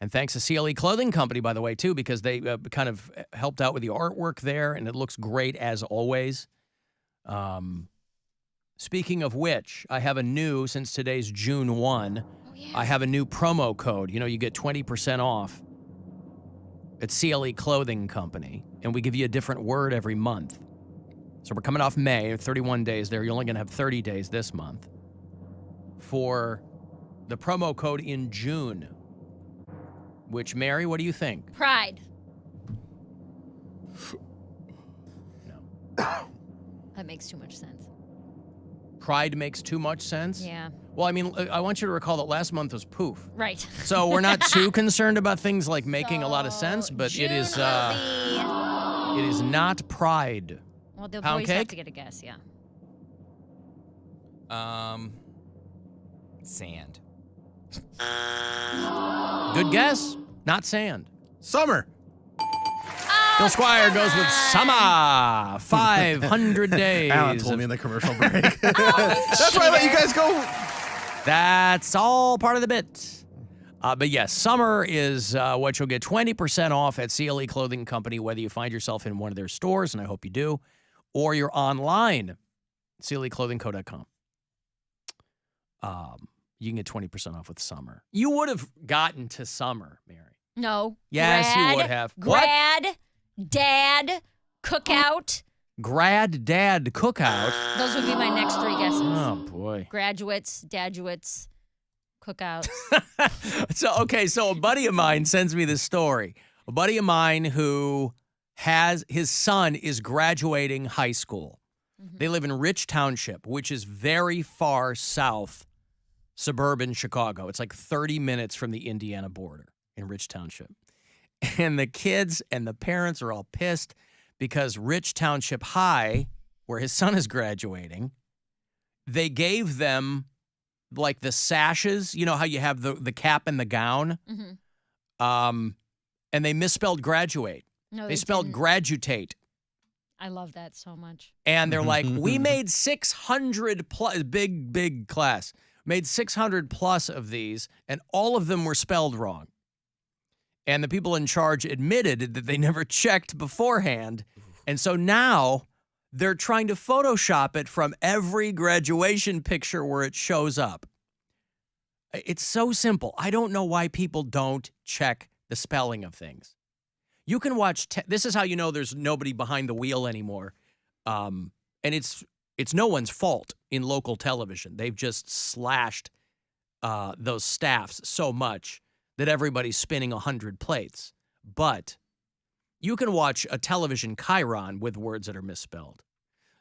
And thanks to CLE Clothing Company, by the way, too, because they kind of helped out with the artwork there, and it looks great as always. Speaking of which, I have since today's June 1, I have a new promo code. You get 20% off at CLE Clothing Company, and we give you a different word every month. So we're coming off May, 31 days there. You're only going to have 30 days this month. For the promo code in June, which, Mary, what do you think? Pride. No. That makes too much sense. Pride makes too much sense? Yeah. Well, I mean, I want you to recall that last month was poof. Right. So we're not too concerned about things like making a lot of sense, but it is not pride. Well, the Pound boys cake? have to get a guess, yeah. Sand. Good guess. Not sand. Summer. Bill Squire goes with summer. 500 days. Alan told me in the commercial break. That's why I let you guys go. That's all part of the bit. But yes, summer is what you'll get 20% off at CLE Clothing Company, whether you find yourself in one of their stores, and I hope you do, or you're online, CLEclothingco.com. You can get 20% off with summer. You would have gotten to summer, Mary. No. Yes, you would have. Grad, dad, cookout. Grad, dad, cookout. Those would be my next 3 guesses. Oh, boy. Graduates, daduates, cookouts. So a buddy of mine sends me this story. A buddy of mine who his son is graduating high school. Mm-hmm. They live in Rich Township, which is very far south, suburban Chicago. It's like 30 minutes from the Indiana border in Rich Township. And the kids and the parents are all pissed because Rich Township High, where his son is graduating, they gave them like the sashes. You know how you have the cap and the gown? Mm-hmm. And they misspelled graduate. No, they spelled didn't. gradutate. I love that so much. And they're like, we made 600 plus, big class, made 600 plus of these, and all of them were spelled wrong. And the people in charge admitted that they never checked beforehand. And so now they're trying to Photoshop it from every graduation picture where it shows up. It's so simple. I don't know why people don't check the spelling of things. You can watch, this is how you know there's nobody behind the wheel anymore. And it's no one's fault in local television. They've just slashed those staffs so much that everybody's spinning 100 plates. But you can watch a television chyron with words that are misspelled.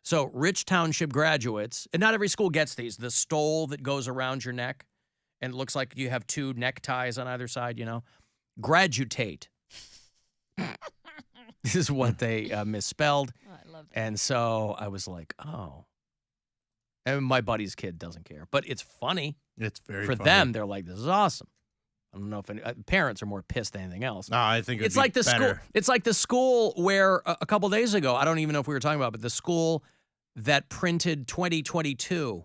So Rich Township graduates, and not every school gets these, the stole that goes around your neck, and it looks like you have 2 neckties on either side, you know. Gradutate. This is what they misspelled. Oh, I love that. And so I was like, oh. And my buddy's kid doesn't care. But it's funny. It's very For funny. them, they're like, this is awesome. I don't know if parents are more pissed than anything else. No, I think it's like the better. school. It's like the school where a couple days ago, I don't even know if we were talking about, but the school that printed 2022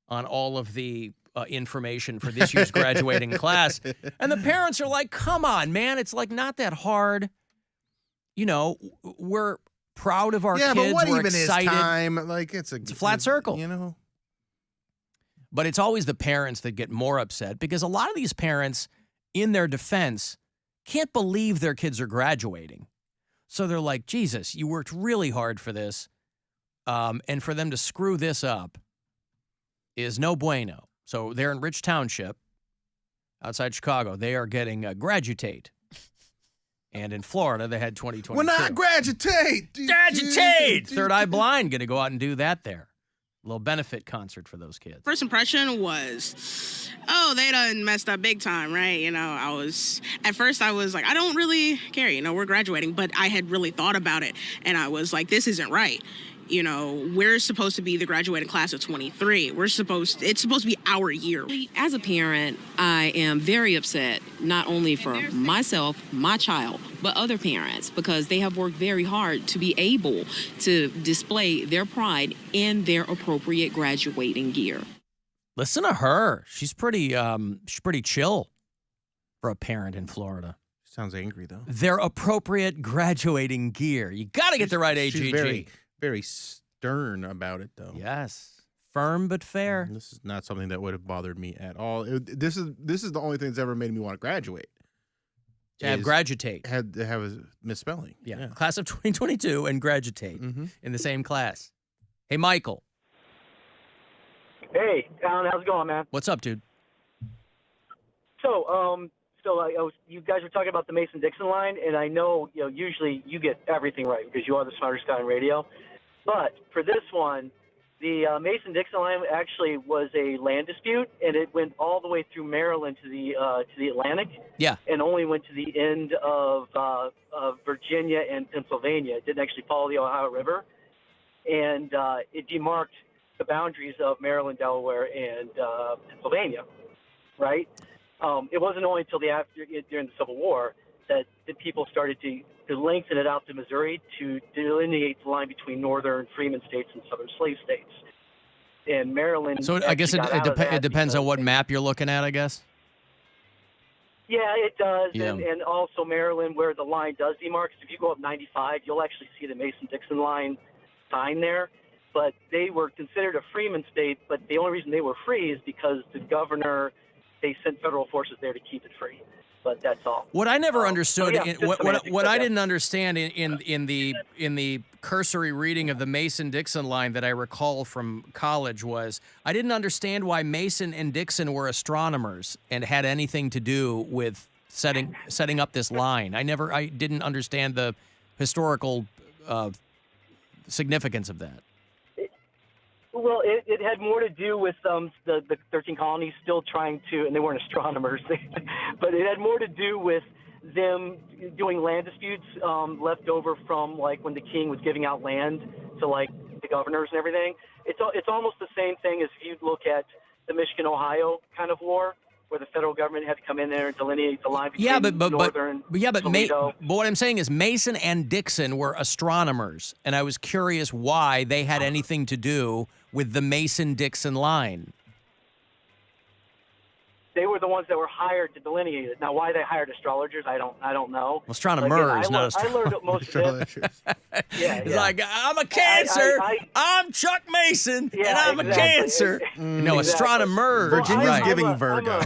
on all of the information for this year's graduating class. And the parents are like, come on, man. It's like not that hard. You know, we're proud of our kids. Yeah, but what we're even excited. is time? Like, it's a flat circle. You know? But it's always the parents that get more upset because a lot of these parents, in their defense, can't believe their kids are graduating. So they're like, Jesus, you worked really hard for this. And for them to screw this up is no bueno. So they're in Rich Township, outside Chicago. They are getting a graduate. And in Florida, they had 2022. When I graduate! Graduate! Third Eye Blind going to go out and do that there. A little benefit concert for those kids. First impression was, oh, they done messed up big time, right? You know, at first I was like, I don't really care, you know, we're graduating, but I had really thought about it, and I was like, this isn't right. You know, we're supposed to be the graduating class of 23. It's supposed to be our year. As a parent, I am very upset, not only for myself, my child, but other parents, because they have worked very hard to be able to display their pride in their appropriate graduating gear. Listen to her. She's pretty chill for a parent in Florida. Sounds angry, though. Their appropriate graduating gear. You got to get the right AGG. She's very, very stern about it, though. Yes. Firm but fair. This is not something that would have bothered me at all. This is the only thing that's ever made me want to graduate. To have graduate. Had to have a misspelling. Yeah. Class of 2022 and graduate in the same class. Hey, Michael. Hey, Alan, how's it going, man? What's up, dude? So, you guys were talking about the Mason-Dixon line, and I know, usually you get everything right because you are the smartest guy on radio. But for this one, the Mason-Dixon line actually was a land dispute, and it went all the way through Maryland to the Atlantic. Yeah. And only went to the end of Virginia and Pennsylvania. It didn't actually follow the Ohio River, and it demarked the boundaries of Maryland, Delaware, and Pennsylvania. Right. It wasn't only until during the Civil War that people started to lengthen it out to Missouri to delineate the line between northern freeman states and southern slave states. And Maryland. So I guess it depends on what map you're looking at, I guess. Yeah, it does. Yeah. And also Maryland, where the line does demark. If you go up 95, you'll actually see the Mason-Dixon line sign there. But they were considered a freeman state, but the only reason they were free is because the governor, they sent federal forces there to keep it free. But that's all. What I never understood, what I yeah. didn't understand in the cursory reading of the Mason-Dixon line that I recall from college was I didn't understand why Mason and Dixon were astronomers and had anything to do with setting up this line. I didn't understand the historical significance of that. Well, it had more to do with the 13 colonies still trying to, and they weren't astronomers, but it had more to do with them doing land disputes left over from like when the king was giving out land to like the governors and everything. It's almost the same thing as if you look at the Michigan-Ohio kind of war, where the federal government had to come in there and delineate the line between northern but what I'm saying is Mason and Dixon were astronomers, and I was curious why they had anything to do with the Mason-Dixon line. They were the ones that were hired to delineate it. Now, why they hired astrologers, I don't know. Astronomers, not astronomers. I learned most of it. It's like, I'm a Cancer, I'm Chuck Mason, and I'm a Cancer. No, astronomers. Virginia's giving Virgo.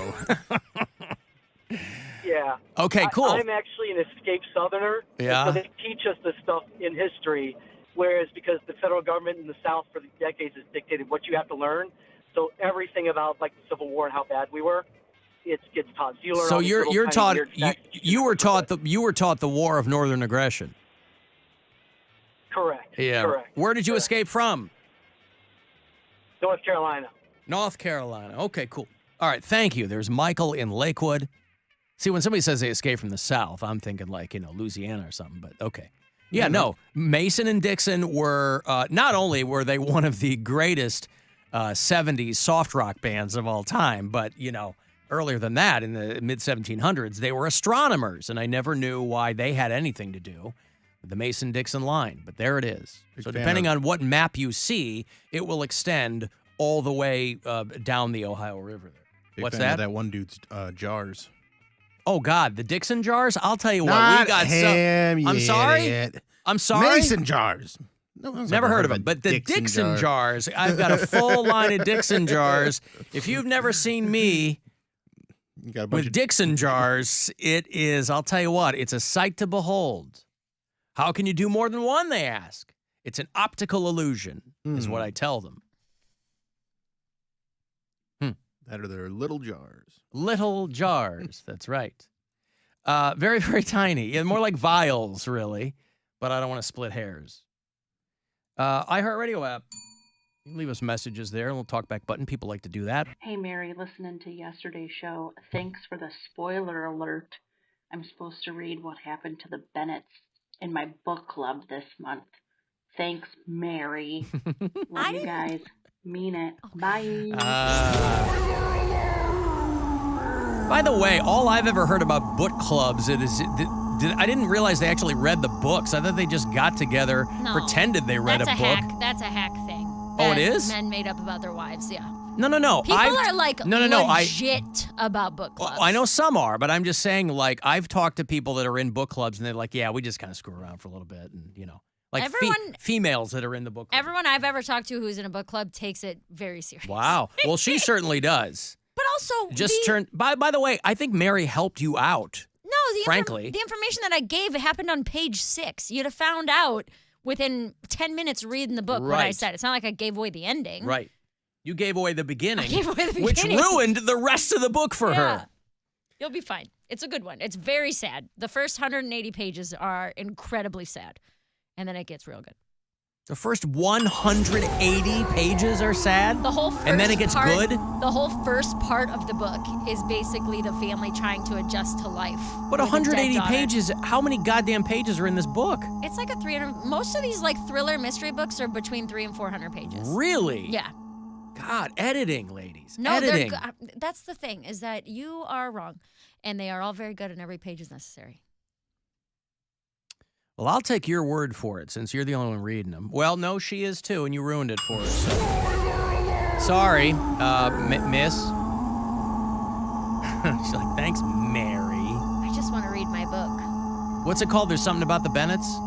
Yeah. Okay, cool. I'm actually an escaped Southerner. Yeah. So they teach us this stuff in history, whereas because the federal government in the South for decades has dictated what you have to learn. So everything about like the Civil War and how bad we were, it gets taught. So you learn. So all these you're little taught tiny weird facts. you were taught the War of Northern Aggression. Correct. Yeah. Correct. Where did you escape from? North Carolina. North Carolina. Okay, cool. All right, thank you. There's Michael in Lakewood. See, when somebody says they escaped from the South, I'm thinking like, Louisiana or something, but okay. Yeah, no. Mason and Dixon were, not only were they one of the greatest 70s soft rock bands of all time, but, earlier than that, in the mid-1700s, they were astronomers, and I never knew why they had anything to do with the Mason-Dixon line, but there it is. So depending on what map you see, it will extend all the way down the Ohio River there. Big What's fan of that? that one dude's jars. Oh, God, the Dixon jars? I'll tell you what, Not we got him, I'm you sorry? idiot. I'm sorry? Mason jars. No one's Never ever heard of them, but the Dixon jars, I've got a full line of Dixon jars. If you've never seen me You got a bunch with Dixon jars, it is, I'll tell you what, it's a sight to behold. How can you do more than one, they ask. It's an optical illusion, is what I tell them. That are their little jars. Little jars, that's right. Very, very tiny. Yeah, more like vials, really. But I don't want to split hairs. iHeartRadio app. You can leave us messages there, and we'll talk back button. People like to do that. Hey, Mary, listening to yesterday's show. Thanks for the spoiler alert. I'm supposed to read what happened to the Bennetts in my book club this month. Thanks, Mary. Love you guys. Mean it. Bye. By the way, all I've ever heard about book clubs I didn't realize they actually read the books. I thought they just got together, pretended they read a book. That's a hack thing. Oh, it is? Men made up about their wives, yeah. No. People are like legit about book clubs. I know some are, but I'm just saying, like, I've talked to people that are in book clubs, and they're like, yeah, we just kind of screw around for a little bit, and, like females that are in the book club. Everyone I've ever talked to who's in a book club takes it very seriously. Wow. Well, she certainly does. But also, by the way, I think Mary helped you out. No, frankly, the information that I gave, it happened on page 6. You'd have found out within 10 minutes reading the book what I said. It's not like I gave away the ending. Right. You gave away the beginning. I gave away the which beginning. ruined the rest of the book for her. You'll be fine. It's a good one. It's very sad. The first 180 pages are incredibly sad, and then it gets real good. The first 180 pages are sad? The whole first and then it gets good? The whole first part of the book is basically the family trying to adjust to life. But 180 pages, how many goddamn pages are in this book? It's like a 300, most of these like thriller mystery books are between 300 and 400 pages. Really? Yeah. God, editing, ladies. No, editing. That's the thing, is that you are wrong. And they are all very good and every page is necessary. Well, I'll take your word for it, since you're the only one reading them. Well, no, she is too, and you ruined it for us. So. Sorry, miss. She's like, thanks, Mary. I just want to read my book. What's it called? There's something about the Bennetts?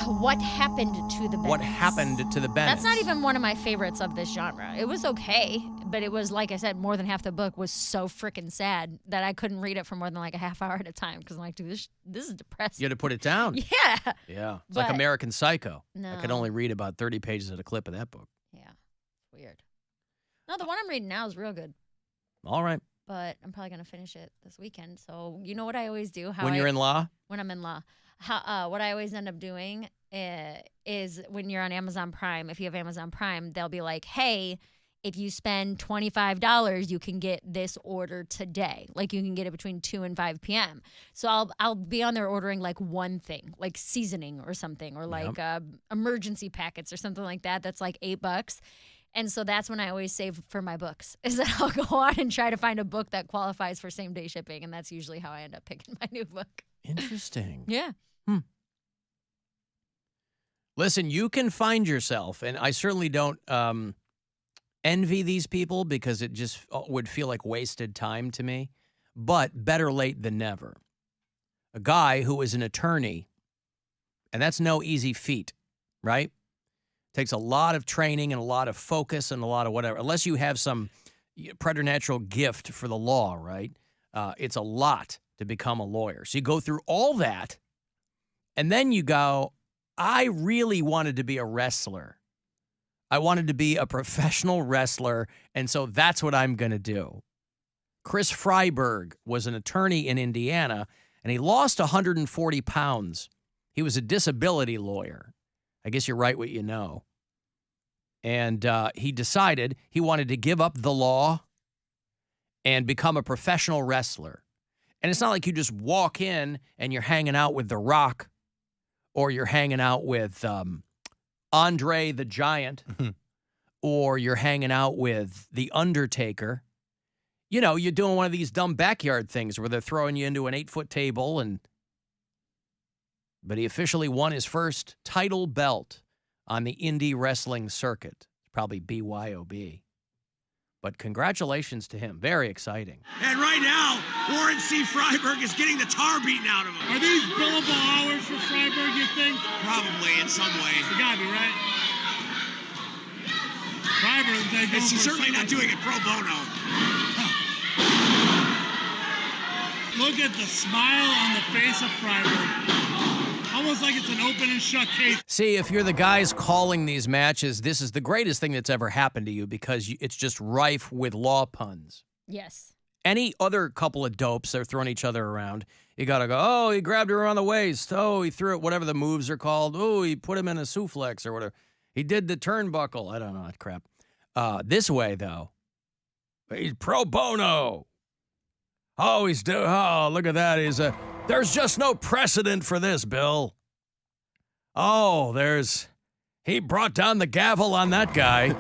What happened to the Bennetts? What happened to the Bennetts? That's not even one of my favorites of this genre. It was okay, but it was, like I said, more than half the book was so freaking sad that I couldn't read it for more than like a half hour at a time because I'm like, dude, this is depressing. You had to put it down. Yeah. Yeah. It's like American Psycho. No. I could only read about 30 pages at a clip of that book. Yeah. Weird. No, the one I'm reading now is real good. All right. But I'm probably going to finish it this weekend. So you know what I always do? When you're in law? When I'm in law. What I always end up doing is when you're on Amazon Prime, if you have Amazon Prime, they'll be like, hey, if you spend $25, you can get this order today. Like you can get it between 2 and 5 p.m. So I'll be on there ordering like one thing, like seasoning or something, or like emergency packets or something like that. That's like $8. And so that's when I always save for my books, is that I'll go on and try to find a book that qualifies for same-day shipping, and that's usually how I end up picking my new book. Interesting. Yeah. Listen, you can find yourself, and I certainly don't envy these people because it just would feel like wasted time to me, but better late than never. A guy who is an attorney, and that's no easy feat, right? Takes a lot of training and a lot of focus and a lot of whatever. Unless you have some preternatural gift for the law, right? It's a lot to become a lawyer. So you go through all that, and then you go, I really wanted to be a wrestler. I wanted to be a professional wrestler, and so that's what I'm going to do. Chris Freiberg was an attorney in Indiana, and he lost 140 pounds. He was a disability lawyer. I guess you're right what you know. And he decided he wanted to give up the law and become a professional wrestler. And it's not like you just walk in and you're hanging out with The Rock or you're hanging out with Andre the Giant or you're hanging out with The Undertaker. You know, you're doing one of these dumb backyard things where they're throwing you into an 8-foot table but he officially won his first title belt on the indie wrestling circuit. Probably BYOB. But congratulations to him. Very exciting. And right now, Warren C. Freiberg is getting the tar beaten out of him. Are these billable hours for Freiberg, you think? Probably, in some way. You gotta be, right? Freiberg, He's certainly not doing it pro bono. Look at the smile on the face of Freiberg. Almost like it's an open and shut case. See, if you're the guys calling these matches, this is the greatest thing that's ever happened to you because it's just rife with law puns. Yes. Any other couple of dopes that are throwing each other around, you got to go, oh, he grabbed her around the waist. Oh, he threw it, whatever the moves are called. Oh, he put him in a suplex or whatever. He did the turnbuckle. I don't know that crap. This way, though, he's pro bono. Oh, look at that. There's just no precedent for this, Bill. Oh, he brought down the gavel on that guy.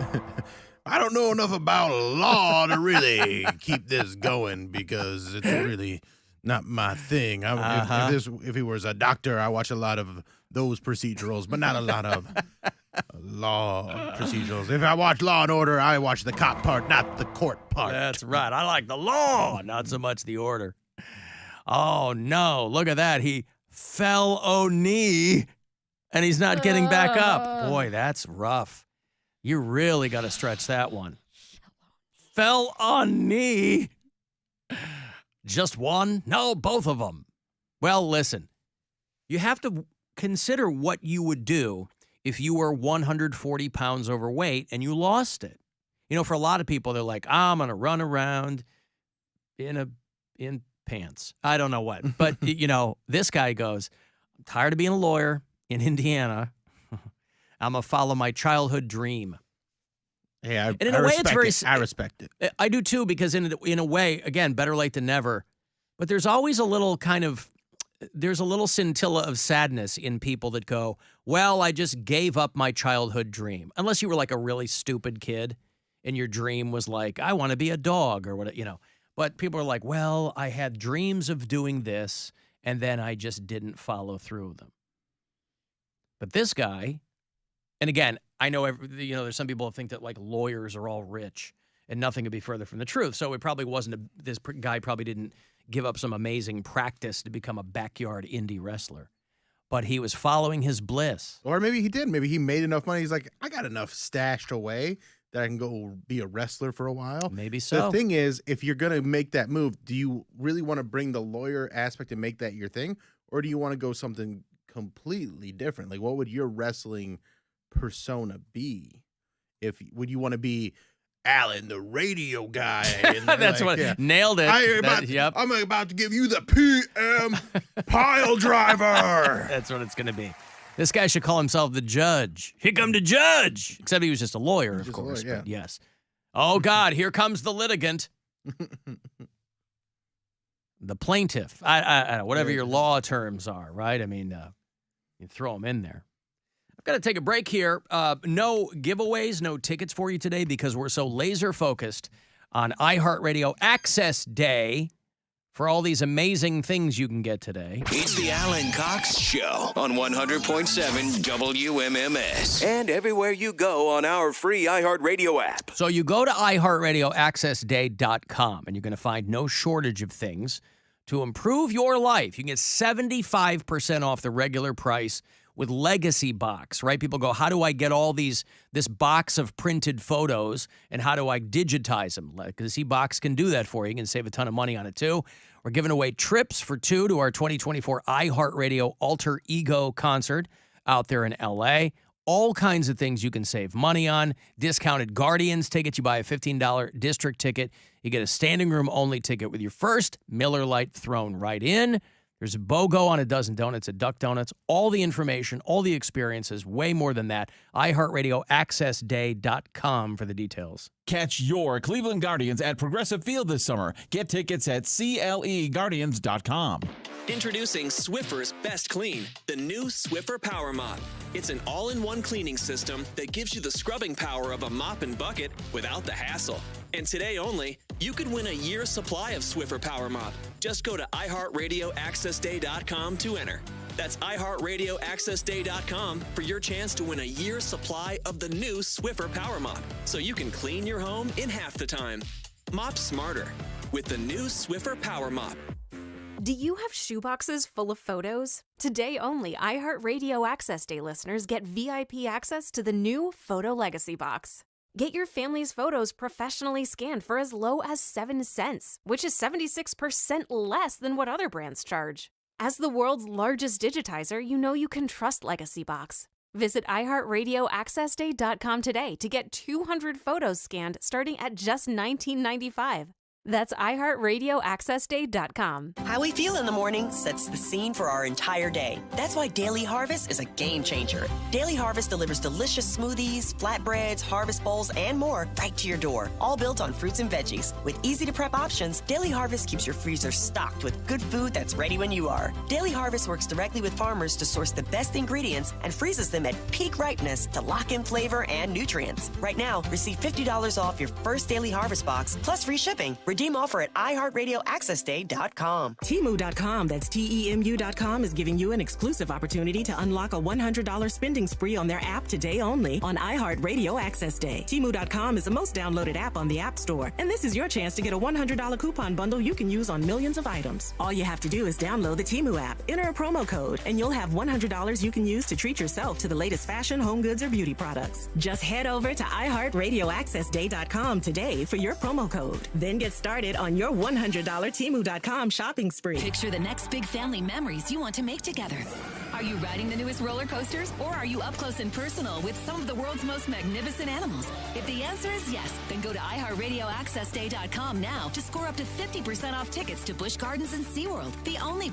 I don't know enough about law to really keep this going because it's really not my thing. If he was a doctor, I watch a lot of those procedurals, but not a lot of law procedurals. If I watch Law and Order, I watch the cop part, not the court part. That's right. I like the law, not so much the order. Oh, no. Look at that. He fell knee, and he's not getting back up. Boy, that's rough. You really got to stretch that one. Fell on knee. Just one? No, both of them. Well, listen. You have to consider what you would do if you were 140 pounds overweight and you lost it. You know, for a lot of people, they're like, I'm going to run around in pants. I don't know what. But, you know, this guy goes, I'm tired of being a lawyer in Indiana. I'm going to follow my childhood dream. Yeah, and in a way, it's very. I respect it. I do too, because in a way, again, better late than never. But there's always a little there's a little scintilla of sadness in people that go, well, I just gave up my childhood dream. Unless you were like a really stupid kid and your dream was like, I want to be a dog or whatever, you know. But people are like, well, I had dreams of doing this and then I just didn't follow through with them. But this guy, and again, I know, there's some people who think that like lawyers are all rich and nothing could be further from the truth. So it probably wasn't this guy probably didn't give up some amazing practice to become a backyard indie wrestler, but he was following his bliss. Or maybe he did. Maybe he made enough money. He's like, I got enough stashed away that I can go be a wrestler for a while. Maybe so. The thing is, if you're going to make that move, do you really want to bring the lawyer aspect and make that your thing? Or do you want to go something completely different? Like, what would your wrestling persona be? Would you want to be Alan, the radio guy? And That's nailed it. I'm about to give you the PM pile driver. That's what it's going to be. This guy should call himself the judge. Here come the judge. Except he was just a lawyer, of course. But yes. Oh, God, here comes the litigant. The plaintiff. I whatever your law terms are, right? I mean, you throw them in there. I've got to take a break here. No giveaways, no tickets for you today because we're so laser focused on iHeartRadio Access Day for all these amazing things you can get today. It's the Alan Cox Show on 100.7 WMMS. And everywhere you go on our free iHeartRadio app. So you go to iHeartRadioAccessDay.com and you're going to find no shortage of things to improve your life. You can get 75% off the regular price with Legacy Box, right? People go, how do I get all this box of printed photos and how do I digitize them? Legacy Box can do that for you. You can save a ton of money on it too. We're giving away trips for 2 to our 2024 iHeartRadio Alter Ego concert out there in LA. All kinds of things you can save money on. Discounted Guardians tickets. You buy a $15 district ticket. You get a standing room only ticket with your first Miller Lite thrown right in. There's a BOGO on a dozen donuts at Duck Donuts. All the information, all the experiences, way more than that. iHeartRadioAccessDay.com for the details. Catch your Cleveland Guardians at Progressive Field this summer. Get tickets at CLEGuardians.com. Introducing Swiffer's Best Clean, the new Swiffer Power Mop. It's an all-in-one cleaning system that gives you the scrubbing power of a mop and bucket without the hassle. And today only, you could win a year's supply of Swiffer Power Mop. Just go to iHeartRadioAccessDay.com to enter. That's iHeartRadioAccessDay.com for your chance to win a year's supply of the new Swiffer Power Mop, so you can clean your home in half the time. Mop smarter with the new Swiffer Power Mop. Do you have shoeboxes full of photos? Today only, iHeartRadio Access Day listeners get VIP access to the new Photo Legacy Box. Get your family's photos professionally scanned for as low as 7 cents, which is 76% less than what other brands charge. As the world's largest digitizer, you know you can trust Legacy Box. Visit iHeartRadioAccessDay.com today to get 200 photos scanned starting at just $19.95. That's iHeartRadioAccessDay.com. How we feel in the morning sets the scene for our entire day. That's why Daily Harvest is a game changer. Daily Harvest delivers delicious smoothies, flatbreads, harvest bowls, and more right to your door, all built on fruits and veggies. With easy-to-prep options, Daily Harvest keeps your freezer stocked with good food that's ready when you are. Daily Harvest works directly with farmers to source the best ingredients and freezes them at peak ripeness to lock in flavor and nutrients. Right now, receive $50 off your first Daily Harvest box, plus free shipping. Redeem offer at iHeartRadioAccessDay.com. Temu.com, that's TEMU.com, is giving you an exclusive opportunity to unlock a $100 spending spree on their app today only on iHeartRadio Access Day. Temu.com is the most downloaded app on the App Store, and this is your chance to get a $100 coupon bundle you can use on millions of items. All you have to do is download the Temu app, enter a promo code, and you'll have $100 you can use to treat yourself to the latest fashion, home goods, or beauty products. Just head over to iHeartRadioAccessDay.com today for your promo code. Then get started on your $100 Temu.com shopping spree. Picture the next big family memories you want to make together. Are you riding the newest roller coasters, or are you up close and personal with some of the world's most magnificent animals? If the answer is yes, then go to iHeartRadioAccessDay.com now to score up to 50% off tickets to Busch Gardens and SeaWorld, the only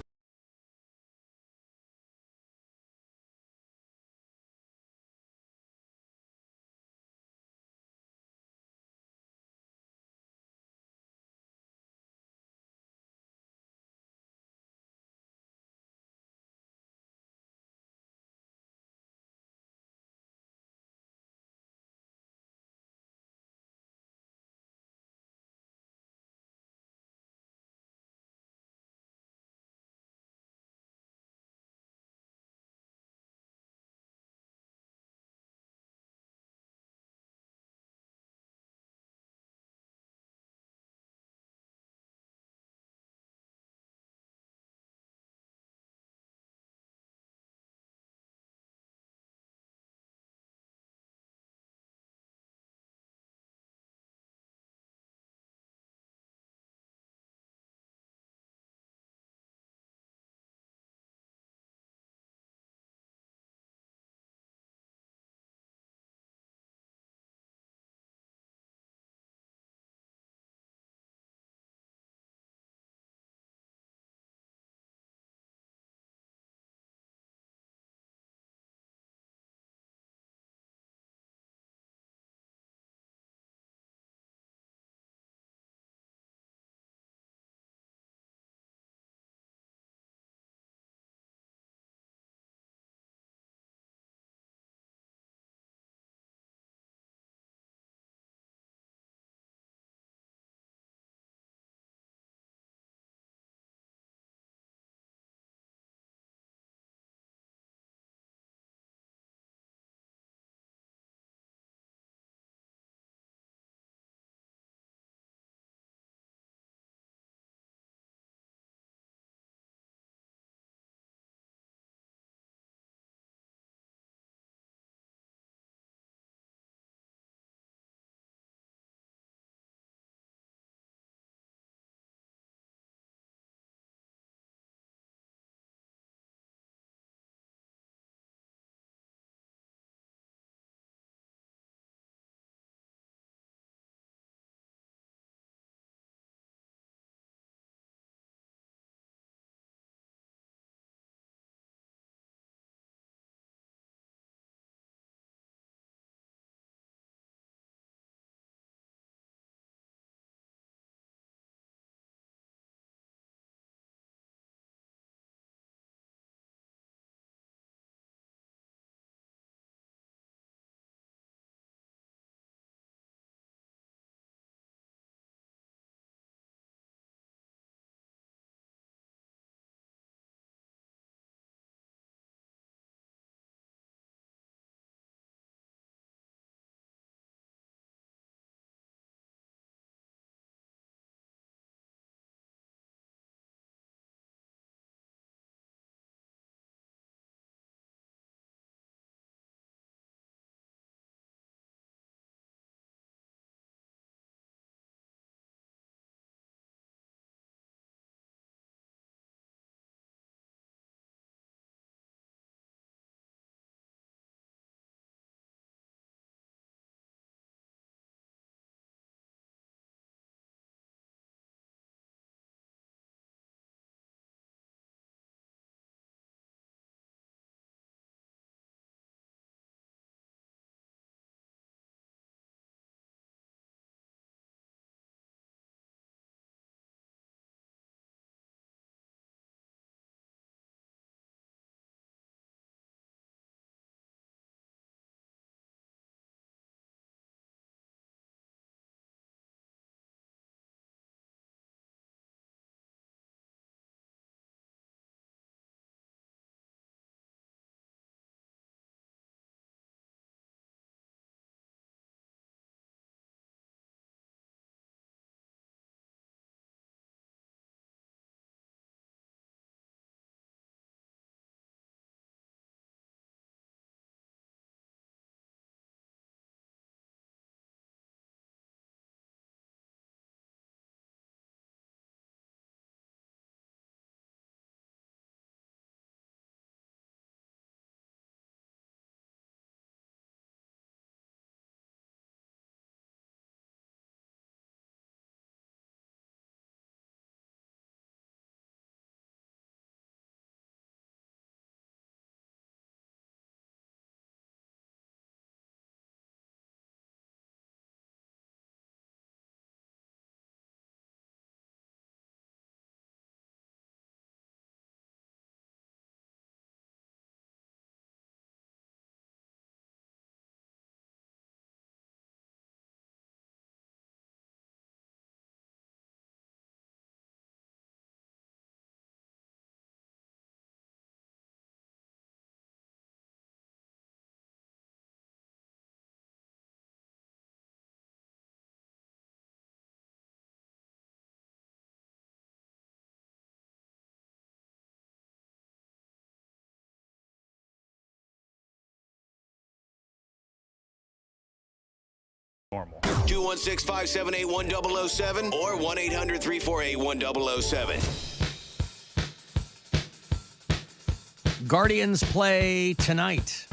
normal. 216-578-1007 or 1-800-348-1007. Guardians play tonight.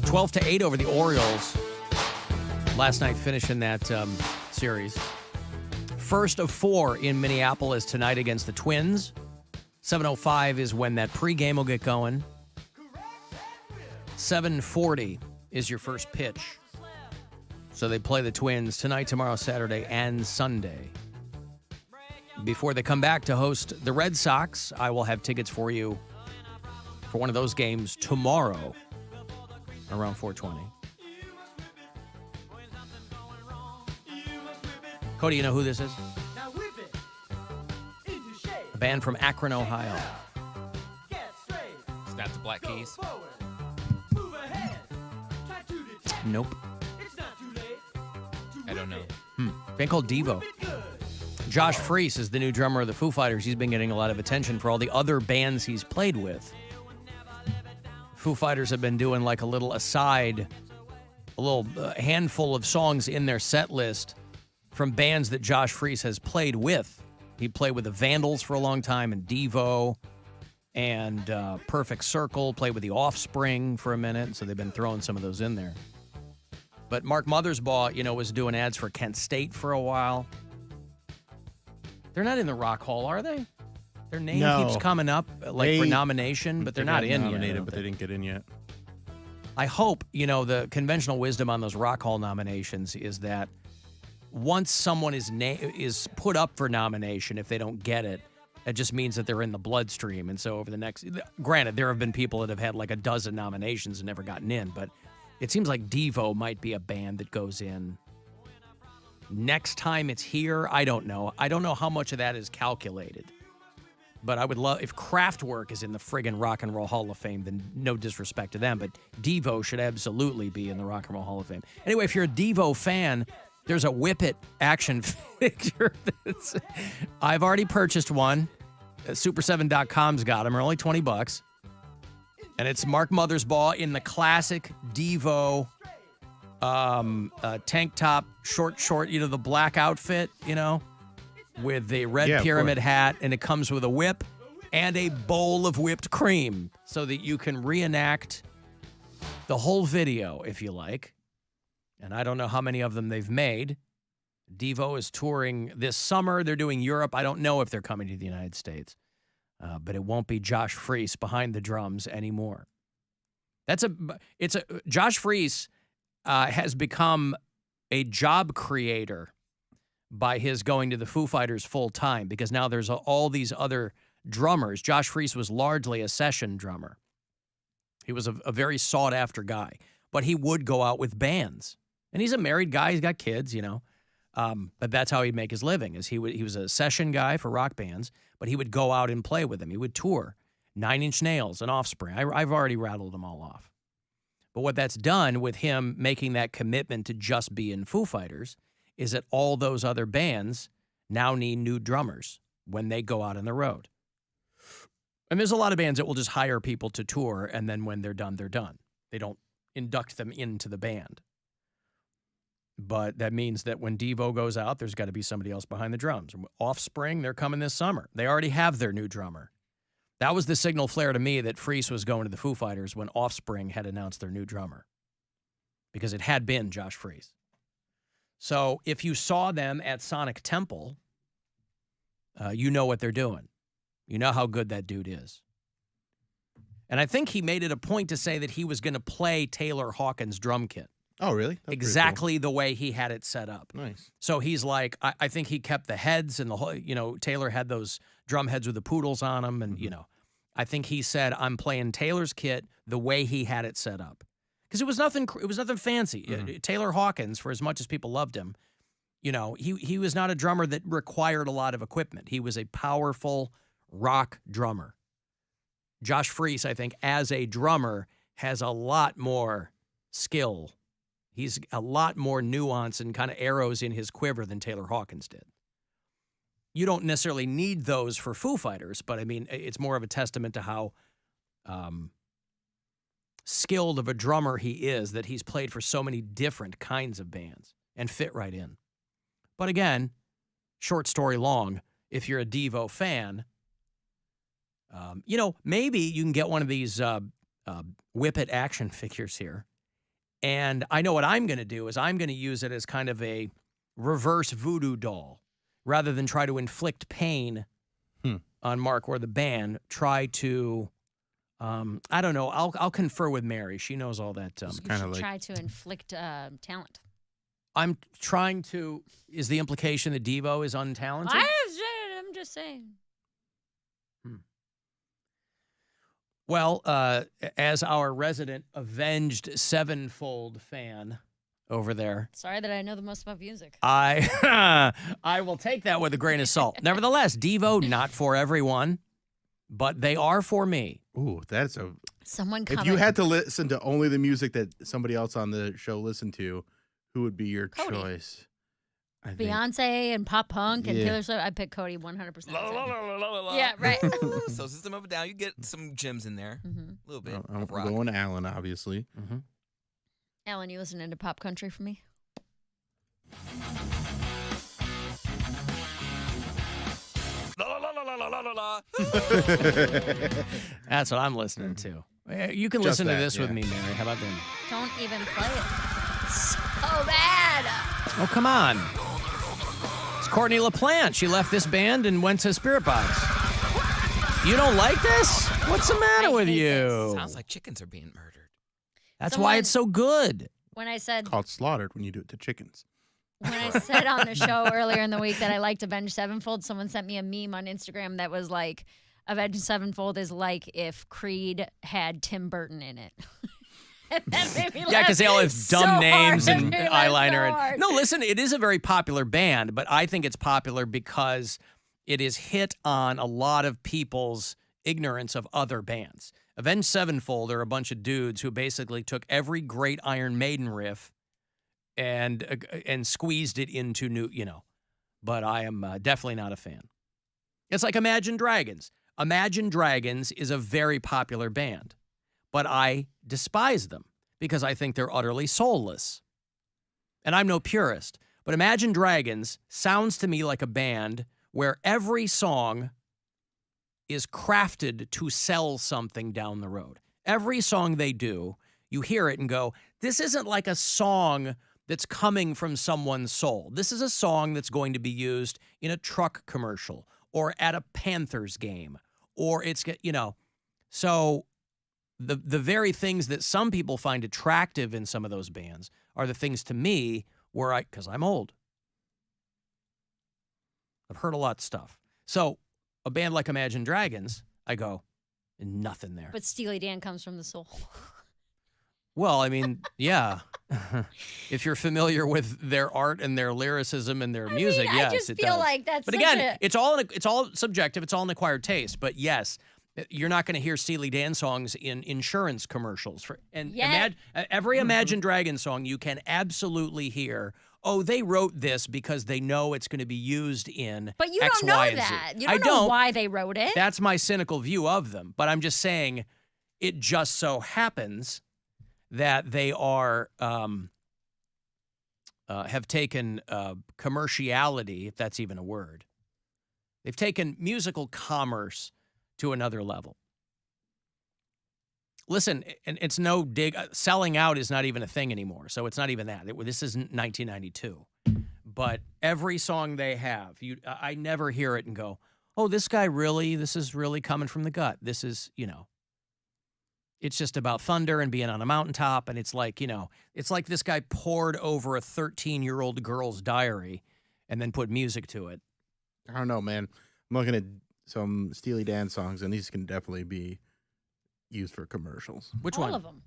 12-8 over the Orioles. Last night finishing that series. First of 4 in Minneapolis tonight against the Twins. 7:05 is when that pregame will get going. 7:40 is your first pitch. So they play the Twins tonight, tomorrow, Saturday, and Sunday. Before they come back to host the Red Sox, I will have tickets for you for one of those games tomorrow around 4:20. Cody, you know who this is? A band from Akron, Ohio. It's not the Black Keys. Nope. I don't know. Band called Devo. Josh Freese is the new drummer of the Foo Fighters. He's been getting a lot of attention for all the other bands he's played with. Foo Fighters have been doing like a little aside, a little handful of songs in their set list from bands that Josh Freese has played with. He played with the Vandals for a long time, and Devo, and Perfect Circle, played with the Offspring for a minute, so they've been throwing some of those in there. But Mark Mothersbaugh, was doing ads for Kent State for a while. They're not in the Rock Hall, are they? Their name keeps coming up for nomination, but they're not in yet. But they didn't get in yet. I hope, the conventional wisdom on those Rock Hall nominations is that once someone is put up for nomination, if they don't get it, it just means that they're in the bloodstream. And so over the next, granted, there have been people that have had like a dozen nominations and never gotten in, but it seems like Devo might be a band that goes in next time it's here. I don't know. I don't know how much of that is calculated. But I would love, if Kraftwerk is in the friggin' Rock and Roll Hall of Fame, then no disrespect to them, but Devo should absolutely be in the Rock and Roll Hall of Fame. Anyway, if you're a Devo fan, there's a Whip It action figure. I've already purchased one. Super7.com's got them. They're only $20. And it's Mark Mothersbaugh in the classic Devo tank top, short, the black outfit, with the red pyramid hat, and it comes with a whip and a bowl of whipped cream so that you can reenact the whole video if you like. And I don't know how many of them they've made. Devo is touring this summer. They're doing Europe. I don't know if they're coming to the United States, but it won't be Josh Freese behind the drums anymore. Josh Freese has become a job creator by his going to the Foo Fighters full time, because now there's all these other drummers. Josh Freese was largely a session drummer. He was a very sought after guy, but he would go out with bands. And he's a married guy. He's got kids, but that's how he'd make his living. He was a session guy for rock bands, but he would go out and play with them. He would tour. 9 Inch Nails and Offspring. I've already rattled them all off. But what that's done with him making that commitment to just be in Foo Fighters is that all those other bands now need new drummers when they go out on the road. And there's a lot of bands that will just hire people to tour, and then when they're done, they're done. They don't induct them into the band. But that means that when Devo goes out, there's got to be somebody else behind the drums. Offspring, they're coming this summer. They already have their new drummer. That was the signal flare to me that Freese was going to the Foo Fighters when Offspring had announced their new drummer, because it had been Josh Freese. So if you saw them at Sonic Temple, you know what they're doing. You know how good that dude is. And I think he made it a point to say that he was going to play Taylor Hawkins' drum kit. Oh, really? That's exactly the way he had it set up. Nice. So he's like, I think he kept the heads and the whole, Taylor had those drum heads with the poodles on them. And, I think he said, I'm playing Taylor's kit the way he had it set up. Because it was nothing fancy. Mm-hmm. Taylor Hawkins, for as much as people loved him, he was not a drummer that required a lot of equipment. He was a powerful rock drummer. Josh Freese, I think, as a drummer, has a lot more skill. He's a lot more nuance and kind of arrows in his quiver than Taylor Hawkins did. You don't necessarily need those for Foo Fighters, but I mean, it's more of a testament to how skilled of a drummer he is that he's played for so many different kinds of bands and fit right in. But again, short story long, if you're a Devo fan, maybe you can get one of these Whip-It action figures here. And I know what I'm going to do is I'm going to use it as kind of a reverse voodoo doll. Rather than try to inflict pain on Mark or the band, try to, I don't know, I'll confer with Mary. She knows all that. You should try to inflict talent. I'm trying to, is the implication that Devo is untalented? I'm just saying. Well, as our resident Avenged Sevenfold fan over there. Sorry that I know the most about music. I will take that with a grain of salt. Nevertheless, Devo, not for everyone, but they are for me. Ooh, that's a... Someone If you had to listen to only the music that somebody else on the show listened to, who would be your Cody. choice? I think. Beyonce and pop punk and Yeah. Taylor Swift. I'd pick Cody 100%. La, la, la, la, la, la. Yeah, right. So System of a Down, you get some gems in there. A little bit I'm of rock. going Alan, obviously. Alan, you listening to pop country for me? La, la, la, la, la, la, la, la. That's what I'm listening to. You can Just listen to that, this with yeah. me, Mary. How about them? Don't even play it. So bad. Oh, come on. It's Courtney LaPlante. She left this band and went to Spirit Box. You don't like this? What's the matter with you? Sounds like chickens are being murdered. That's why it's so good. When I said Called slaughtered when you do it to chickens. When I said on the show earlier in the week that I liked Avenged Sevenfold, someone sent me a meme on Instagram that was like, Avenged Sevenfold is like if Creed had Tim Burton in it. That made me Yeah, laugh because they all have so dumb hard. names It and made me laugh eyeliner. so And hard. no, listen, it is a very popular band, but I think it's popular because it is hit on a lot of people's ignorance of other bands. Avenged Sevenfold are a bunch of dudes who basically took every great Iron Maiden riff and squeezed it into new, But I am definitely not a fan. It's like Imagine Dragons. Imagine Dragons is a very popular band, but I despise them because I think they're utterly soulless. And I'm no purist, but Imagine Dragons sounds to me like a band where every song is crafted to sell something down the road. Every song they do, you hear it and go, this isn't like a song that's coming from someone's soul. This is a song that's going to be used in a truck commercial or at a Panthers game, or it's, So the very things that some people find attractive in some of those bands are the things to me where because I'm old. I've heard a lot of stuff. So a band like Imagine Dragons, I go, nothing there. But Steely Dan comes from the soul. Well, I mean, yeah. If you're familiar with their art and their lyricism and their music, I yes, just it feel does. like that's But such again, it's all subjective. It's all an acquired taste. But yes, you're not going to hear Steely Dan songs in insurance commercials. Every Imagine Dragons song you can absolutely hear. Oh, they wrote this because they know it's going to be used in But you X, don't know Y, and Z. that. You I don't know why they wrote it. That's my cynical view of them. But I'm just saying, it just so happens that they are have taken commerciality, if that's even a word. They've taken musical commerce to another level. Listen, and it's no dig. Selling out is not even a thing anymore, so it's not even that. This isn't 1992. But every song they have, I never hear it and go, oh, this is really coming from the gut. This is, it's just about thunder and being on a mountaintop. And it's like, it's like this guy poured over a 13-year-old girl's diary and then put music to it. I don't know, man. I'm looking at some Steely Dan songs, and these can definitely be used for commercials. Which one? All of them.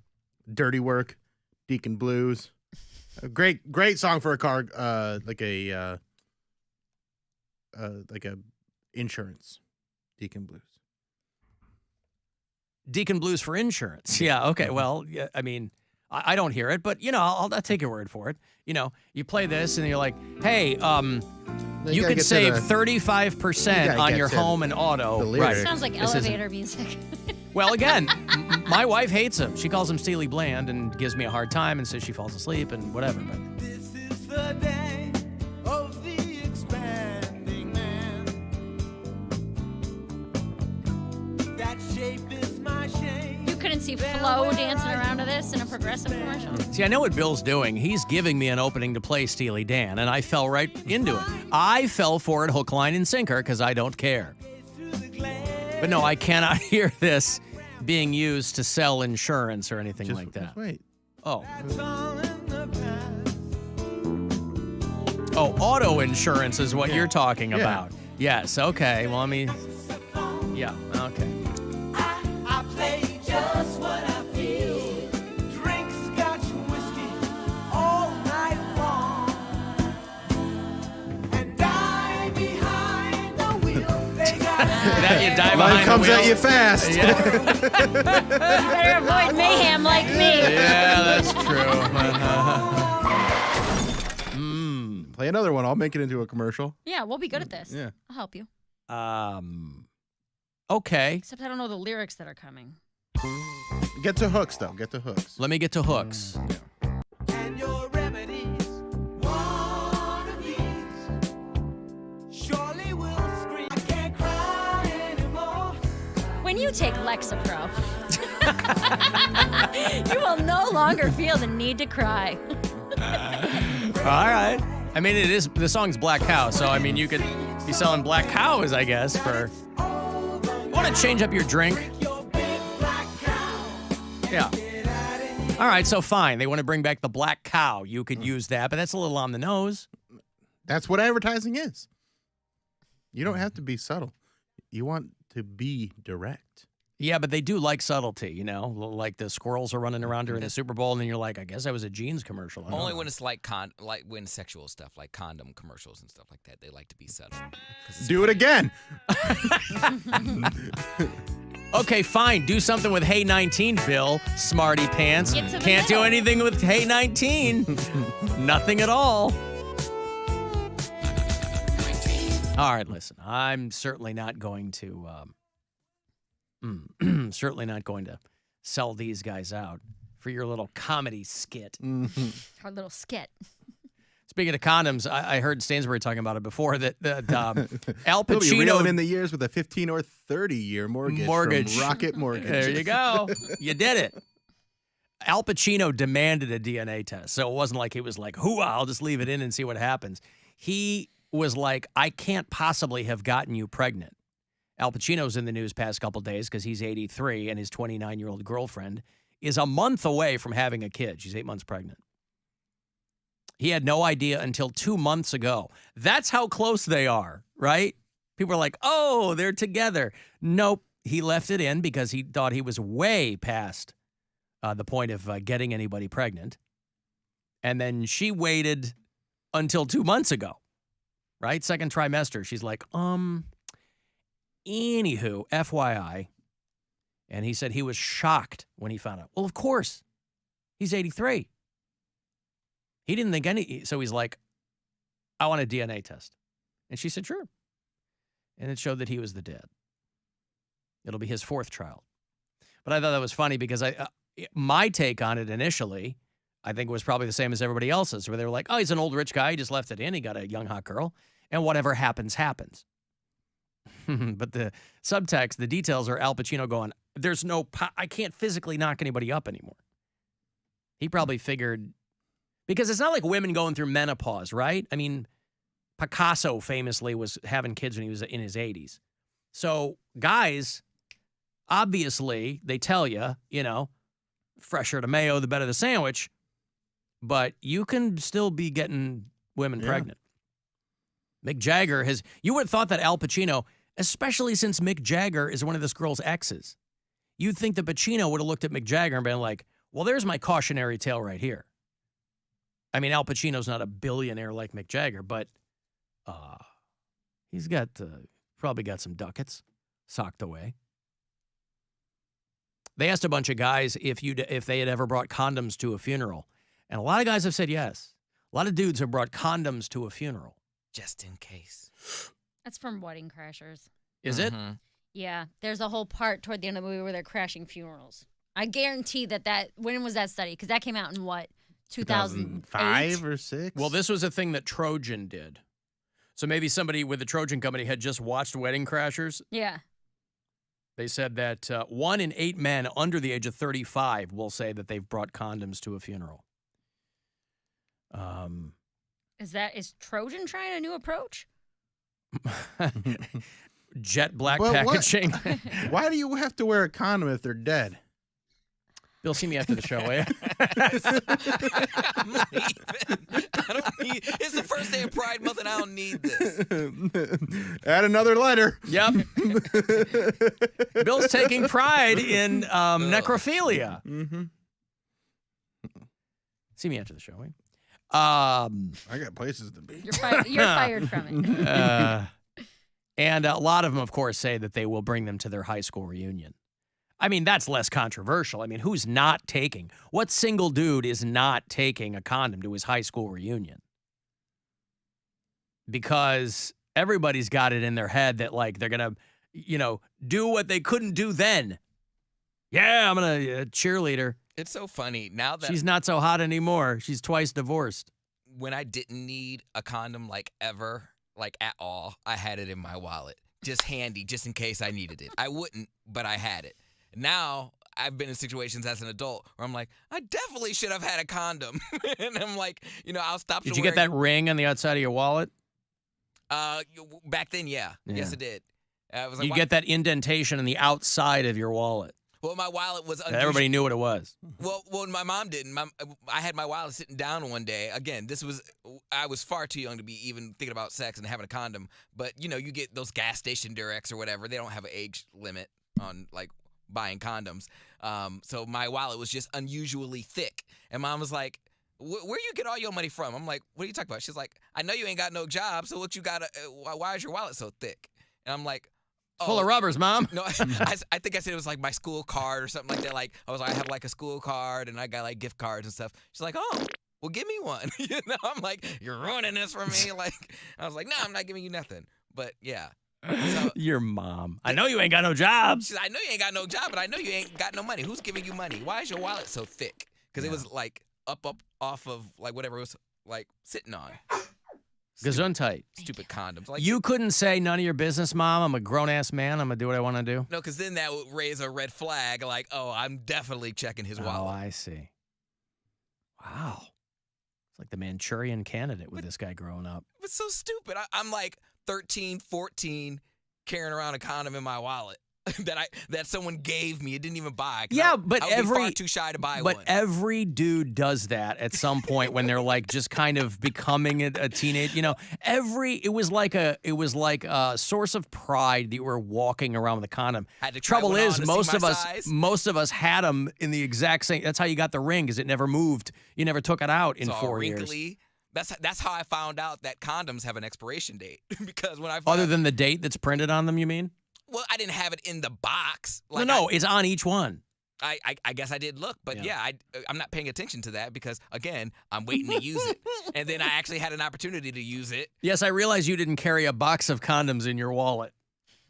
Dirty Work, Deacon Blues. A great song for a car, like a insurance. Deacon Blues. Deacon Blues for insurance. Yeah, okay. Well, yeah, I mean, I don't hear it, but, I'll take your word for it. You play this and you're like, hey, you could save 35% on your home and auto. Right. Sounds like elevator music. Well, again, my wife hates him. She calls him Steely Bland and gives me a hard time and says she falls asleep and whatever. But This is the day of the expanding man. That shape is my shame. You couldn't see Flo dancing around to this in a Progressive commercial. see, I know what Bill's doing. He's giving me an opening to play Steely Dan, and I fell right into it. I fell for it hook, line, and sinker because I don't care. But no, I cannot hear this being used to sell insurance or anything like that. Just wait. Oh. Oh, auto insurance is what you're talking about. Yes, okay. Well, let me... Yeah, okay. I play just what I feel. Drink scotch whiskey all night long. And die behind the wheel. They got That you die Life behind comes the wheel. at you fast. You better avoid mayhem like me. Yeah, that's true. Play another one. I'll make it into a commercial. Yeah, we'll be good at this. Yeah. I'll help you. Okay. Except I don't know the lyrics that are coming. Get to hooks, though. Get to hooks. Let me get to hooks. and your remedies. One of these surely will scream. I can't cry anymore. When you take Lexapro, you will no longer feel the need to cry. All right. I mean, it is the song's Black Cow, so I mean, you could be selling Black Cows, I guess, for. Want to change up your drink? Yeah. All right, so fine. They want to bring back the Black Cow. You could use that, but that's a little on the nose. That's what advertising is. You don't have to be subtle. You want to be direct. Yeah, but they do like subtlety, you know? Like the squirrels are running around during the Super Bowl, and then you're like, I guess that was a jeans commercial. I don't Only know. when it's like when sexual stuff, like condom commercials and stuff like that, they like to be subtle. Do it again. Okay, fine. Do something with Hey 19, Bill. Smarty pants. Get to the Can't do middle. anything with Hey 19. Nothing at all. All right, listen. I'm certainly not going to sell these guys out for your little comedy skit. Our little skit. Speaking of condoms, I heard Stansbury talking about it before, that Al He'll be reeling Pacino... in the years with a 15 or 30-year mortgage. From Rocket Mortgage. There you go. You did it. Al Pacino demanded a DNA test, so it wasn't like he was like, hooah, I'll just leave it in and see what happens. He was like, I can't possibly have gotten you pregnant. Al Pacino's in the news past couple days because he's 83 and his 29-year-old girlfriend is a month away from having a kid. She's 8 months pregnant. He had no idea until 2 months ago. That's how close they are, right? People are like, oh, they're together. Nope. He left it in because he thought he was way past the point of getting anybody pregnant. And then she waited until 2 months ago, right? Second trimester. She's like, anywho, FYI. And he said he was shocked when he found out. Well, of course. He's 83. He didn't think any, so he's like, I want a DNA test. And she said, sure. And it showed that he was the dad. It'll be his fourth child. But I thought that was funny because my take on it initially, I think was probably the same as everybody else's, where they were like, oh, he's an old rich guy. He just left it in. He got a young hot girl. And whatever happens, happens. But the subtext, the details are Al Pacino going, there's no, I can't physically knock anybody up anymore. He probably figured, because it's not like women going through menopause, right? I mean, Picasso famously was having kids when he was in his 80s. So guys, obviously, they tell you, you know, fresher the mayo, the better the sandwich. But you can still be getting women pregnant. Mick Jagger has, you would have thought that Al Pacino, especially since Mick Jagger is one of this girl's exes, you'd think that Pacino would have looked at Mick Jagger and been like, well, there's my cautionary tale right here. I mean, Al Pacino's not a billionaire like Mick Jagger, but he's got probably got some ducats socked away. They asked a bunch of guys if they had ever brought condoms to a funeral, and a lot of guys have said yes. A lot of dudes have brought condoms to a funeral. Just in case. That's from Wedding Crashers. Is it? Yeah, there's a whole part toward the end of the movie where they're crashing funerals. I guarantee that when was that study? Because that came out in what, 2005 or 6? Well, this was a thing that Trojan did. So maybe somebody with the Trojan company had just watched Wedding Crashers. Yeah. They said that 1 in 8 men under the age of 35 will say that they've brought condoms to a funeral. Is Trojan trying a new approach? Jet black Well, what- packaging. Why do you have to wear a condom if they're dead? Bill, see me after the show, will you? I'm leaving. I don't need. It's the first day of Pride Month, and I don't need this. Add another letter. Yep. Bill's taking pride in necrophilia. Mm-hmm. See me after the show, will you? I got places to be. You're fired from it. And a lot of them, of course, say that they will bring them to their high school reunion. I mean, that's less controversial. I mean, who's not taking? What single dude is not taking a condom to his high school reunion? Because everybody's got it in their head that, like, they're going to, do what they couldn't do then. Yeah, I'm going to cheerleader. It's so funny now that She's not so hot anymore. She's twice divorced. when I didn't need a condom, like ever, like at all, I had it in my wallet, just handy, just in case I needed it. I wouldn't, but I had it. Now I've been in situations as an adult where I'm like, I definitely should have had a condom. And I'm like, I'll stop. Did you get that ring on the outside of your wallet? Back then, yeah. Yes, I did. I was like, You get that indentation in the outside of your wallet. Well, my wallet was Everybody knew what it was. Well, my mom didn't. I had my wallet sitting down one day. Again, I was far too young to be even thinking about sex and having a condom. But, you get those gas station Durex or whatever. They don't have an age limit on, like, buying condoms. So my wallet was just unusually thick. And Mom was like, where you get all your money from? I'm like, what are you talking about? She's like, I know you ain't got no job, so what you got? Why is your wallet so thick? And I'm like, Full of rubbers, Mom. No, I think I said it was like my school card or something like that. Like I have like a school card and I got like gift cards and stuff. She's like, oh, well, give me one. I'm like, you're ruining this for me. Like I was like, no, I'm not giving you nothing. But yeah. So, your mom. I know you ain't got no job. She's like, I know you ain't got no job, but I know you ain't got no money. Who's giving you money? Why is your wallet so thick? Because it was like up off of like whatever it was like sitting on. Gesundheit. Stupid condoms. Like You couldn't say none of your business, Mom. I'm a grown-ass man. I'm going to do what I want to do. No, because then that would raise a red flag like, oh, I'm definitely checking his wallet. Oh, I see. Wow. It's like the Manchurian candidate with this guy growing up. It's so stupid. I'm like 13, 14, carrying around a condom in my wallet that someone gave me. It didn't even buy. But I would be far too shy to buy one. But every dude does that at some point when they're like just kind of becoming a teenage. It was like a source of pride that you were walking around with a condom. Had to try Trouble one is, on to most see of my us size. had them in the exact same. That's how you got the ring, because it never moved. You never took it out in It's all 4 wrinkly. years. That's how I found out that condoms have an expiration date. Because when I Other than the date that's printed on them, you mean? Well, I didn't have it in the box. No, it's on each one. I guess I did look, but yeah, I'm not paying attention to that because, again, I'm waiting to use it. And then I actually had an opportunity to use it. Yes, I realize you didn't carry a box of condoms in your wallet.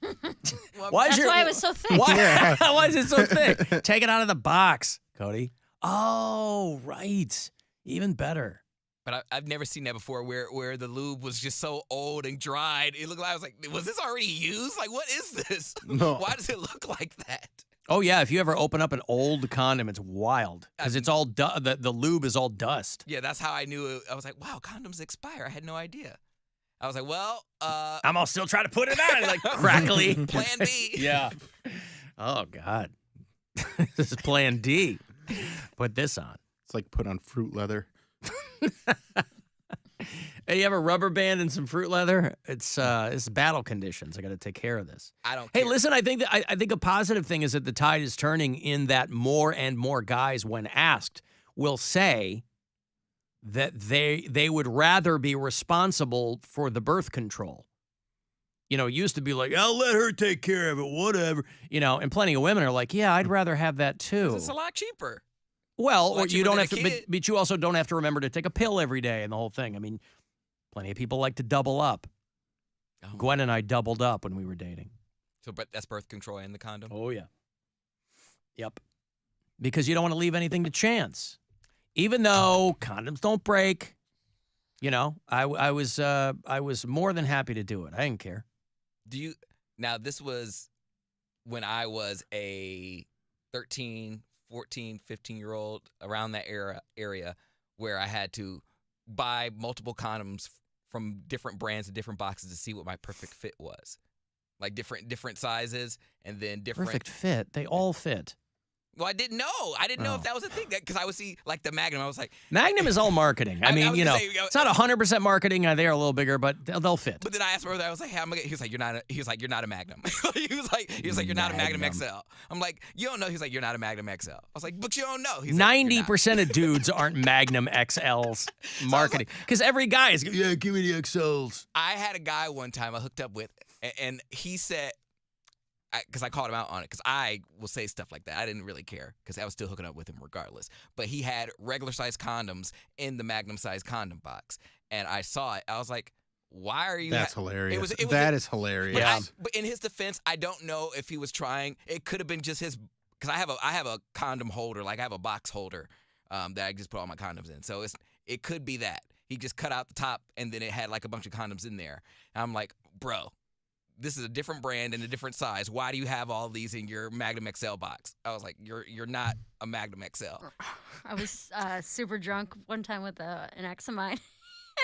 That's why it was so thick. Why? Why is it so thick? Take it out of the box, Cody. Oh, right. Even better. But I've never seen that before where the lube was just so old and dried. It looked like I was like, was this already used? Like, what is this? No. Why does it look like that? Oh, yeah. If you ever open up an old condom, it's wild because it's all the lube is all dust. Yeah, that's how I knew it. I was like, wow, condoms expire. I had no idea. I was like, well, I'm all still trying to put it on, like crackly. Plan B. Yeah. Oh, God. This is Plan D. Put this on. It's like put on fruit leather. Hey, you have a rubber band and some fruit leather? It's battle conditions. I got to take care of this. I don't Hey, care. listen, I think a positive thing is that the tide is turning in that more and more guys, when asked, will say that they would rather be responsible for the birth control. It used to be like, I'll let her take care of it, whatever. And plenty of women are like, yeah, I'd rather have that too. It's a lot cheaper. Well, Well, or you cheaper don't than have a to, kid. but you also don't have to remember to take a pill every day and the whole thing. I mean, plenty of people like to double up. Oh. Gwen and I doubled up when we were dating. So, but that's birth control and the condom. Oh yeah. Yep. Because you don't want to leave anything to chance. Even though condoms don't break, you know, I was more than happy to do it. I didn't care. Now, this was when I was a 13, 14, 15-year-old, around that area where I had to buy multiple condoms from different brands and different boxes to see what my perfect fit was. Like different sizes and then different. Perfect fit. They all fit. Well, I didn't know. I didn't know if that was a thing. Because I would see, like, the Magnum. I was like... Magnum is all marketing. I mean, you know, it's not 100% marketing. They are a little bigger, but they'll fit. But then I asked my brother, I was like, hey, he was like, you're not a Magnum. he was like, you're not a Magnum XL. I'm like, you don't know. He's like, you're not a Magnum XL. I was like, but you don't know. He's 90% of dudes aren't Magnum XLs marketing. Because every guy is, yeah, give me the XLs. I had a guy one time I hooked up with, and he said... Because I called him out on it, because I will say stuff like that. I didn't really care, because I was still hooking up with him regardless. But he had regular-sized condoms in the Magnum-sized condom box. And I saw it. I was like, why are you... That's hilarious. It was that is hilarious. But in his defense, I don't know if he was trying. It could have been just his... Because I have a condom holder. Like, I have a box holder that I just put all my condoms in. So it could be that. He just cut out the top, and then it had, like, a bunch of condoms in there. And I'm like, bro... This is a different brand and a different size. Why do you have all these in your Magnum XL box? I was like, you're not a Magnum XL. I was super drunk one time with an ex of mine,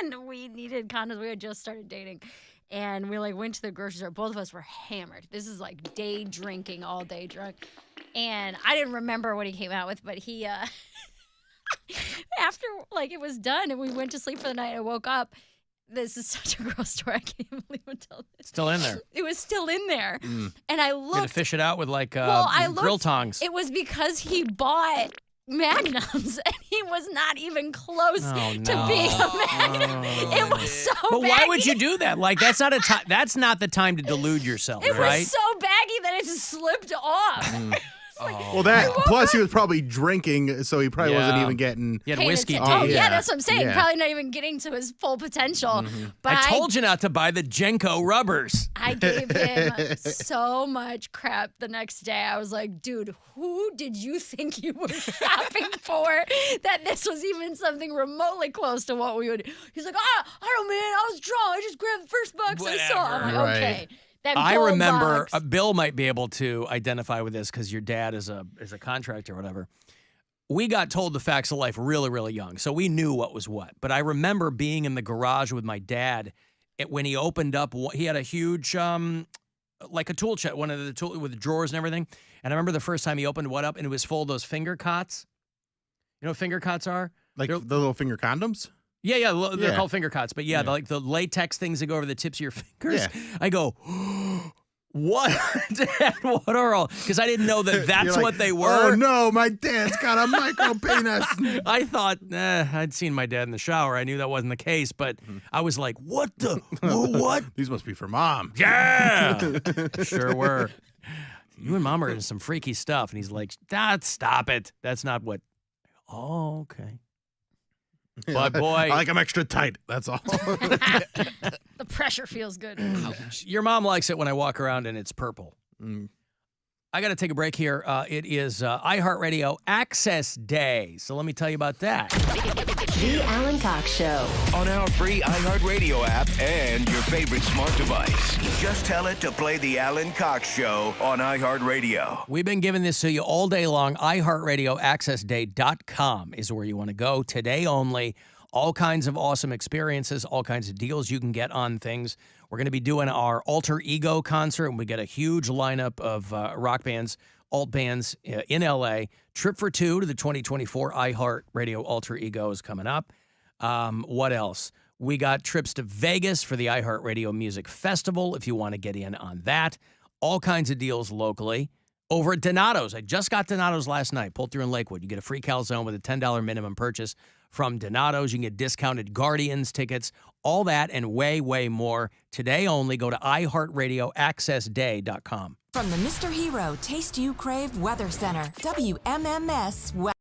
and we needed condoms. We had just started dating, and we went to the grocery store. Both of us were hammered. This is like day drinking, all day drunk, and I didn't remember what he came out with, but he after it was done and we went to sleep for the night. I woke up. This is such a gross story. I can't even believe I'm telling this. Still in there. It was still in there. And I looked. You had to fish it out with grill tongs. It was because he bought Magnums and he was not even close to being a Magnum. It was so But baggy. why would you do that? Like, that's not the time to delude yourself, It right? was so baggy that it just slipped off. Well, plus he was probably drinking, so he probably wasn't even getting. He had whiskey. Yeah, that's what I'm saying. Probably not even getting to his full potential. But I told you not to buy the Jenko rubbers. I gave him so much crap the next day. I was like, dude, who did you think you were shopping for that this was even something remotely close to what we would do? He's like, I don't, man. I was drunk. I just grabbed the first box I saw. I'm like, okay. I remember Bill might be able to identify with this because your dad is a contractor or whatever. We got told the facts of life really, really young, so we knew what was what. But I remember being in the garage with my dad when he opened up. He had a huge, like a tool chest, one of the tool with drawers and everything. And I remember the first time he opened one up, and it was full of those finger cots. You know what finger cots are? Like the little finger condoms? Yeah, they're called finger cots. But yeah, the latex things that go over the tips of your fingers. Yeah. I go, what? Dad, what are all? Because I didn't know that's what they were. Oh, no, my dad's got a micro penis. I thought, I'd seen my dad in the shower. I knew that wasn't the case, but I was like, what the? What? These must be for mom. Yeah. Sure were. You and mom are in some freaky stuff. And he's like, Dad, stop it. That's not what. Oh, okay. But boy, I like them extra tight. That's all. The pressure feels good. Your mom likes it when I walk around and it's purple. I got to take a break here. It is iHeartRadio Access Day. So let me tell you about that. The Alan Cox Show. On our free iHeartRadio app and your favorite smart device. Just tell it to play the Alan Cox Show on iHeartRadio. We've been giving this to you all day long. iHeartRadioAccessDay.com is where you want to go. Today only. All kinds of awesome experiences, all kinds of deals you can get on things. We're going to be doing our Alter Ego concert, and we get a huge lineup of rock bands, alt bands in L.A. Trip for two to the 2024 iHeartRadio Alter Ego is coming up. What else? We got trips to Vegas for the iHeartRadio Music Festival if you want to get in on that. All kinds of deals locally. Over at Donato's. I just got Donato's last night. Pulled through in Lakewood. You get a free calzone with a $10 minimum purchase from Donato's. You can get discounted Guardians tickets. All that and way, way more. Today only. Go to iHeartRadioAccessDay.com. From the Mr. Hero Taste You Crave Weather Center, WMMS Weather.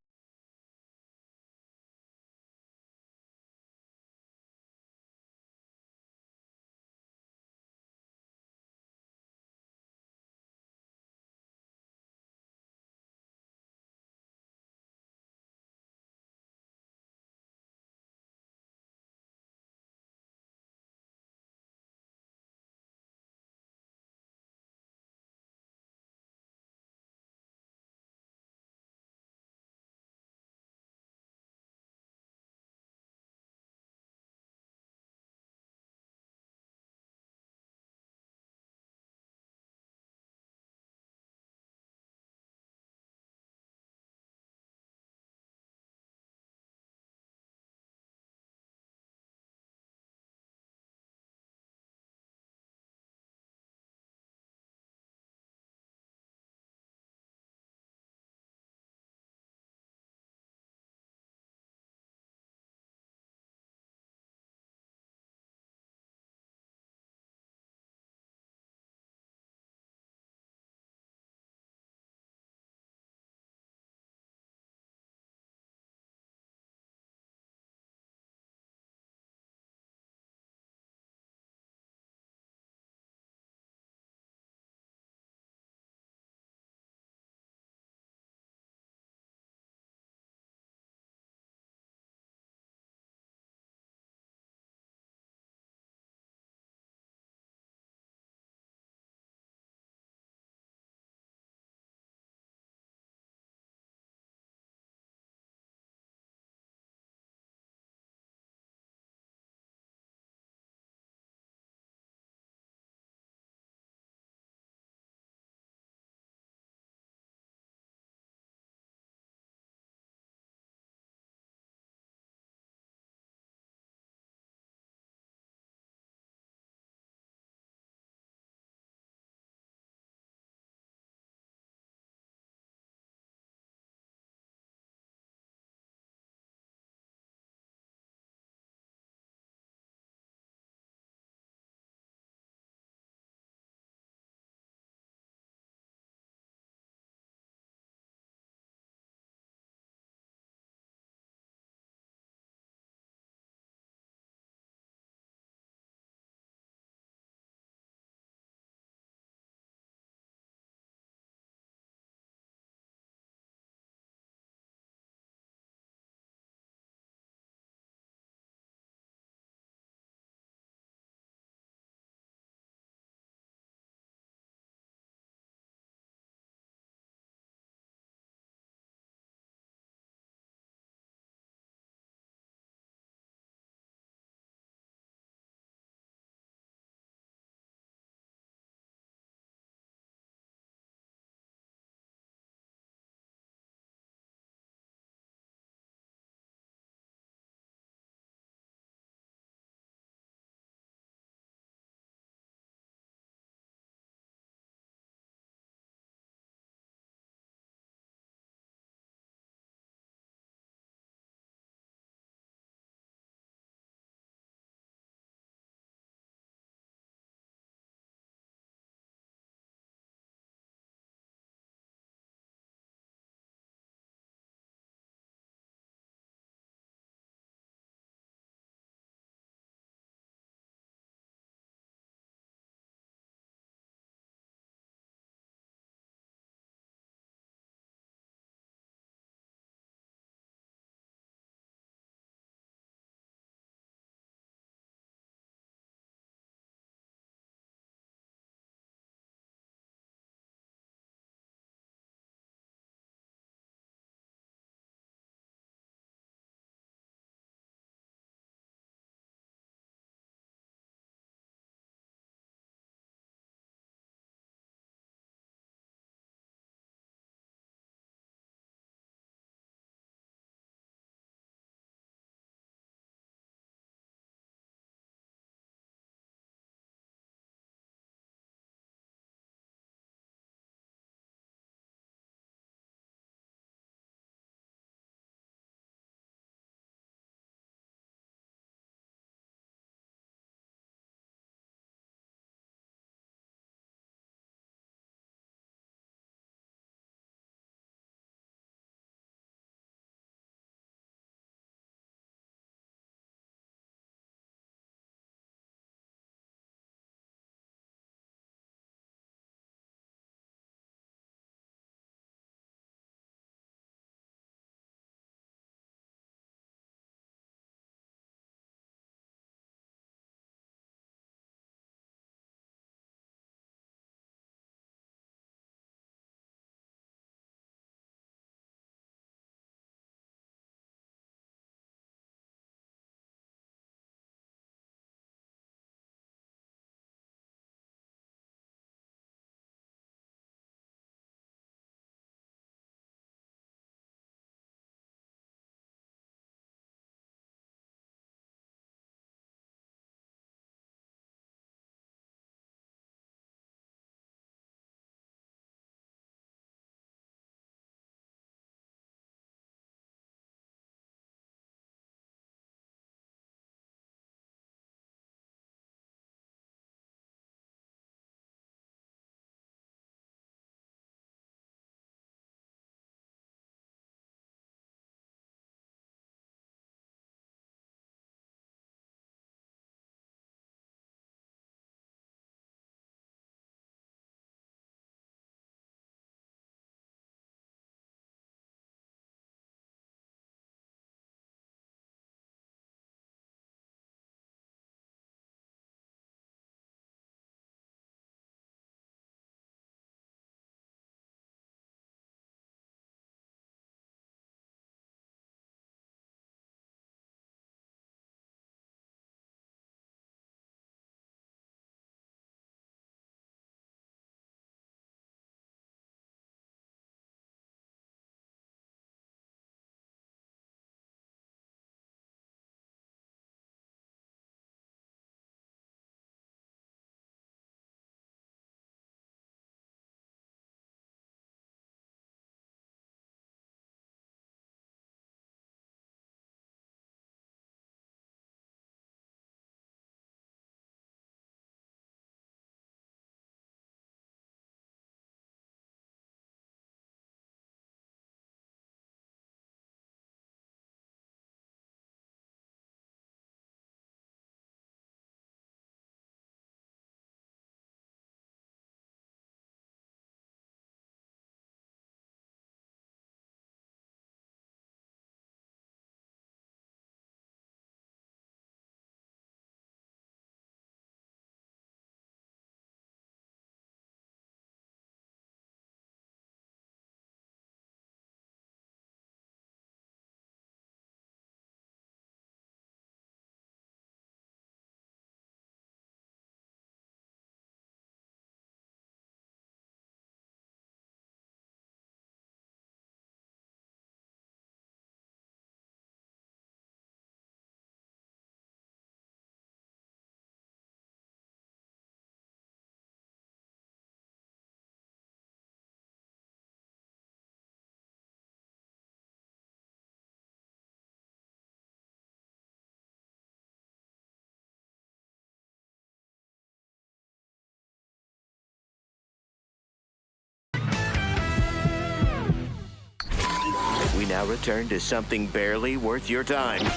now return to something barely worth your time.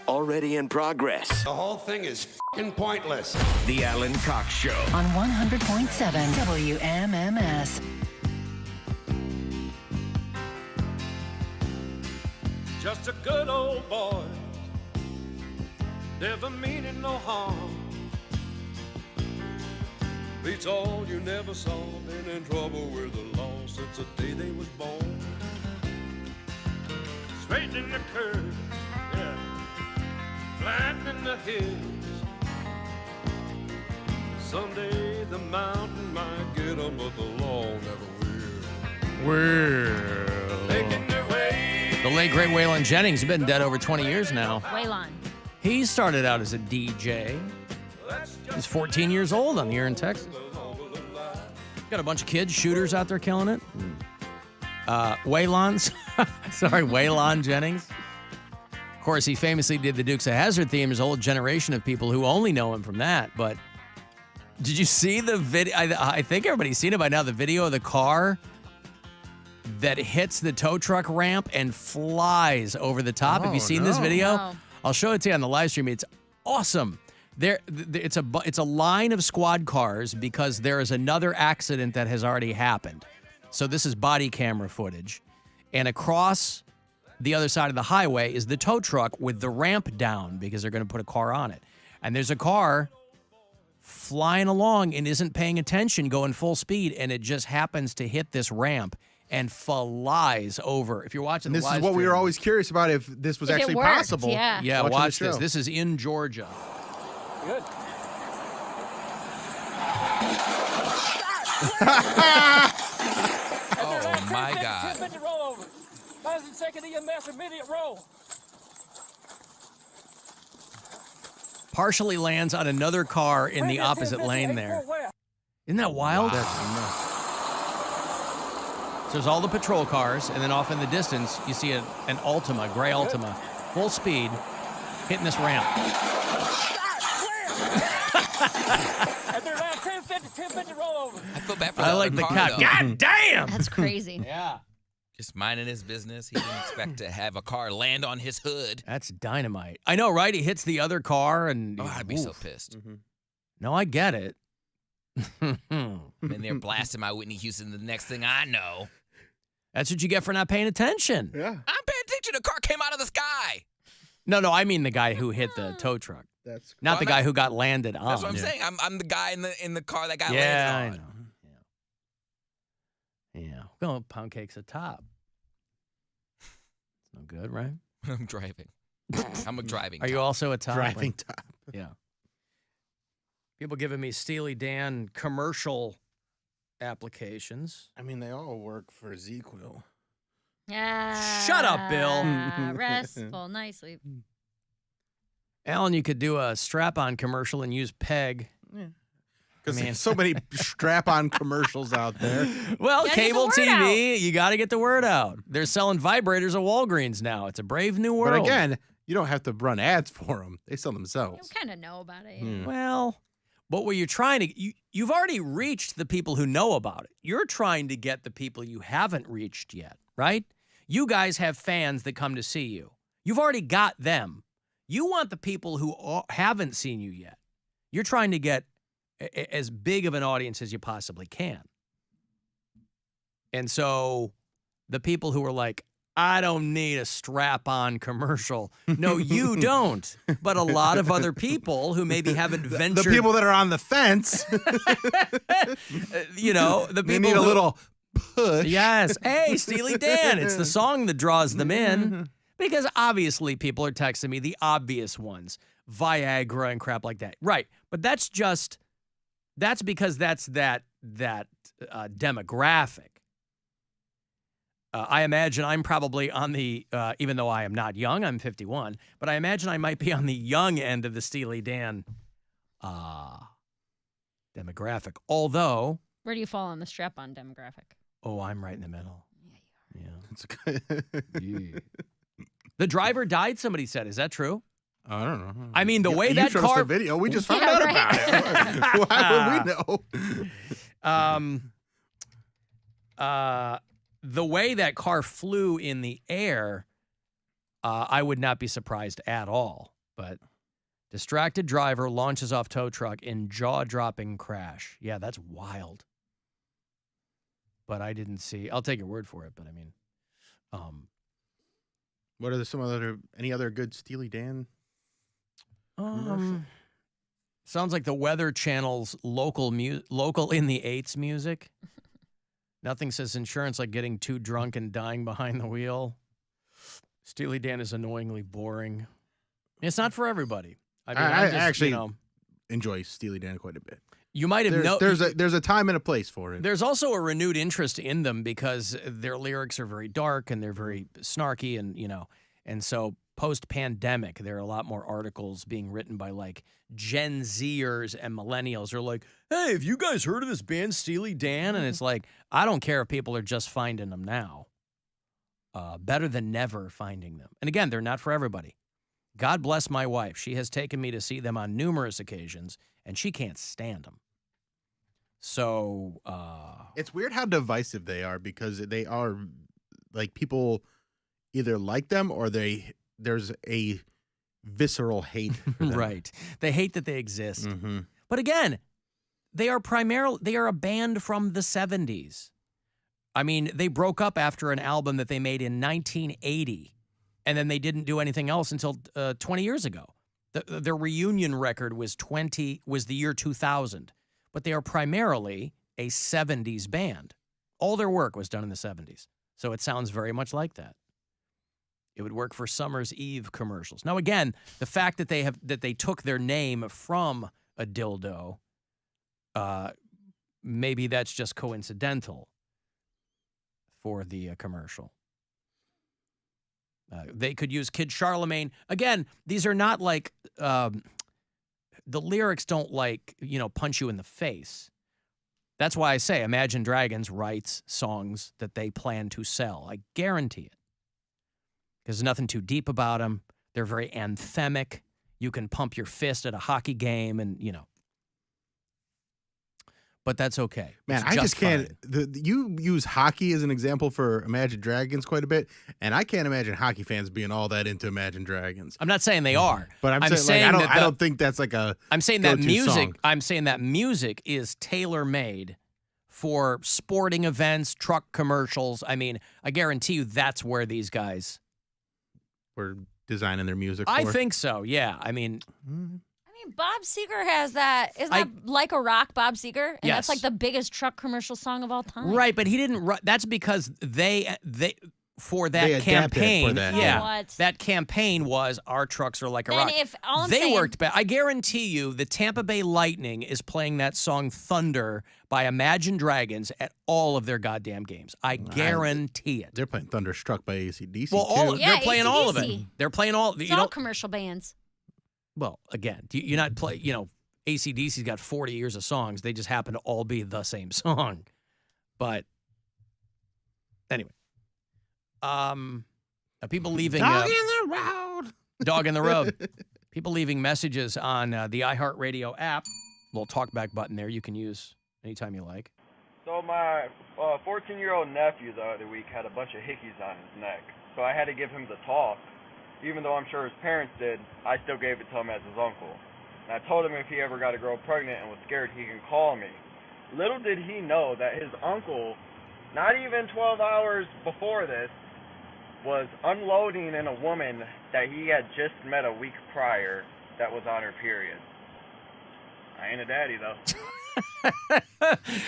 Already in progress. The whole thing is f***ing pointless. The Alan Cox Show. On 100.7 WMMS. Just a good old boy, never meaning no harm. Beats all you never saw, been in trouble with the law since the day they was born. Straight in the curve, yeah, flat in the hills. Someday the mountain might get 'em, but the law never will. Making their way. The late, great Waylon Jennings, he's been dead over 20 years now. Waylon. He started out as a DJ. He's 14 years old on the air in Texas. Got a bunch of kids, shooters out there killing it. Waylon Jennings. Of course, he famously did the Dukes of Hazzard theme. There's a whole generation of people who only know him from that. But did you see the video? I think everybody's seen it by now. The video of the car that hits the tow truck ramp and flies over the top. Have you seen this video? No. I'll show it to you on the live stream. It's awesome. It's a line of squad cars because there is another accident that has already happened. So this is body camera footage. And across the other side of the highway is the tow truck with the ramp down because they're going to put a car on it. And there's a car flying along and isn't paying attention, going full speed, and it just happens to hit this ramp and flies over. If you're watching the This live is what we stream, were always curious about, if this was If it actually worked, possible. yeah. Yeah, watching watch the this. show. This is in Georgia. Good. Oh, my God. 10-50 rollover. 1,000 second EMS immediate roll. Partially lands on another car in the opposite lane there. Isn't that wild? So there's all the patrol cars, and then off in the distance, you see an Altima, gray Altima, full speed, hitting this ramp. And they're around 10-50 rollover. I feel bad for I that like the car, cop. though. God damn! That's crazy. Yeah. Just minding his business. He didn't expect to have a car land on his hood. That's dynamite. I know, right? He hits the other car and... Oh, I'd be so Oof. pissed. No, I get it. And they're blasting my Whitney Houston. The next thing I know, That's what you get for not paying attention. Yeah. I'm paying attention. The car came out of the sky. No, I mean the guy who hit the tow truck. That's Not the guy who got landed on. That's what I'm saying. I'm the guy in the car that got Yeah, I landed on. know. Yeah. Well, Poundcake's a top. It's no good, right? I'm driving. I'm a driving. Are you top. also a top? driving top. Yeah. People giving me Steely Dan commercial applications. I mean, they all work for ZQL. Shut up, Bill. Restful, nice sleep. Alan, you could do a strap-on commercial and use Peg. Because there's so many strap-on commercials out there. Well, Gotta get the cable word TV, you got to get the word out. They're selling vibrators at Walgreens now. It's a brave new world. But again, you don't have to run ads for them. They sell themselves. You kind of know about it. Hmm. Well, but what you're trying to, you've already reached the people who know about it. You're trying to get the people you haven't reached yet, right? You guys have fans that come to see you. You've already got them. You want the people who haven't seen you yet. You're trying to get as big of an audience as you possibly can. And so the people who are like, I don't need a strap-on commercial. No, you don't. But a lot of other people who maybe haven't ventured. The people that are on the fence. You know, the people They need a little push. Yes. Hey, Steely Dan. It's the song that draws them in. Because obviously people are texting me the obvious ones. Viagra and crap like that. Right. But that's because that's that demographic. I imagine I'm probably on the, even though I am not young, I'm 51, but I imagine I might be on the young end of the Steely Dan demographic. Although. Where do you fall on the strap-on demographic? Oh, I'm right in the middle. Yeah, you are. Yeah. The driver died, somebody said. Is that true? I don't know. I mean, the way you that showed car. us the video. We just found out about it. Why would we know? the way that car flew in the air, I would not be surprised at all. But distracted driver launches off tow truck in jaw-dropping crash. Yeah, that's wild. But I didn't see. I'll take your word for it. But I mean, what are any other good Steely Dan? Sounds like the Weather Channel's local in the 8s music. Nothing says insurance like getting too drunk and dying behind the wheel. Steely Dan is annoyingly boring. It's not for everybody. I mean, I actually enjoy Steely Dan quite a bit. You might have there's a time and a place for it. There's also a renewed interest in them because their lyrics are very dark and they're very snarky and so post-pandemic there are a lot more articles being written by like Gen Zers and millennials who are like, hey, have you guys heard of this band Steely Dan? And it's like, I don't care if people are just finding them now. Better than never finding them. And again, they're not for everybody. God bless my wife. She has taken me to see them on numerous occasions, and she can't stand them. So it's weird how divisive they are because they are like people either like them or there's a visceral hate for them. Right. They hate that they exist. Mm-hmm. But again, they are a band from the 70s. I mean, they broke up after an album that they made in 1980, and then they didn't do anything else until 20 years ago. Their reunion record was the year 2000. But they are primarily a 70s band. All their work was done in the 70s. So it sounds very much like that. It would work for Summer's Eve commercials. Now, again, the fact that they took their name from a dildo, maybe that's just coincidental for the commercial. They could use Kid Charlemagne. Again, these are not like... the lyrics don't punch you in the face. That's why I say Imagine Dragons writes songs that they plan to sell. I guarantee it. There's nothing too deep about them. They're very anthemic. You can pump your fist at a hockey game and, But that's okay. Man, I just can't. You use hockey as an example for Imagine Dragons quite a bit, and I can't imagine hockey fans being all that into Imagine Dragons. I'm not saying they are, but I'm saying I don't think that's like a. I'm saying that music. Song. I'm saying that music is tailor-made for sporting events, truck commercials. I mean, I guarantee you that's where these guys were designing their music. I think so. Yeah. I mean. Bob Seger has that. Isn't that Like a Rock, Bob Seger? And yes. That's like the biggest truck commercial song of all time. Right, but he didn't. That's because they for that they campaign. For that. Yeah, that campaign was our trucks are like a rock. If all I'm they saying, worked back. I guarantee you, the Tampa Bay Lightning is playing that song "Thunder" by Imagine Dragons at all of their goddamn games. I guarantee it. They're playing "Thunderstruck" by AC/DC. Well, they're playing all of it. They're playing all. It's all commercial bands. Well, again, you're not play. AC/DC's got 40 years of songs. They just happen to all be the same song. But anyway, people leaving Dog in the road. Dog in the road. People leaving messages on the iHeartRadio app. Little talkback button there you can use anytime you like. So my 14-year-old nephew the other week had a bunch of hickeys on his neck, so I had to give him the talk. Even though I'm sure his parents did, I still gave it to him as his uncle. And I told him if he ever got a girl pregnant and was scared, he can call me. Little did he know that his uncle, not even 12 hours before this, was unloading in a woman that he had just met a week prior that was on her period. I ain't a daddy, though.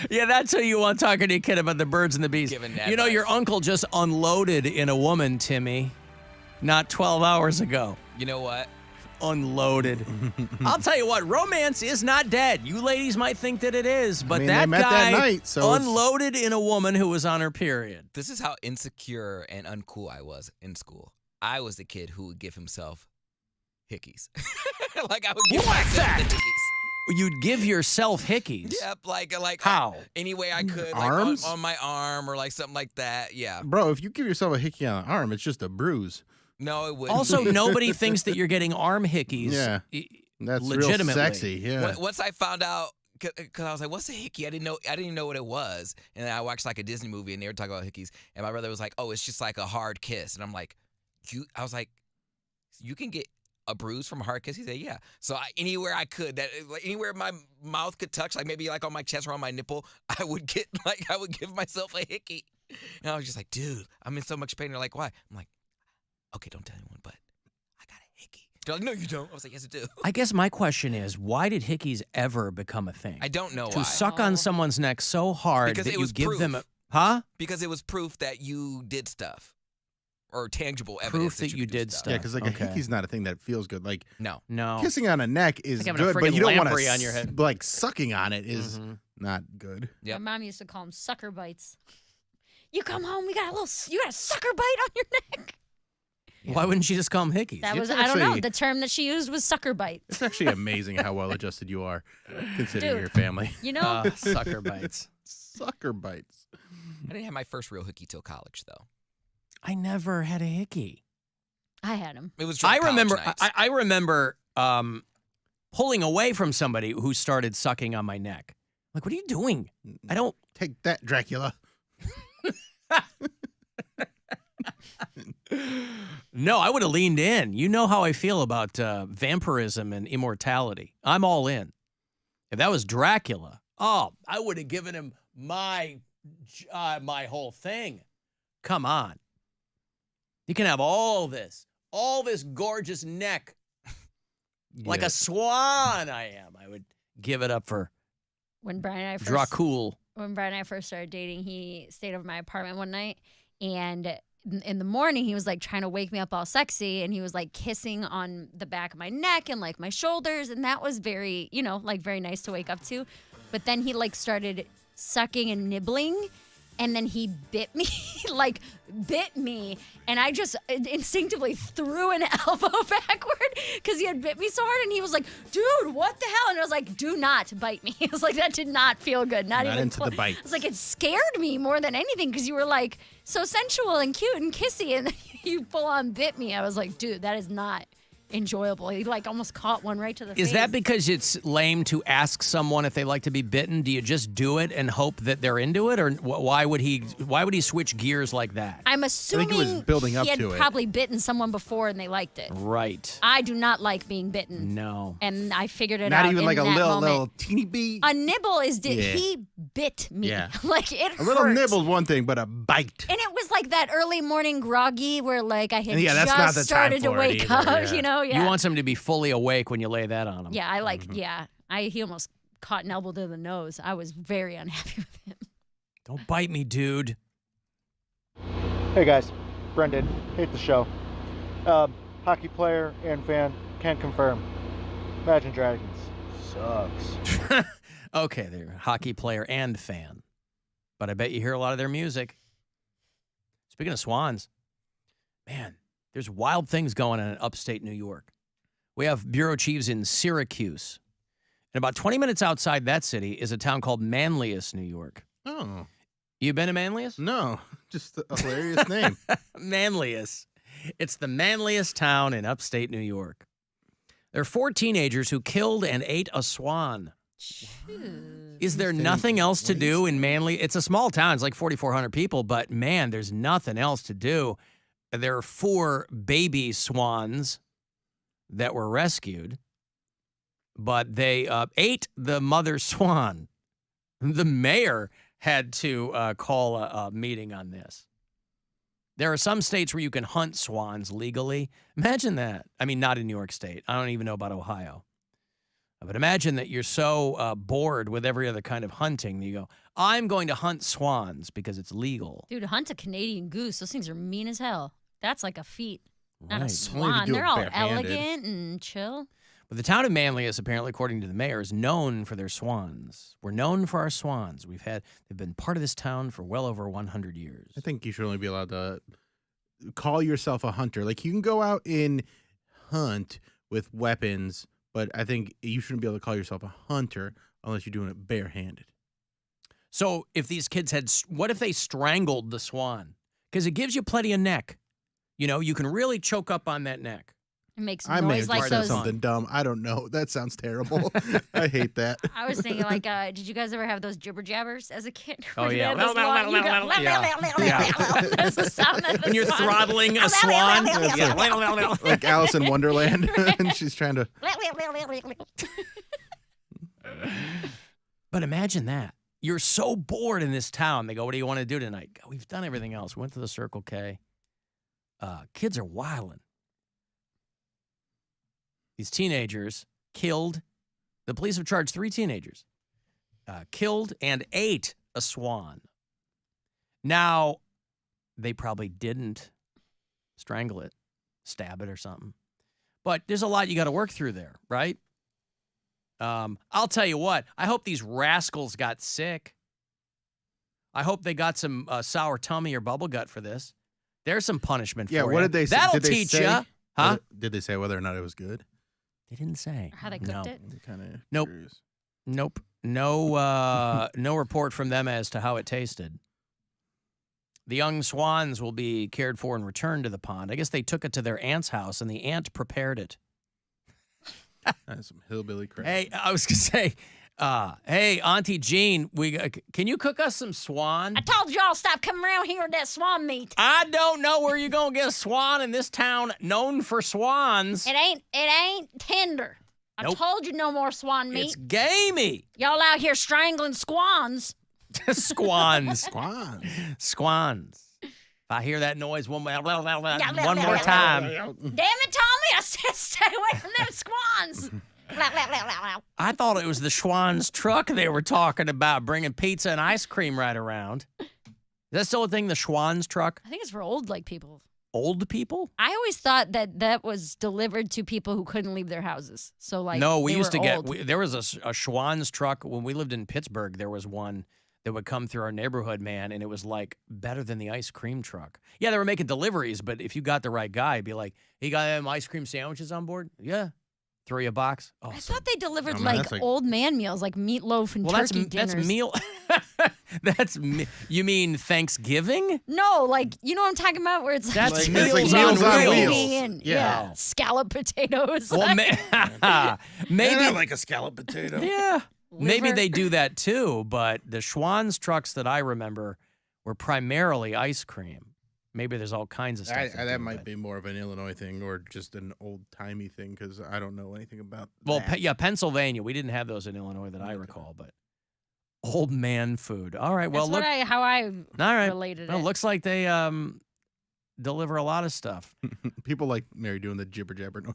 Yeah, that's who you want talking to your kid about the birds and the bees. Your uncle just unloaded in a woman, Timmy. Not 12 hours ago. You know what? Unloaded. I'll tell you what, romance is not dead. You ladies might think that it is, but they that met guy that night, so unloaded in a woman who was on her period. This is how insecure and uncool I was in school. I was the kid who would give himself hickeys. Like I would give myself the hickeys. You'd give yourself hickeys? Yep, like how? Any way I could, Arms? like on my arm or like something like that. Yeah. Bro, if you give yourself a hickey on the arm, it's just a bruise. No, it wouldn't. Also, nobody thinks that you're getting arm hickeys. Yeah, that's legitimately real sexy. Yeah. Once I found out, because I was like, what's a hickey? I didn't even know what it was. And then I watched like a Disney movie and they were talking about hickeys. And my brother was like, oh, it's just like a hard kiss. And I'm like, I was like, you can get a bruise from a hard kiss? He said, yeah. So anywhere I could, anywhere my mouth could touch, like maybe like on my chest or on my nipple, I would give myself a hickey. And I was just like, dude, I'm in so much pain. They're like, why? I'm like, okay, don't tell anyone, but I got a hickey. They're like, no, you don't. I was like, yes, I do. I guess my question is, why did hickeys ever become a thing? I don't know to why. suck on someone's neck so hard Because that it you was give proof. them a... Huh? Because it was proof that you did stuff. Or tangible evidence Proof that you did stuff. Yeah, because like a hickey's not a thing that feels good. Like no. Kissing on a neck is Like having a good, but friggin' you don't want lamprey on your head. like sucking on it is not good. My mom used to call them sucker bites. You come home, you got a sucker bite on your neck. Why wouldn't she just call them hickeys? That was, I don't know. The term that she used was sucker bite. It's actually amazing how well adjusted you are, considering Dude, your family. you know- Sucker bites. Sucker bites. I didn't have my first real hickey till college, though. I never had a hickey. I had him. It was I during remember. college nights. I remember pulling away from somebody who started sucking on my neck. Like, what are you doing? I don't take that, Dracula. No, I would have leaned in. You know how I feel about vampirism and immortality. I'm all in. If that was Dracula, I would have given him my whole thing. Come on. You can have all this gorgeous neck. Like a swan I am. I would give it up for When Brian and I first Dracul. When Brian and I first started dating, he stayed over my apartment one night, and in the morning he was like trying to wake me up all sexy, and he was like kissing on the back of my neck and like my shoulders, and that was very, like very nice to wake up to. But then he like started sucking and nibbling, and then he bit me, and I just instinctively threw an elbow backward because he had bit me so hard, and he was like, dude, what the hell? And I was like, do not bite me. I was like, that did not feel good. Not even into the bite. I was like, it scared me more than anything because you were like so sensual and cute and kissy, and then you full on bit me. I was like, dude, that is not enjoyable. He like almost caught one right to the face. Is that because it's lame to ask someone if they like to be bitten? Do you just do it and hope that they're into it, or why would he switch gears like that? I'm assuming he was building up he had to it. probably bitten someone before and they liked it. Right. I do not like being bitten. No. And I figured it Not out even in like a that little moment. teeny bee. A nibble is Yeah. he bit me. Yeah. Like it hurt. A little nibble's one thing, but a bite. And it was like that early morning groggy where like I had Yeah, that's not just the time started to for it wake either, up, yeah. You want somebody to be fully awake when you lay that on them. Yeah, I like he almost caught an elbow to the nose. I was very unhappy with him. Don't bite me, dude. Hey guys, Brendan, hate the show. Hockey player and fan, can confirm. Imagine Dragons sucks. Okay, they're a hockey player and fan. But I bet you hear a lot of their music. Speaking of swans, man, there's wild things going on in upstate New York. We have bureau chiefs in Syracuse. And about 20 minutes outside that city is a town called Manlius, New York. Oh. You been to Manlius? No, just a hilarious name. Manlius. It's the manliest town in upstate New York. There are 4 teenagers who killed and ate a swan. Is there nothing else to do in Manly? It's a small town. It's like 4,400 people, but man, there's nothing else to do. There are 4 baby swans that were rescued, but they ate the mother swan. The mayor had to call a meeting on this. There are some states where you can hunt swans legally. Imagine that. I mean, not in New York State. I don't even know about Ohio. But imagine that you're so bored with every other kind of hunting that you go, I'm going to hunt swans because it's legal. Dude, hunt a Canadian goose. Those things are mean as hell. That's like a feat. Not a Right. swan. They're all elegant and chill. But the town of Manlius, apparently, according to the mayor, is known for their swans. We're known for our swans. They've been part of this town for well over 100 years. I think you should only be allowed to call yourself a hunter. Like, you can go out and hunt with weapons, but I think you shouldn't be able to call yourself a hunter unless you're doing it barehanded. So if these kids what if they strangled the swan? Because it gives you plenty of neck. You know, you can really choke up on that neck. It makes I may noise have like just said those. something dumb. I don't know. That sounds terrible. I hate that. I was thinking, like, did you guys ever have those jibber jabbers as a kid? Oh, When you yeah. had those long- you go, Yeah. That's the sound that the When you're swan- throttling a swan. Yeah. Like Alice in Wonderland, and she's trying to. But imagine that. You're so bored in this town. They go, what do you want to do tonight? Go, we've done everything else. Went to the Circle K. Kids are wilding. These teenagers killed. The police have charged 3 teenagers. Killed and ate a swan. Now, they probably didn't strangle it, stab it or something. But there's a lot you got to work through there, right? I'll tell you what. I hope these rascals got sick. I hope they got some sour tummy or bubble gut for this. There's some punishment for you. Yeah, what did they say? That'll teach you. Huh? Did they say whether or not it was good? They didn't say. How they cooked it? Nope. Nope. No, no report from them as to how it tasted. The young swans will be cared for and returned to the pond. I guess they took it to their aunt's house, and the aunt prepared it. That's some hillbilly crap. Hey, I was going to say, hey, Auntie Jean, can you cook us some swan? I told y'all stop coming around here with that swan meat. I don't know where you're going to get a swan in this town known for swans. It ain't tender. I Nope. told you no more swan meat. It's gamey. Y'all out here strangling squans. Squans. Squans. If I hear that noise one more time. Damn it, Tommy! I said stay away from them squans. I thought it was the Schwann's truck they were talking about, bringing pizza and ice cream right around. Is that still a thing, the Schwann's truck? I think it's for old people. Old people? I always thought that was delivered to people who couldn't leave their houses. So like, no, we they used to were get, old. there was a Schwann's truck. When we lived in Pittsburgh, there was one that would come through our neighborhood, man, and it was like better than the ice cream truck. Yeah, they were making deliveries, but if you got the right guy, it'd be like, hey, you got them ice cream sandwiches on board? Yeah. Throw you a box. Oh, I thought they delivered Oh, man, that's like- old man meals, like meatloaf and turkey dinners. that's meal. You mean Thanksgiving? No, like you know what I'm talking about, where it's That's like Meals meals on on Wheels. and, Yeah. scallop potatoes. Well, maybe I like a scallop potato. Yeah. Maybe Liver. they do that too, but the Schwann's trucks that I remember were primarily ice cream. Maybe there's all kinds of stuff. That might be more of an Illinois thing or just an old-timey thing because I don't know anything about Well, that. yeah, Pennsylvania. We didn't have those in Illinois that I recall, but old man food. All right, well, That's look. how I All right. related Well, it. looks like they deliver a lot of stuff. People like Mary doing the jibber jabber noise.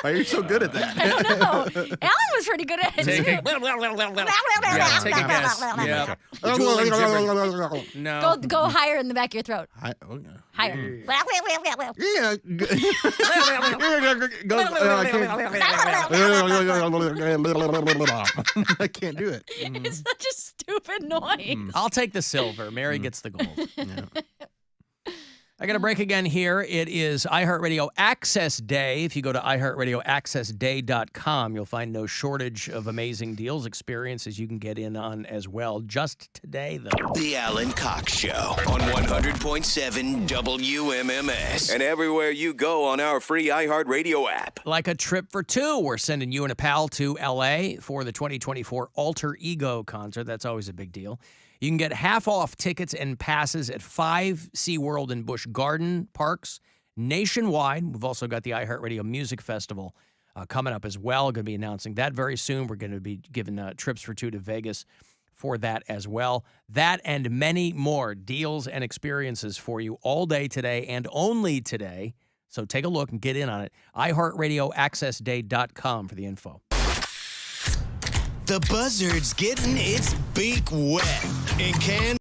Why are you so good at that? I don't know. Alan was pretty good at it Take too. it. Yeah, take a guess. Yeah. Drooling gibber. No. Go higher in the back of your throat. Higher. Yeah. I can't do it. It's such a stupid noise. I'll take the silver. Mary gets the gold. I got a break again here. It is iHeartRadio Access Day. If you go to iHeartRadioAccessDay.com, you'll find no shortage of amazing deals, experiences you can get in on as well. Just today, though. The Alan Cox Show on 100.7 WMMS. And everywhere you go on our free iHeartRadio app. Like a trip for two, we're sending you and a pal to L.A. for the 2024 Alter Ego concert. That's always a big deal. You can get half-off tickets and passes at 5 SeaWorld and Busch Garden parks nationwide. We've also got the iHeartRadio Music Festival coming up as well. Going to be announcing that very soon. We're going to be giving trips for two to Vegas for that as well. That and many more deals and experiences for you all day today and only today. So take a look and get in on it. iHeartRadioAccessDay.com for the info. The Buzzard's getting its beak wet and can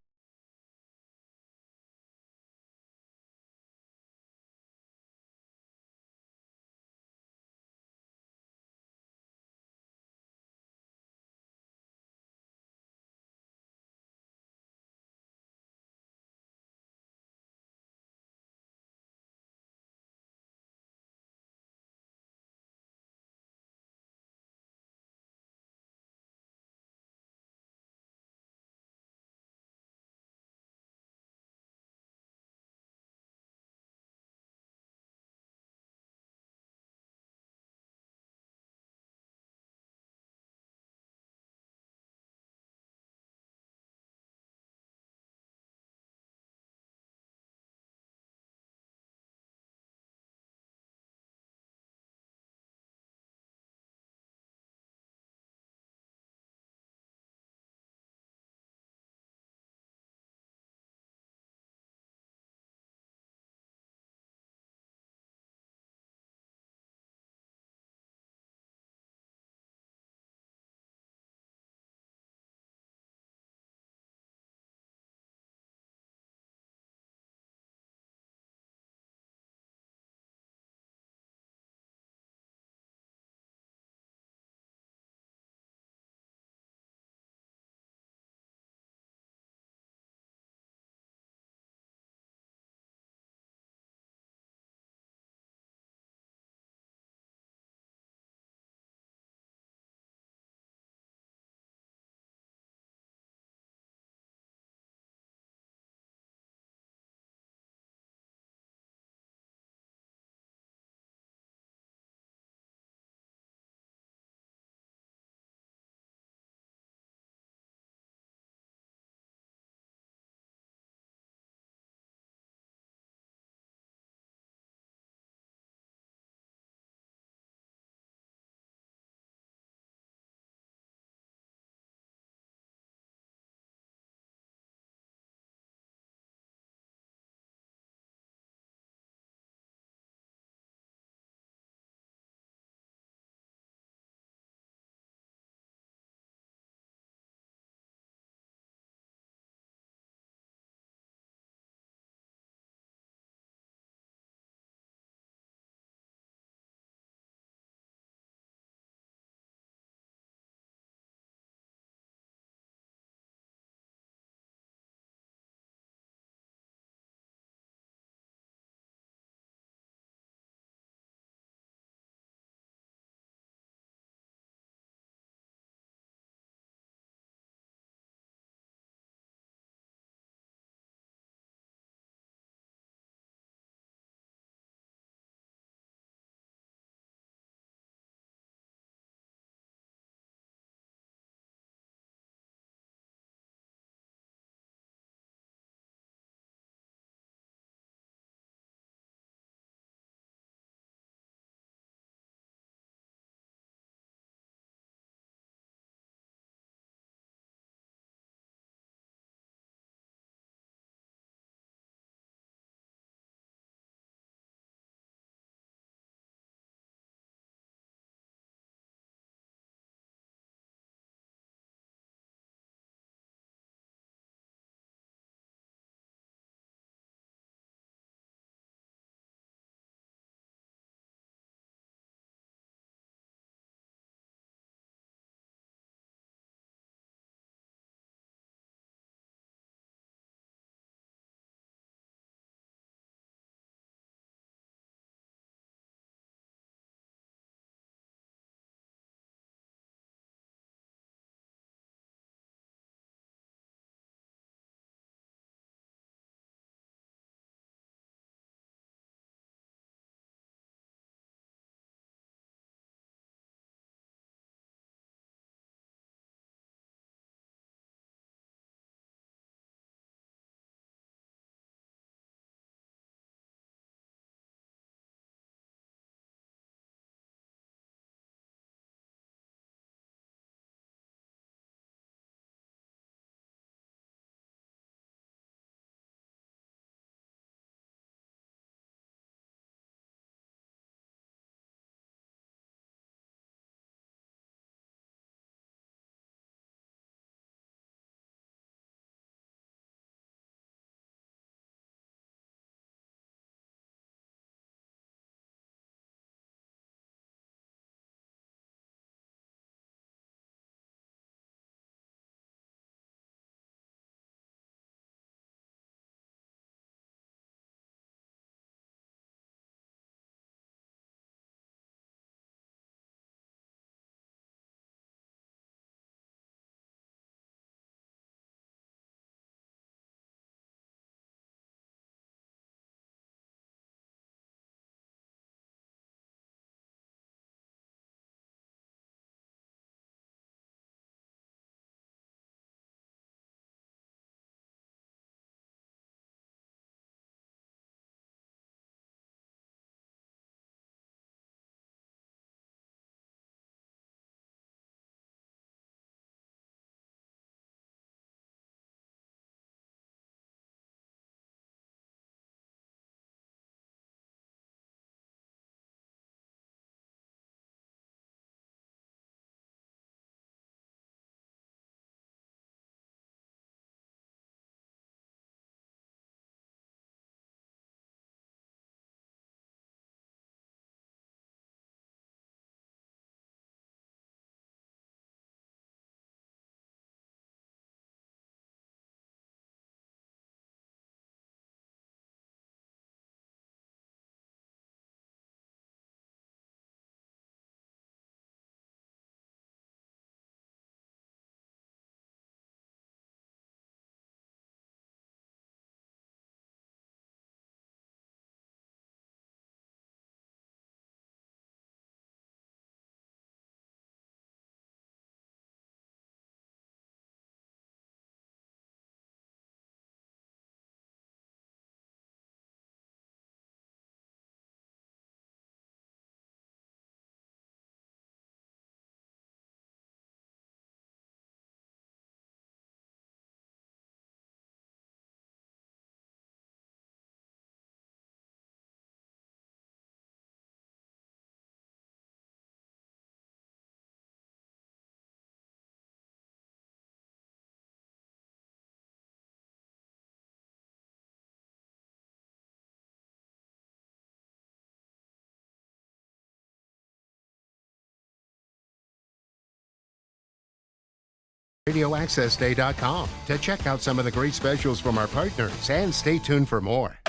RadioAccessDay.com to check out some of the great specials from our partners and stay tuned for more.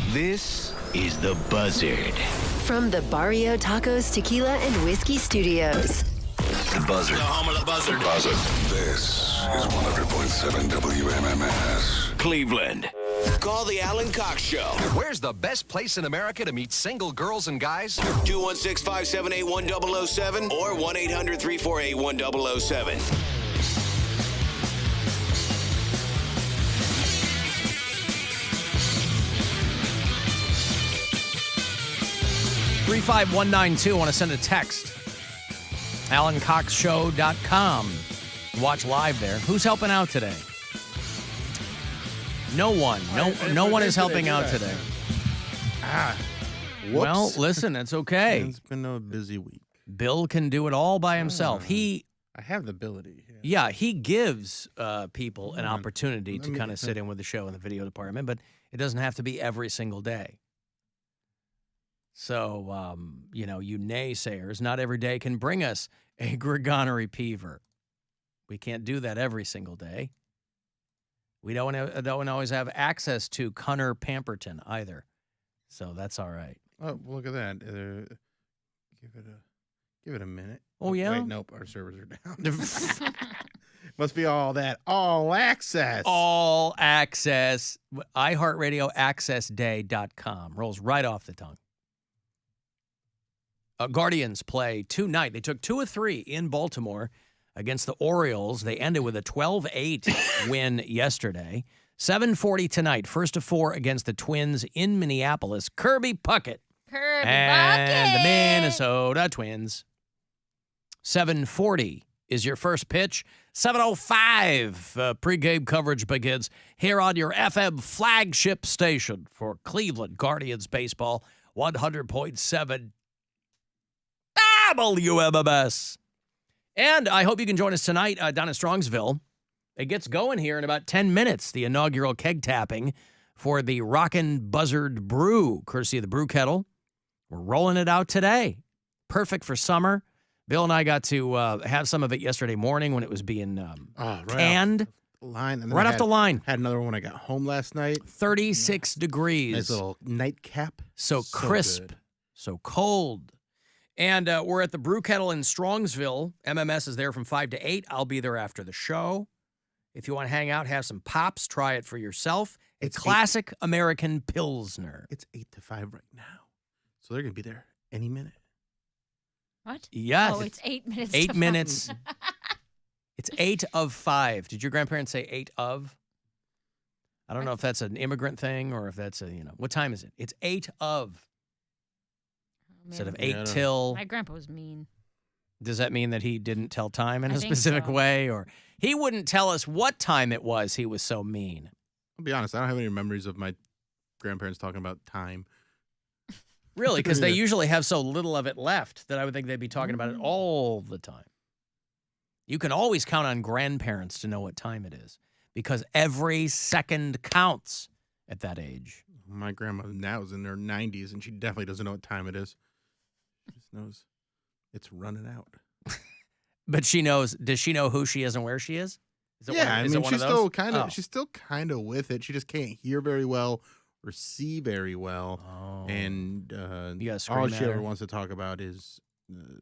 This is The Buzzard. From the Barrio Tacos Tequila and Whiskey Studios. The Buzzard. The home of the Buzzard. This is 100.7 WMMS. Cleveland. Call the Alan Cox Show. Where's the best place in America to meet single girls and guys? 216-578-1007 or 1-800-348-1007. 35192. Want to send a text. AlanCoxShow.com. Watch live there. Who's helping out today? No one. No one is helping out today. Whoops. Well, listen, it's okay. It's been a busy week. Bill can do it all by himself. I have the ability. Yeah, he gives people an opportunity to kind of sit in with the show in the video department, but it doesn't have to be every single day. So, you naysayers, not every day can bring us a Gregonery Peaver. We can't do that every single day. We don't always have access to Connor Pamperton either. So that's all right. Oh, look at that. Give it a minute. Oh, yeah? Wait, nope, our servers are down. Must be all that. All access. All access. iHeartRadio AccessDay.com. Rolls right off the tongue. Guardians play tonight. They took 2 of 3 in Baltimore against the Orioles. They ended with a 12-8 win yesterday. 7:40 tonight. First of 4 against the Twins in Minneapolis. Kirby Puckett. And the Minnesota Twins. 7:40 is your first pitch. 7:05 pregame coverage begins here on your FM flagship station for Cleveland Guardians baseball. 100.7 WMMS. And I hope you can join us tonight down in Strongsville. It gets going here in about 10 minutes, the inaugural keg tapping for the Rockin' Buzzard Brew, courtesy of the Brew Kettle. We're rolling it out today. Perfect for summer. Bill and I got to have some of it yesterday morning when it was being canned. Right off the line. Had another one when I got home last night. 36 degrees. Nice little nightcap. So crisp. Good. So cold. And we're at the Brew Kettle in Strongsville. MMS is there from 5 to 8. I'll be there after the show. If you want to hang out, have some pops, try it for yourself. It's classic American Pilsner. It's 8 to 5 right now. So they're going to be there any minute. What? Yes. Oh, it's 8 minutes. 8 minutes. It's 8 of 5. Did your grandparents say 8 of? I don't know if that's an immigrant thing or if that's what time is it? It's 8 of. Instead of 8 till. My grandpa was mean. Does that mean that he didn't tell time in I a think specific so. way? Or he wouldn't tell us what time it was. He was so mean. I'll be honest, I don't have any memories of my grandparents talking about time. Really? Because they usually have so little of it left that I would think they'd be talking about it all the time. You can always count on grandparents to know what time it is because every second counts at that age. My grandma now is in her 90s, and she definitely doesn't know what time it is. She just knows it's running out. But she knows. Does she know who she is and where she is? She's still kind of. She's still kind of with it. She just can't hear very well or see very well. Oh. And you gotta scream all at she her. ever wants to talk about is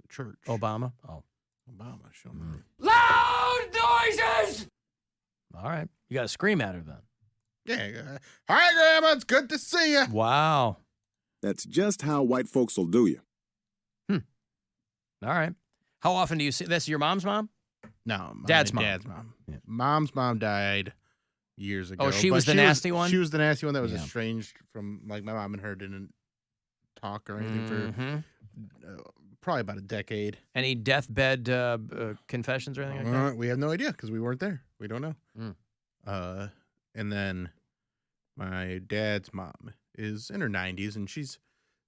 church. Obama. Oh, Obama. Show me. Loud noises! All right. You got to scream at her then. Yeah. Hi, Grandma. It's good to see you. Wow. That's just how white folks will do you. All right. How often do you see this? Your mom's mom? No, Dad's mom. Dad's mom. Yeah. Mom's mom died years ago. Oh, she but was the nasty one? She was the nasty one that was Yeah. estranged from, like, my mom and her didn't talk or anything Mhm. for probably about a decade. Any deathbed confessions or anything like that? We have no idea because we weren't there. We don't know. Mm. And then my dad's mom is in her 90s, and she's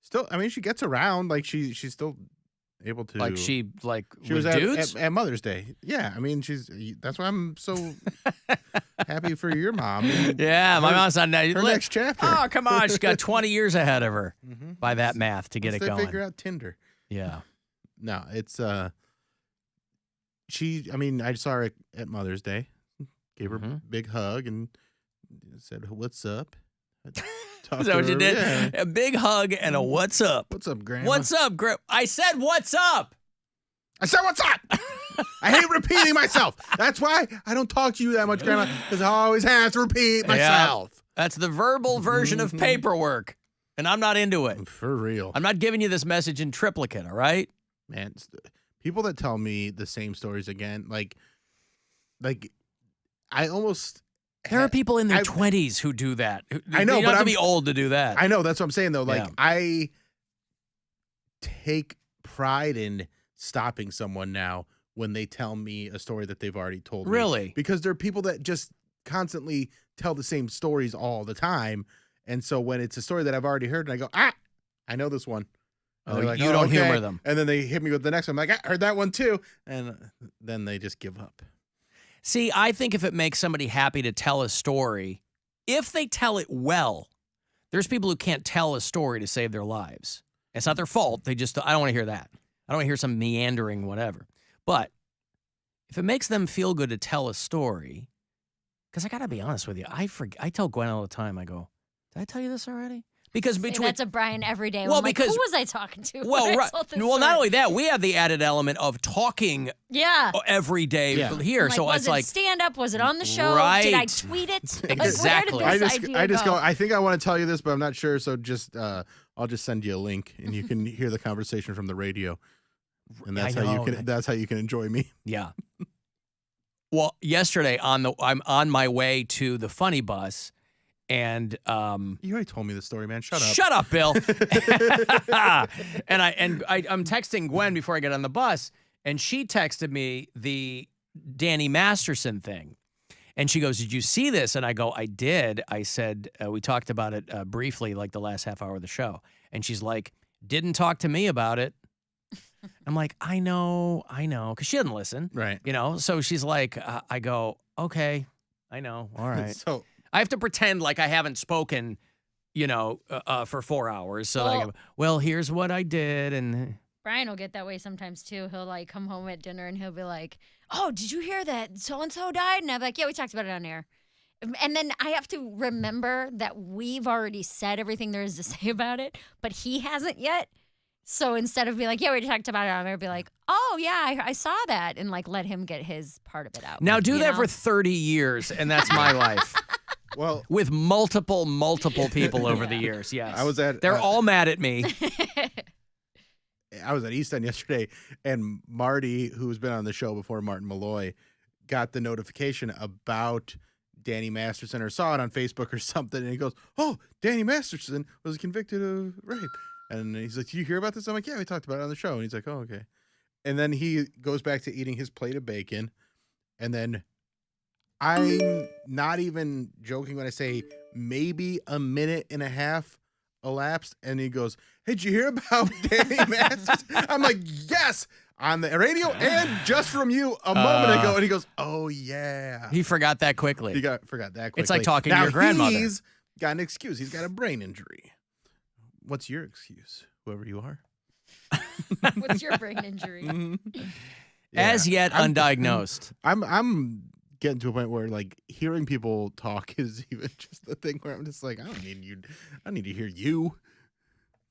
still, I mean, she gets around. Like, she's still able to. Like she was dudes? at Mother's Day. Yeah, I mean, that's why I'm so happy for your mom. Yeah, my mom's on that. Her next chapter. Oh, come on. She's got 20 years ahead of her by that math to get Once it they going. figure out Tinder. Yeah. No, it's I saw her at Mother's Day, gave her a big hug and said, "What's up?" Is that what you did? Yeah. A big hug and a what's up. What's up, Grandma? What's up, I said what's up. I said what's up. I hate repeating myself. That's why I don't talk to you that much, Grandma, because I always have to repeat myself. Yeah, that's the verbal version of paperwork, and I'm not into it. For real. I'm not giving you this message in triplicate, all right? Man, people that tell me the same stories again, like I almost... There are people in their 20s who do that. I know, you don't but have to be old to do that. I know, that's what I'm saying, though. Like, Yeah. I take pride in stopping someone now when they tell me a story that they've already told me. Really? Because there are people that just constantly tell the same stories all the time. And so when it's a story that I've already heard, and I go, I know this one. And Oh, they're like, you don't okay. humor them. And then they hit me with the next one. I'm like, I heard that one too. And then they just give up. See, I think if it makes somebody happy to tell a story, if they tell it well, there's people who can't tell a story to save their lives. It's not their fault. I don't want to hear that. I don't want to hear some meandering whatever. But if it makes them feel good to tell a story, because I got to be honest with you, I tell Gwen all the time, I go, did I tell you this already? Because between that's a Brian every day. Well, I'm like, because- who was I talking to? well, when I right. told this Well, not story? only that, we have the added element of talking Yeah. every day here. Like, So was it's it like stand up? Was it on the show? Right. Did I tweet it? Exactly. Like, where did this I just idea go, I think I want to tell you this, but I'm not sure. So just, I'll just send you a link and you can hear the conversation from the radio. And that's how you can enjoy me. Yeah. Well, yesterday I'm on my way to the funny bus, and you already told me the story, man. Shut up. Shut up, Bill. and I'm texting Gwen before I get on the bus, and she texted me the Danny Masterson thing, and she goes, "Did you see this?" And I go, "I did." I said, "We talked about it briefly, like the last half hour of the show," and she's like, "Didn't talk to me about it." I'm like, I know, because she doesn't listen. Right. So she's like, I go, okay, I know, all right. So I have to pretend like I haven't spoken, for 4 hours. So I go, well, here's what I did. And Brian will get that way sometimes too. He'll like come home at dinner and he'll be like, "Oh, did you hear that so-and-so died?" And I'm like, "Yeah, we talked about it on air." And then I have to remember that we've already said everything there is to say about it, but he hasn't yet. So instead of being like, "Yeah, we talked about it on air," be like, "Oh, yeah, I saw that," and like let him get his part of it out. Now do that for 30 years, and that's my life. Well, with multiple people over the years, yes. They're all mad at me. I was at East End yesterday, and Marty, who's been on the show before, Martin Malloy, got the notification about Danny Masterson, or saw it on Facebook or something, and he goes, "Oh, Danny Masterson was convicted of rape." And he's like, "Did you hear about this?" I'm like, "Yeah, we talked about it on the show." And he's like, "Oh, okay." And then he goes back to eating his plate of bacon. And then I'm not even joking when I say maybe a minute and a half elapsed. And he goes, "Hey, did you hear about Danny Masters?" I'm like, "Yes, on the radio and just from you a moment ago." And he goes, "Oh, yeah." He forgot that quickly. Forgot that quickly. It's like talking to Now your grandmother. He's got an excuse. He's got a brain injury. What's your excuse, whoever you are? What's your brain injury? As yet undiagnosed. I'm getting to a point where like hearing people talk is even just the thing where I'm just like, I don't need to hear you.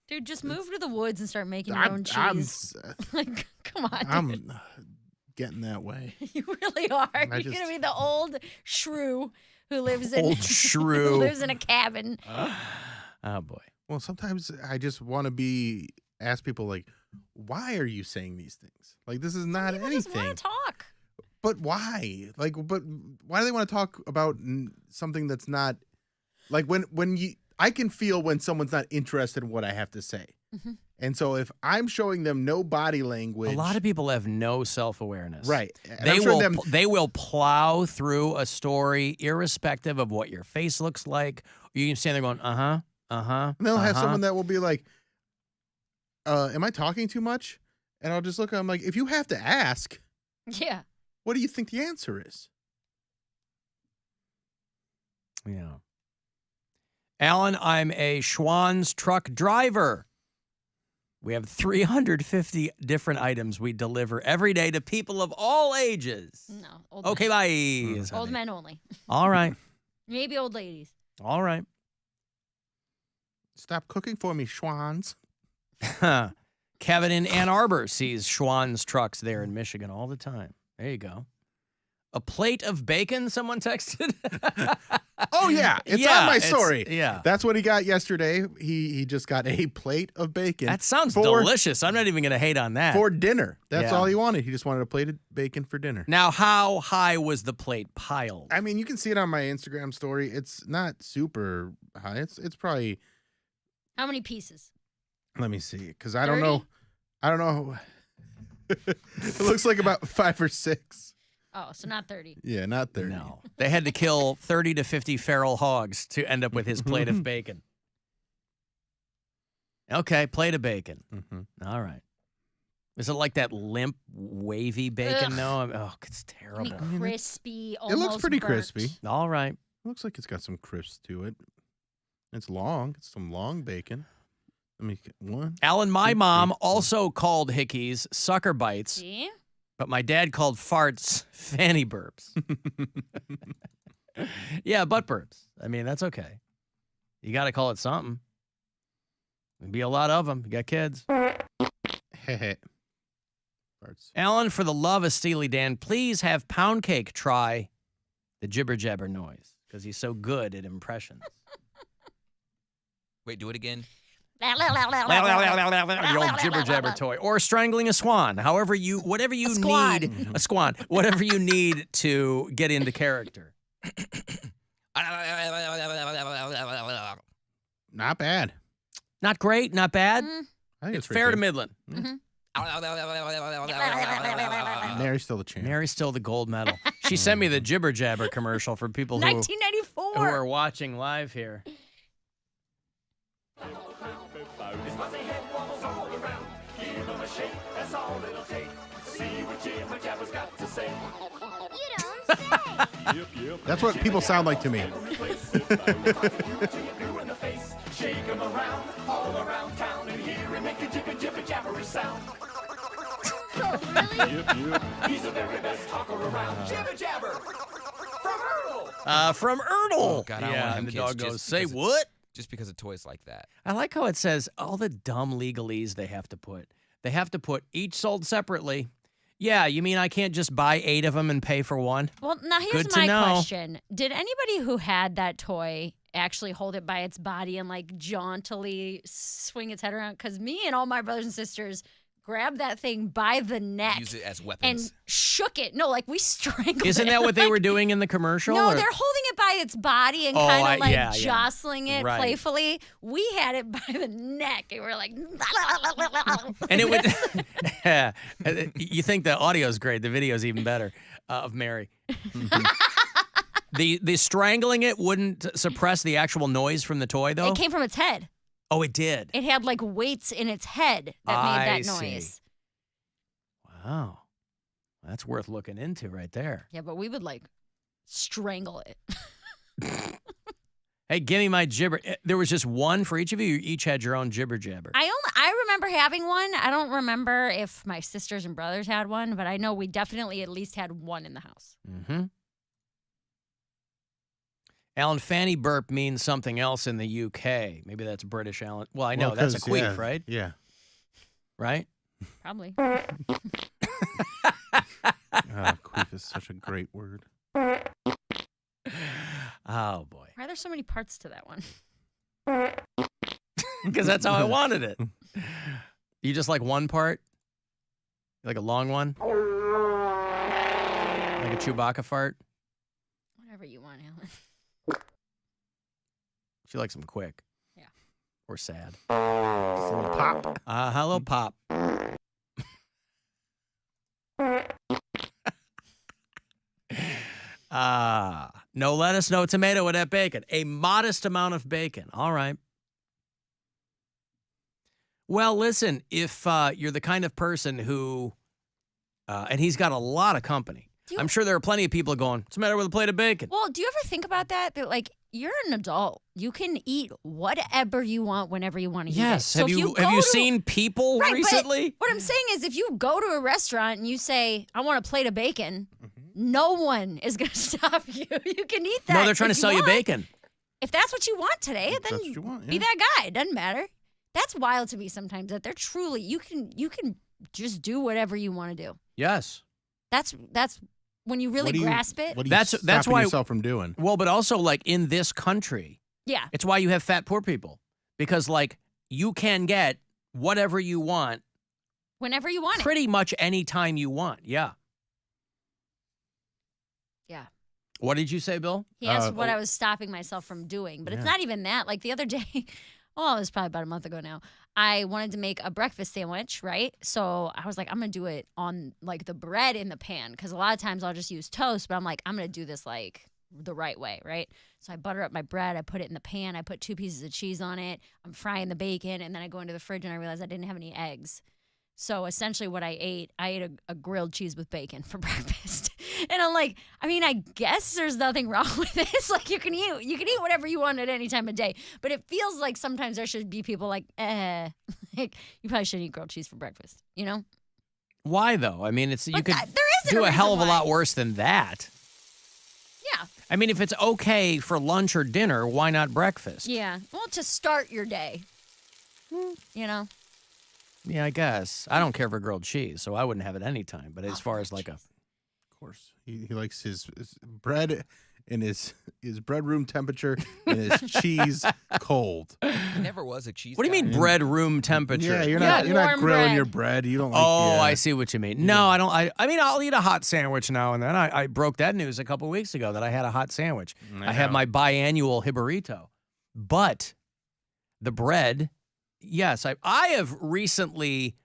Dude, just move to the woods and start making your own cheese. Like, come on. I'm getting that way. You really are. You're gonna be the old shrew who lives in shrew who lives in a cabin. Oh boy. Well, sometimes I just want to ask people like, why are you saying these things? Like, this is not anything. Just want to talk. But why? Like, but why do they want to talk about something that's not like I can feel when someone's not interested in what I have to say. Mm-hmm. And so if I'm showing them no body language, a lot of people have no self-awareness. Right. And they will plow through a story irrespective of what your face looks like. You can stand there going, uh-huh. And they'll have someone that will be like, am I talking too much? And I'll just look at them like, if you have to ask, yeah, what do you think the answer is? Yeah. Alan, I'm a Schwann's truck driver. We have 350 different items we deliver every day to people of all ages. No. Old Okay, men. bye. Old men only. All right. Maybe old ladies. All right. Stop cooking for me, Schwans. Kevin in Ann Arbor sees Schwann's trucks there in Michigan all the time. There you go. A plate of bacon, someone texted. Oh, yeah. It's on my story. Yeah. That's what he got yesterday. He just got a plate of bacon. That sounds delicious. I'm not even going to hate on that. For dinner. That's Yeah. all he wanted. He just wanted a plate of bacon for dinner. Now, how high was the plate piled? I mean, you can see it on my Instagram story. It's not super high. It's probably, How many pieces? let me see, because I don't know. I don't know. It looks like about 5 or 6. Oh, so not 30. Yeah, not 30. No. They had to kill 30 to 50 feral hogs to end up with his plate of bacon. Okay, plate of bacon. All right. Is it like that limp, wavy bacon? Ugh. No. Oh, it's terrible. Crispy, It almost looks pretty burnt. crispy. All right. Looks like it's got some crisp to it. It's long. It's some long bacon. Let me get one. Alan, my two, mom three, also called hickeys sucker bites, See? but my dad called farts fanny burps. Yeah, butt burps. I mean, that's okay. You got to call it something. There'd be a lot of them. You got kids. Farts. Alan, for the love of Steely Dan, please have Poundcake try the jibber jabber noise because he's so good at impressions. Wait, do it again. Your old jibber jabber toy, or strangling a swan. Whatever you need, a swan. Whatever you need to get into character. Not bad. Not great, not bad. I think It's fair to middling. Mary's still the champ. Mary's still the gold medal. She sent me the jibber jabber commercial for people who 1994. who are watching live here. That's what people sound like to me. Shake 'em around, all around town, and hear him make a jibber jibber jabbery sound. He's the very best talker around. Jibber jabber from Ertl. From Ertl. Oh, God, I yeah, want and the kids dog just goes, say because what? Just because of toys like that. I like how it says all the dumb legalese they have to put. They have to put each sold separately. Yeah, you mean I can't just buy 8 of them and pay for one? Well, now here's Good to my know. question. Did anybody who had that toy actually hold it by its body and like jauntily swing its head around? Because me and all my brothers and sisters grabbed that thing by the neck. Use it as and weapons. shook it. No, like we strangled Isn't it. that what they were doing in the commercial? No, or- they're holding it by its body and Oh, kind of like yeah. jostling it Right. playfully. We had it by the neck and we're like, And it would. You think the audio's great? The video's even better of Mary. The strangling it wouldn't suppress the actual noise from the toy, though. It came from its head. Oh, it did. It had like weights in its head that made I that noise. see. Wow, that's worth looking into right there. Yeah, but we would like strangle it. Hey, give me my jibber. There was just one for each of you. You each had your own jibber jabber. I remember having one. I don't remember if my sisters and brothers had one, but I know we definitely at least had one in the house. Mm-hmm. Alan, fanny burp means something else in the UK. Maybe that's British, Alan. Well, I know Well, that's a 'cause, queef, yeah, right? Yeah. Right? Probably. Queef is such a great word. Oh, boy. Why are there so many parts to that one? Because that's how I wanted it. You just like one part? You like a long one? Like a Chewbacca fart? Whatever you want, Alan. She likes them quick. Yeah. Or sad. Just a little pop. Hello, Pop. No lettuce, no tomato with that bacon. A modest amount of bacon. All right. Well, listen, if you're the kind of person who, and he's got a lot of company. I'm sure there are plenty of people going, what's the matter with a plate of bacon? Well, do you ever think about that? That like you're an adult. You can eat whatever you want whenever you want to eat it. Yes. So Have you seen people Right, but recently? what I'm saying is if you go to a restaurant and you say, I want a plate of bacon, no one is going to stop you. You can eat that. No, they're trying to sell you want. bacon. If that's what you want today, then that's what you want, be yeah. that guy. It doesn't matter. That's wild to me sometimes that they're truly, you can just do whatever you want to do. Yes. That's when you really grasp it. What are you That's stopping why yourself from doing? Well, but also like in this country, Yeah. it's why you have fat poor people because like you can get whatever you want Whenever you want it. pretty much any time you want. Yeah. Yeah. What did you say, Bill? He asked what I was stopping myself from doing, but it's Yeah. not even that. Like the other day, it was probably about a month ago now. I wanted to make a breakfast sandwich, right? So I was like, I'm gonna do it on like the bread in the pan because a lot of times I'll just use toast, but I'm like, I'm gonna do this like the right way, right? So I butter up my bread, I put it in the pan, I put 2 pieces of cheese on it, I'm frying the bacon, and then I go into the fridge and I realize I didn't have any eggs. So essentially what I ate a grilled cheese with bacon for breakfast. And I'm like, I mean, I guess there's nothing wrong with this. Like you can eat whatever you want at any time of day. But it feels like sometimes there should be people like, like you probably shouldn't eat grilled cheese for breakfast, you know? Why though? I mean, you could there isn't do a a hell of a reason lot why. worse than that. Yeah. I mean, if it's okay for lunch or dinner, why not breakfast? Yeah. Well, to start your day. You know? Yeah, I guess. I don't care for grilled cheese, so I wouldn't have it any time. But as far as like Of course, he likes his bread in his bread room temperature and his cheese cold. I never was a cheese. What do you mean bread room temperature? Yeah, you're not warm grilling bread. your bread. You don't like Oh, yeah. I see what you mean. No, I don't. I mean, I'll eat a hot sandwich now and then. I broke that news a couple weeks ago that I had a hot sandwich. I had my biannual Hibarito. But the bread, yes, I have recently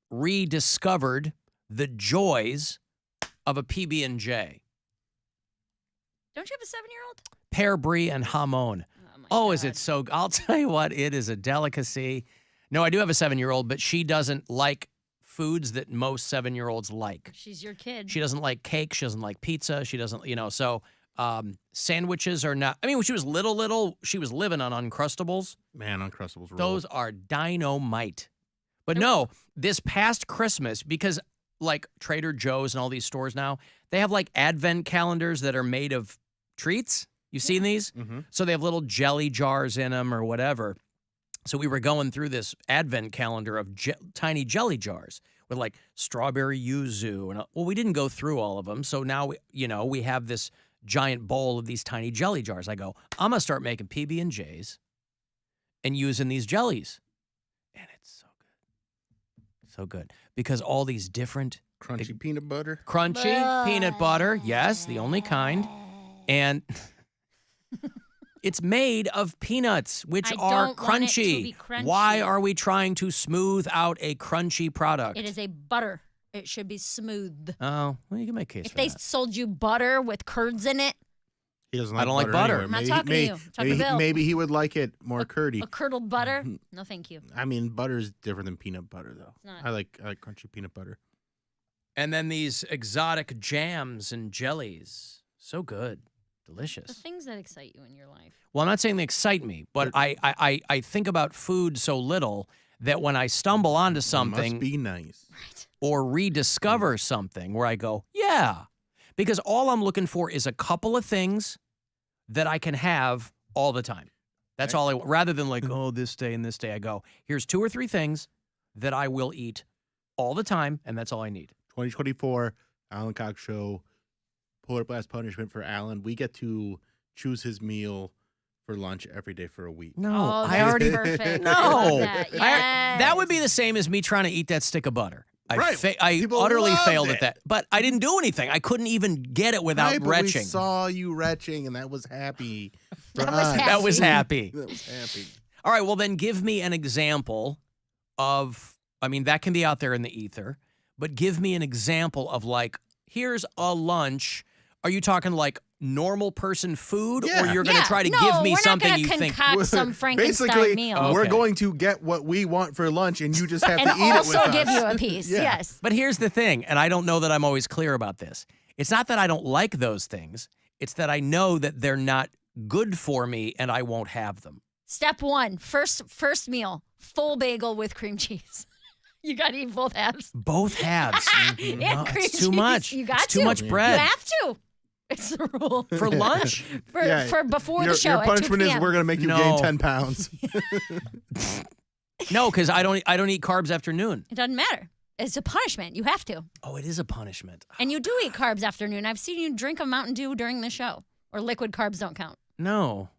rediscovered the joys of a PB&J. Don't you have a 7-year-old? Pear brie and hamon. Oh, is it so? I'll tell you what, it is a delicacy. No, I do have a 7-year-old, but she doesn't like foods that most 7-year-olds like. She's your kid. She doesn't like cake. She doesn't like pizza. She doesn't, so sandwiches are not. I mean, when she was little, she was living on Uncrustables. Man, Uncrustables rule. Those are dynamite. But no, this past Christmas, because like Trader Joe's and all these stores now, they have like advent calendars that are made of treats. You've seen these? Mhm. So they have little jelly jars in them or whatever. So we were going through this advent calendar of tiny jelly jars with like strawberry yuzu. And well, we didn't go through all of them. So now, we have this giant bowl of these tiny jelly jars. I go, I'm going to start making PB&Js and using these jellies. And it's so good. So good. Because all these different... Crunchy peanut butter. Crunchy peanut butter. Yes, the only kind. And... it's made of peanuts, which I are don't want it to crunchy. be crunchy. Why are we trying to smooth out a crunchy product? It is a butter. It should be smooth. Oh, well, you can make a case If for they that. sold you butter with curds in it, He doesn't I like don't like butter. anyway. I'm not Maybe- talking to may- you. I'm talking to Bill. Maybe he would like it more curdy. a curdled butter, no thank you. I mean, butter is different than peanut butter, though. not. I like crunchy peanut butter. And then these exotic jams and jellies. So good. Delicious. The things that excite you in your life. Well, I'm not saying they excite me, but I think about food so little that when I stumble onto something Must be nice. or rediscover something where I go, yeah. Because all I'm looking for is a couple of things that I can have all the time. That's all I want. Rather than like, oh, this day and this day, I go, here's 2 or 3 things that I will eat all the time, and that's all I need. 2024, Alan Cox Show, Polar Blast punishment for Alan. We get to choose his meal for lunch every day for a week. No, Oh, I that's already perfect. No, I love that. that would be the same as me trying to eat that stick of butter. Right. I People utterly loved failed it. at that, but I didn't do anything. I couldn't even get it without Right, but retching. We saw you retching, and that was happy. for That was us. happy. That was happy. That was happy. All right, well then give me an example of. I mean, that can be out there in the ether, but give me an example of like, here's a lunch. Are you talking like normal person food, or you're going to try to give me something you think? concoct some Frankenstein Basically, meal. we're Okay. going to get what we want for lunch, and you just have and to eat it with also us. give you a piece. Yeah. Yes. But here's the thing, and I don't know that I'm always clear about this. It's not that I don't like those things. It's that I know that they're not good for me and I won't have them. Step 1, first meal, full bagel with cream cheese. You got to eat both halves. Both halves. And No, cream it's too cheese. much. You got It's too to. much bread. You have to. It's the rule. For lunch? For before the show Your at punishment 2 is p.m. we're going to make you gain 10 pounds. No, because I don't eat carbs after noon. It doesn't matter. It's a punishment. You have to. Oh, it is a punishment. And you do eat carbs after noon. I've seen you drink a Mountain Dew during the show. Or liquid carbs don't count. No.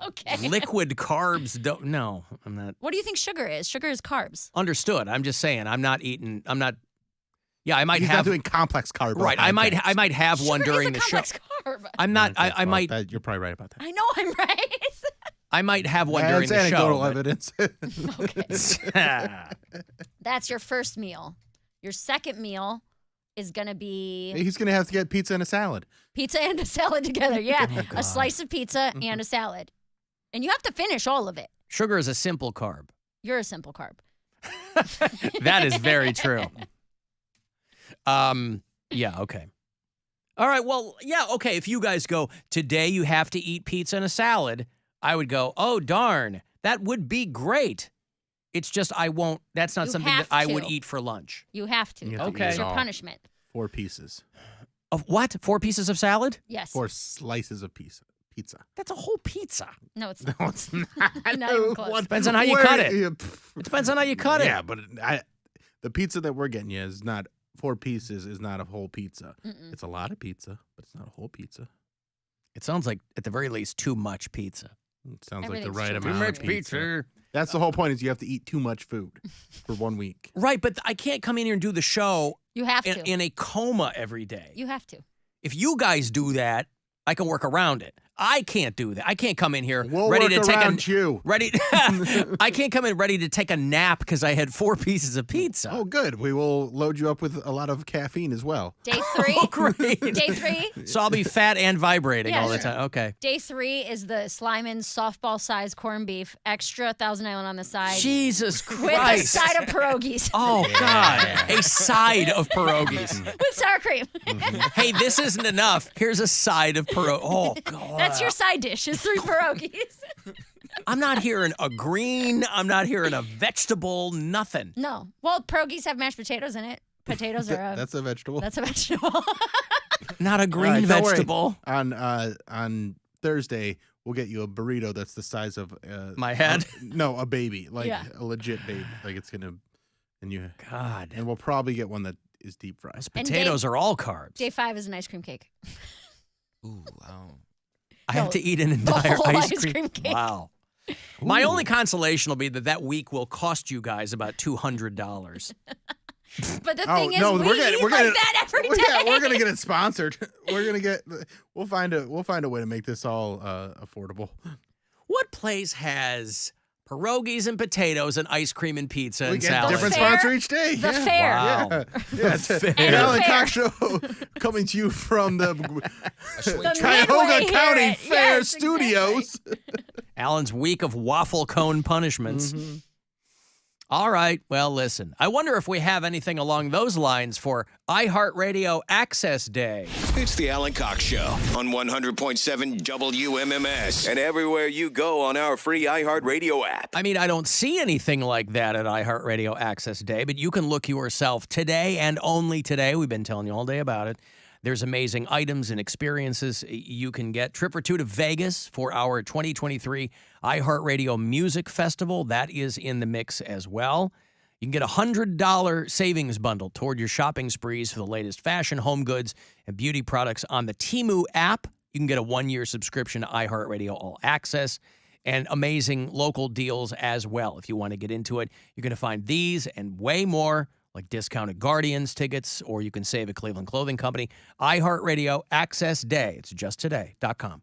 Okay. Liquid carbs don't. No, I'm not. What do you think sugar is? Sugar is carbs. Understood. I'm just saying. I'm not eating. I'm not. Yeah, I might He's have. not doing complex carb. Right. I might have one Sugar during is a the show. complex carb. I'm not. I might. You're probably right about that. I know I'm right. I might have one during That's the show. anecdotal evidence. That's your first meal. Your second meal is going to be He's going to have to get pizza and a salad. pizza and a salad together. Yeah. Oh, God. A slice of pizza and a salad. And you have to finish all of it. Sugar is a simple carb. You're a simple carb. That is very true. Yeah, okay. All right, well, yeah, okay. If you guys go, today you have to eat pizza and a salad, I would go, oh, darn, that would be great. It's just I won't, that's not You something that have I would to. eat for lunch. You have to. You have to Okay. eat It's it your all. punishment. 4 pieces. Of what? 4 pieces of salad? Yes. 4 slices of pizza. That's a whole pizza. No, it's No, not. it's not. Not even close. Depends on how you Where- cut it. yeah, It depends on how you cut it. Yeah, but the pizza that we're getting you is not 4 pieces. Is not a whole pizza. Mm-mm. It's a lot of pizza, but it's not a whole pizza. It sounds like, at the very least, too much pizza. It sounds like the Everything's right too amount much of pizza. pizza. That's the whole point. Is you have to eat too much food for 1 week. Right, but I can't come in here and do the show You have to. in a coma every day. You have to. If you guys do that, I can work around it. I can't do that. I can't come in here We'll ready work to take around you. ready. I can't come in ready to take a nap because I had 4 pieces of pizza. Oh, good. We will load you up with a lot of caffeine as well. Day 3. Oh, great. Day 3. So I'll be fat and vibrating Yeah, all the sure. time. Okay. Day 3 is the Slyman's softball-sized corned beef, extra Thousand Island on the side. Jesus With a Christ. side of pierogies. Oh, God. A side of pierogies. With sour cream. Hey, this isn't enough. Here's a side of pierogies. Oh, God. That's your side dish, is 3 pierogies. I'm not hearing a green. I'm not hearing a vegetable. Nothing. No. Well, pierogies have mashed potatoes in it. Potatoes are That's a vegetable. That's a vegetable. Not a green All right, don't worry. vegetable. On Thursday, we'll get you a burrito that's the size of My head? No, a baby, like Yeah. a legit baby. Like it's gonna, and you. God. And we'll probably get one that is deep fried. And Potatoes are all carbs. Day 5 is an ice cream cake. Ooh, wow. I have No, to eat an the entire whole ice ice cream. cream cake. Wow. My only consolation will be that week will cost you guys about $200. But the Oh thing is, no, we eat like that every day. Yeah, we're gonna get it sponsored. We'll find a way to make this all affordable. What place has pierogies and potatoes and ice cream and pizza We and get salad? different Fair? sponsor each day. The yeah. Fair. Wow. Yeah, it's Fair. the Alan Fair. Cox Show coming to you from the Midway Cuyahoga here County at- Fair yes, Studios. Alan's week of waffle cone punishments. All right. Well, listen. I wonder if we have anything along those lines for iHeartRadio Access Day. It's the Alan Cox Show on 100.7 WMMS and everywhere you go on our free iHeartRadio app. I mean, I don't see anything like that at iHeartRadio Access Day, but you can look yourself today and only today. We've been telling you all day about it. There's amazing items and experiences you can get. Trip or two to Vegas for our 2023 iHeartRadio Music Festival. That is in the mix as well. You can get a $100 savings bundle toward your shopping sprees for the latest fashion, home goods, and beauty products on the Temu app. You can get a 1-year subscription to iHeartRadio All Access and amazing local deals as well. If you want to get into it, you're going to find these and way more, like discounted Guardians tickets, or you can save at Cleveland Clothing Company. iHeartRadio Access Day. It's justtoday.com.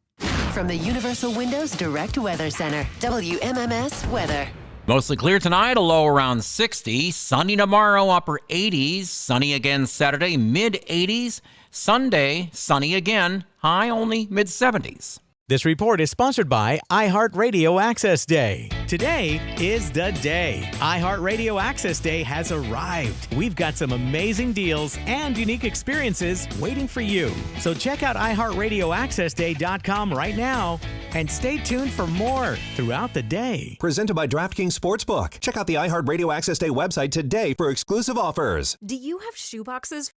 From the Universal Windows Direct Weather Center, WMMS Weather. Mostly clear tonight, a low around 60. Sunny tomorrow, upper 80s. Sunny again Saturday, mid 80s. Sunday, sunny again, high only mid 70s. This report is sponsored by iHeartRadio Access Day. Today is the day. iHeartRadio Access Day has arrived. We've got some amazing deals and unique experiences waiting for you. So check out iHeartRadioAccessDay.com right now and stay tuned for more throughout the day. Presented by DraftKings Sportsbook. Check out the iHeartRadio Access Day website today for exclusive offers. Do you have shoeboxes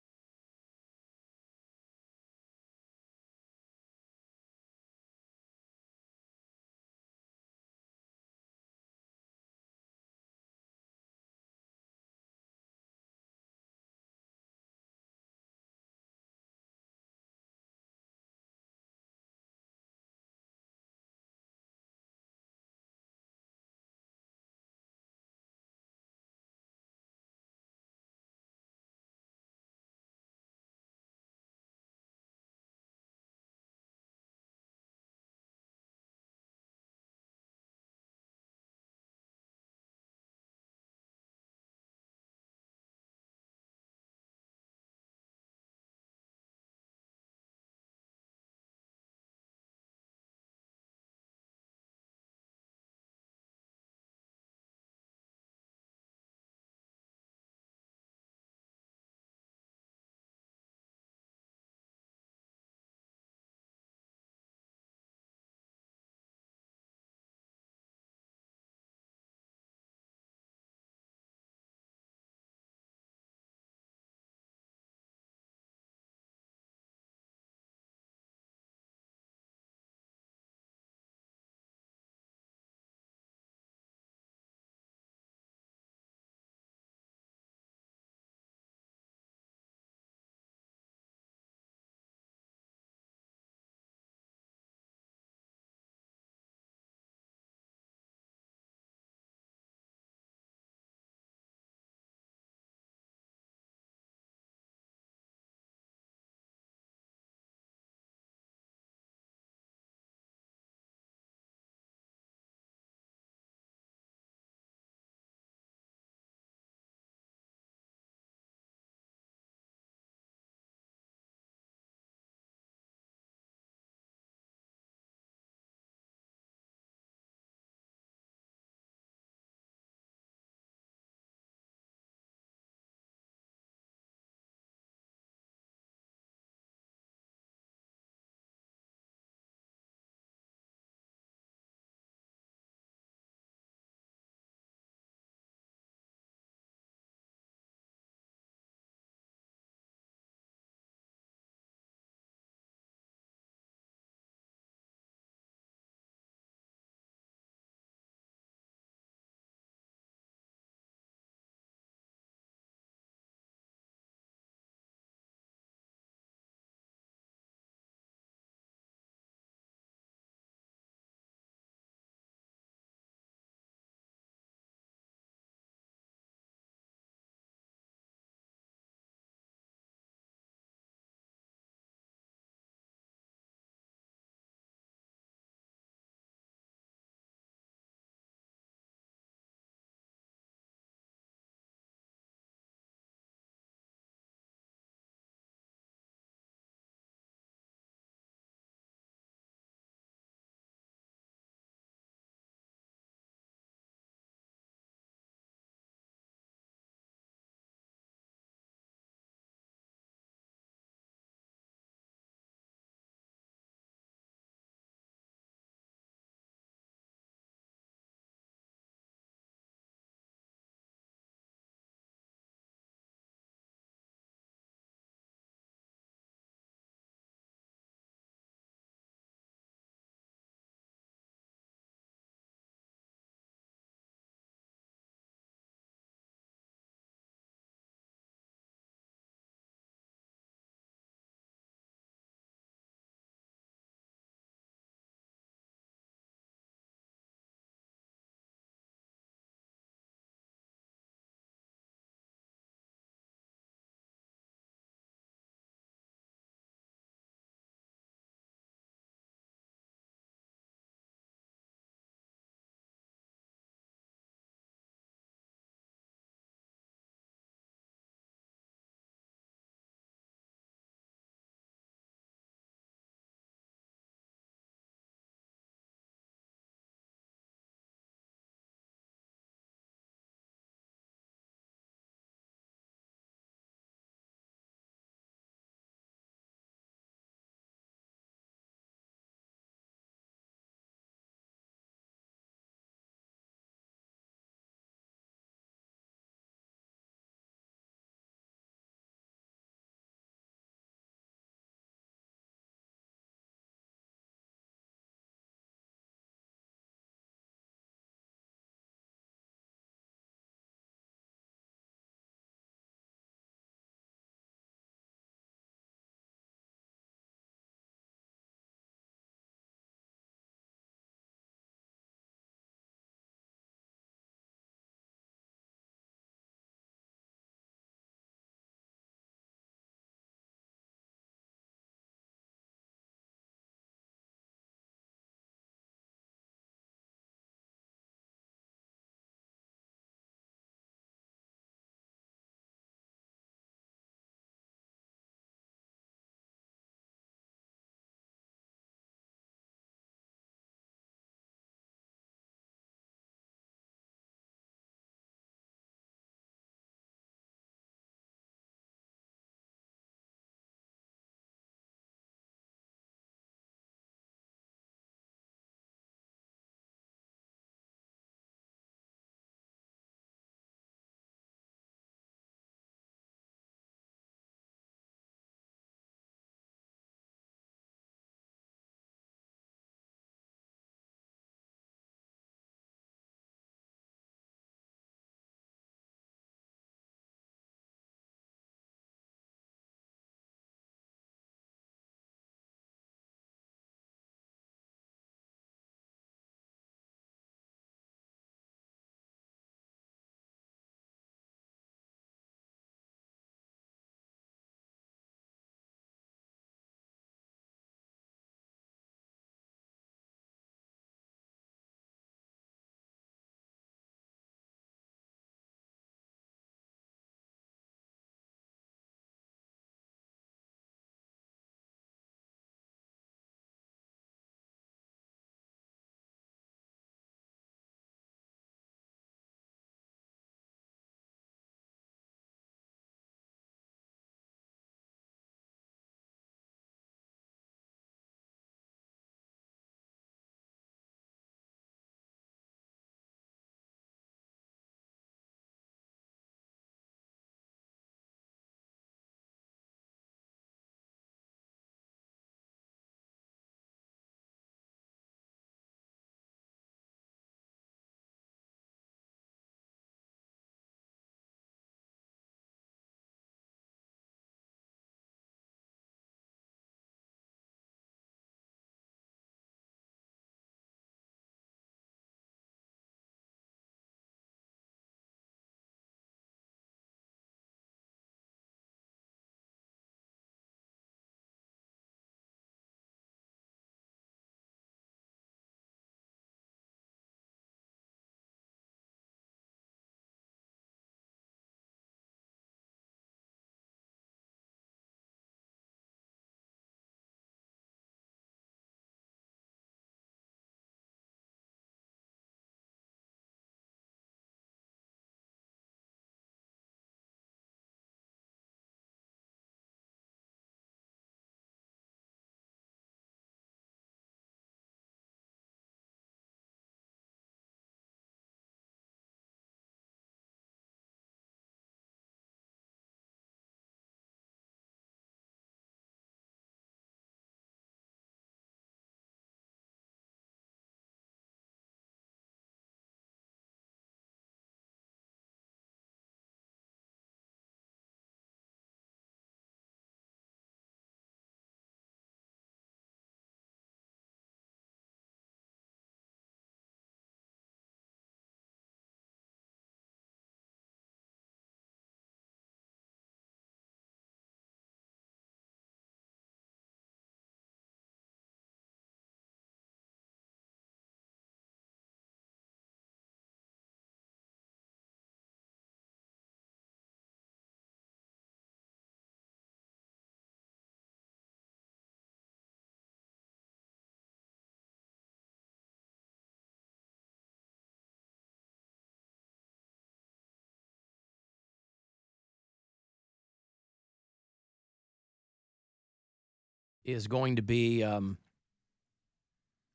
is going to be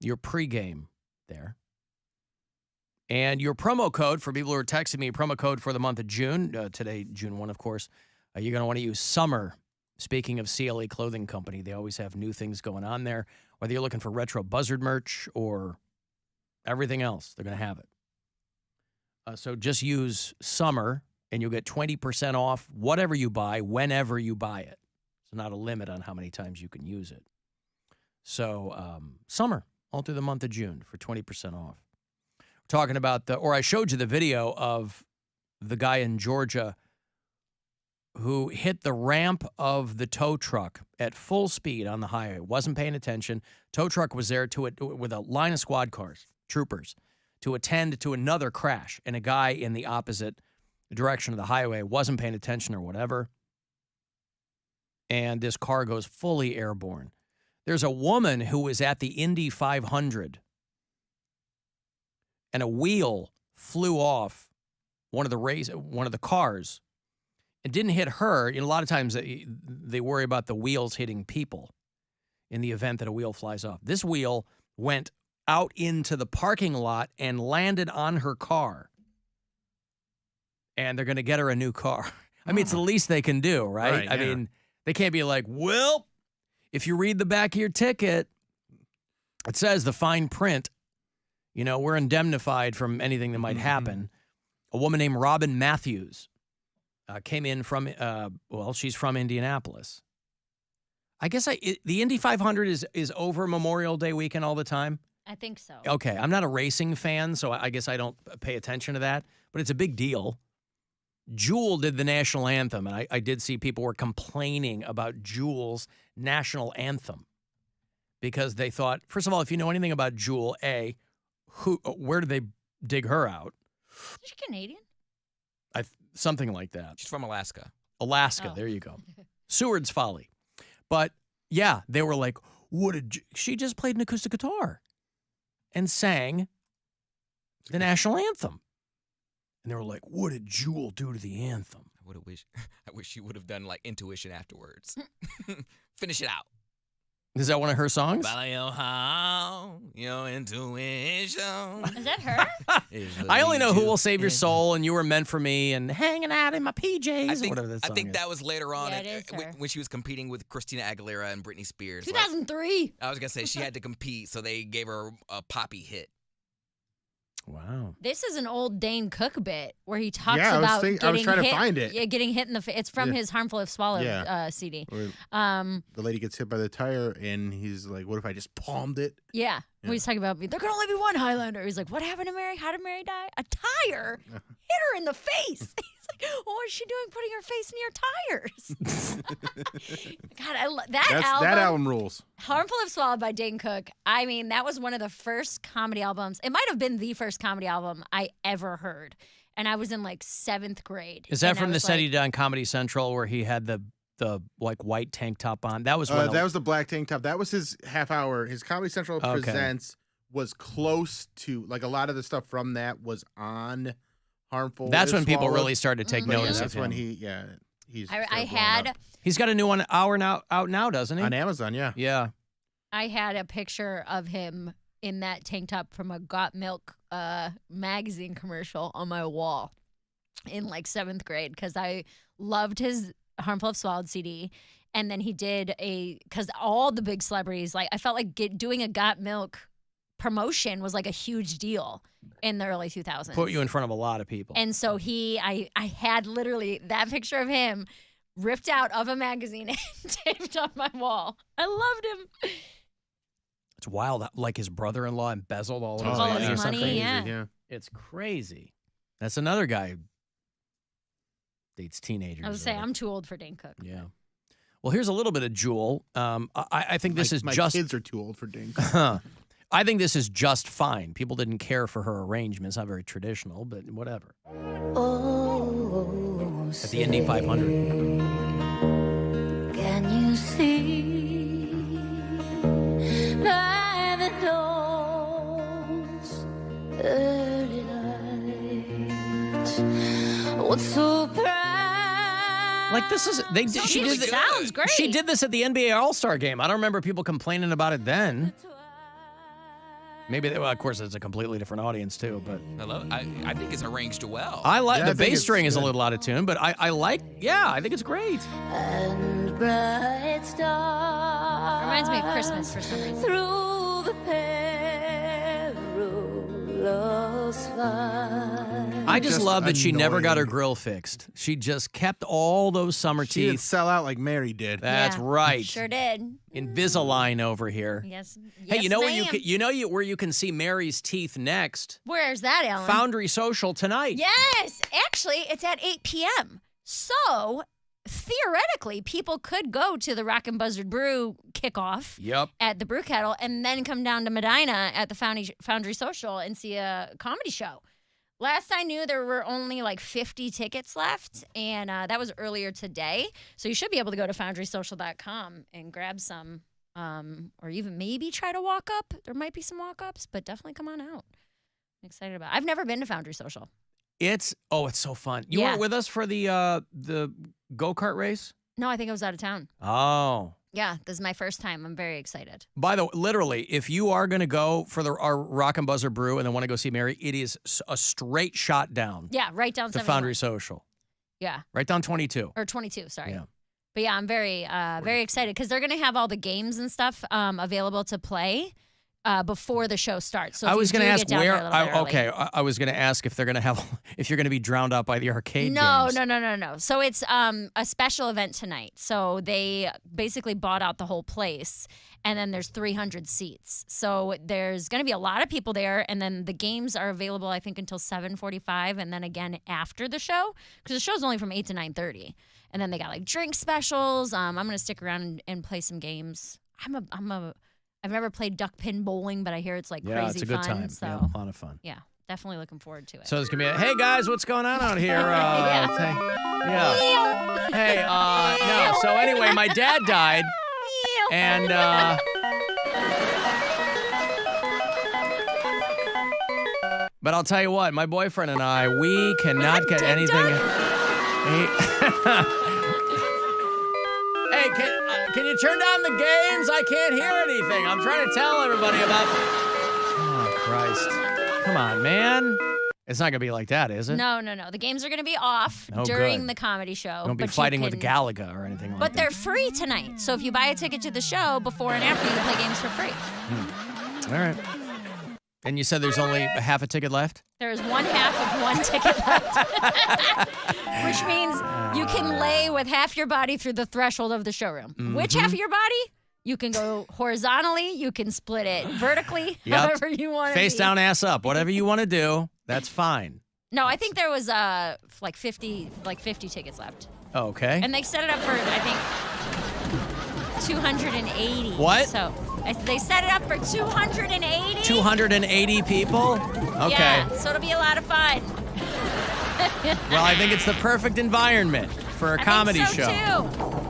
your pregame there. And your promo code, for people who are texting me, promo code for the month of June, today, June 1, of course, you're going to want to use SUMMER. Speaking of CLA Clothing Company, they always have new things going on there. Whether you're looking for retro Buzzard merch or everything else, they're going to have it. So just use SUMMER, and you'll get 20% off whatever you buy, whenever you buy it. There's not a limit on how many times you can use it. So SUMMER, all through the month of June for 20% off. We're talking about I showed you the video of the guy in Georgia who hit the ramp of the tow truck at full speed on the highway, wasn't paying attention. Tow truck was there with a line of squad cars, troopers, to attend to another crash, and a guy in the opposite direction of the highway wasn't paying attention or whatever, and this car goes fully airborne. There's a woman who was at the Indy 500, and a wheel flew off one of the cars. It didn't hit her. A lot of times they worry about the wheels hitting people in the event that a wheel flies off. This wheel went out into the parking lot and landed on her car. And they're going to get her a new car. I mean, it's the least they can do, right? I mean, they can't be like, well, if you read the back of your ticket, it says the fine print, we're indemnified from anything that might happen. A woman named Robin Matthews came in from, she's from Indianapolis. I guess the Indy 500 is over Memorial Day weekend all the time. I think so. Okay, I'm not a racing fan, so I guess I don't pay attention to that, but it's a big deal. Jewel did the national anthem, and I did see people were complaining about Jewel's national anthem because they thought, first of all, if you know anything about Jewel, where did they dig her out? Is she Canadian? Something like that. She's from Alaska. There you go. Seward's Folly. But, yeah, they were like, she just played an acoustic guitar and sang the national anthem. And they were like, what did Jewel do to the anthem? I wish she would have done, intuition afterwards. Finish it out. Is that one of her songs? Your intuition. Is that her? I only know Who Will Save Your Soul and You Were Meant for Me and Hanging Out in My PJs, whatever that song I think is. that was later on Yeah, it is her. when she was competing with Christina Aguilera and Britney Spears. 2003. I was going to say she had to compete, so they gave her a poppy hit. Wow. This is an old Dane Cook bit where he talks Yeah, about I was trying to find it. Yeah, getting hit in the face. It's from his Harmful If Swallowed CD. Where the lady gets hit by the tire, and he's like, what if I just palmed it? Yeah. When he's talking about, there can only be one Highlander. He's like, what happened to Mary? How did Mary die? A tire hit her in the face. He's like, what is she doing putting her face near tires? God, That album rules. Harmful If Swallowed by Dane Cook. I mean, that was one of the first comedy albums. It might have been the first comedy album I ever heard. And I was in 7th grade. Is that from the set he did on Comedy Central where he had the white tank top on? That was that was the black tank top. That was his half hour. His Comedy Central Presents was close to, a lot of the stuff from that was on Harmful. That's when people Swallowed. really started to take notice That's of him. when he's I had... He's got a new one out now, doesn't he? On Amazon, yeah. Yeah. I had a picture of him in that tank top from a Got Milk magazine commercial on my wall in 7th grade because I loved his Harmful If Swallowed CD. And then he did because all the big celebrities, I felt like doing a Got Milk promotion was a huge deal in the early 2000s. Put you in front of a lot of people. And so I had literally that picture of him ripped out of a magazine and taped on my wall. I loved him. It's wild, his brother-in-law embezzled all of his All money his or money, something. yeah. It's crazy. That's another guy who dates teenagers. I was saying, I'm too old for Dane Cook. Yeah. Well, here's a little bit of Jewel. I think this is my just... kids are too old for Dane Cook. I think this is just fine. People didn't care for her arrangement. It's not very traditional, but whatever. At the Indy 500. Can you see by the dawn's early light what's so proud Like this is Sounds great. She did this at the NBA All-Star game. I don't remember people complaining about it then. Maybe well, of course it's a completely different audience too, but I think it's arranged well. I like the bass string is a little out of tune, but I like I think it's great. And bright stars Reminds me of Christmas for some reason. through the perilous fight. I just love that she never got her grill fixed. She just kept all those summer She'd teeth. sell out like Mary did. That's Yeah, right. Sure did. Invisalign over here. Yes. Hey, you know where ma'am. where you can see Mary's teeth next? Where's that, Alan? Foundry Social tonight. Yes. Actually, it's at 8 p.m. So, theoretically, people could go to the Rock and Buzzard Brew kickoff Yep. at the Brew Kettle and then come down to Medina at the Foundry Social and see a comedy show. Last I knew, there were only like 50 tickets left, and that was earlier today. So you should be able to go to foundrysocial.com and grab some, or even maybe try to walk up. There might be some walk-ups, but definitely come on out. I'm excited about it. I've never been to Foundry Social. It's so fun. You weren't with us for the go-kart race? No, I think I was out of town. Oh. Yeah, this is my first time. I'm very excited. By the way, literally, if you are going to go for our Rock and Buzzard Brew and then want to go see Mary, it is a straight shot down. Yeah, right down to 71. Foundry Social. Yeah. Right down 22. Or 22, sorry. Yeah. But yeah, I'm very excited because they're going to have all the games and stuff available to play before the show starts. So I was going to ask where. Okay, I was going to ask if they're going to have if you're going to be drowned out by the arcade No. games. So it's a special event tonight. So they basically bought out the whole place, and then there's 300 seats. So there's going to be a lot of people there, and then the games are available, I think, until 7:45, and then again after the show, because the show's only from 8 to 9:30. And then they got like drink specials. I'm going to stick around and play some games. I've never played duck pin bowling, but I hear it's like crazy fun. Yeah, it's a good time. So Yeah, a lot of fun. yeah, definitely looking forward to it. So it's going to be hey guys, what's going on out here? Hey, no. So anyway, my dad died, and but I'll tell you what, my boyfriend and I, we cannot get anything. Hey, can you turn down the games? I can't hear anything. I'm trying to tell everybody about. Oh Christ! Come on, man. It's not gonna be like that, is it? No. The games are going to be off Oh, during good. the comedy show. Don't be but you fighting with can- Galaga or anything like that. But they're free tonight. So if you buy a ticket to the show before and after, you can play games for free. All right. And you said there's only half a ticket left? There's one half of one ticket left, which means you can lay with half your body through the threshold of the showroom. Which half of your body? You can go horizontally. You can split it vertically, Yep. however you want to. Face down, ass up. Whatever you want to do, that's fine. No, I think there was like 50 tickets left. Okay. And they set it up for, I think, 280. What? So they set it up for 280. 280 people? Okay. Yeah, so it'll be a lot of fun. Well, I think it's the perfect environment for a comedy I think so show. Too.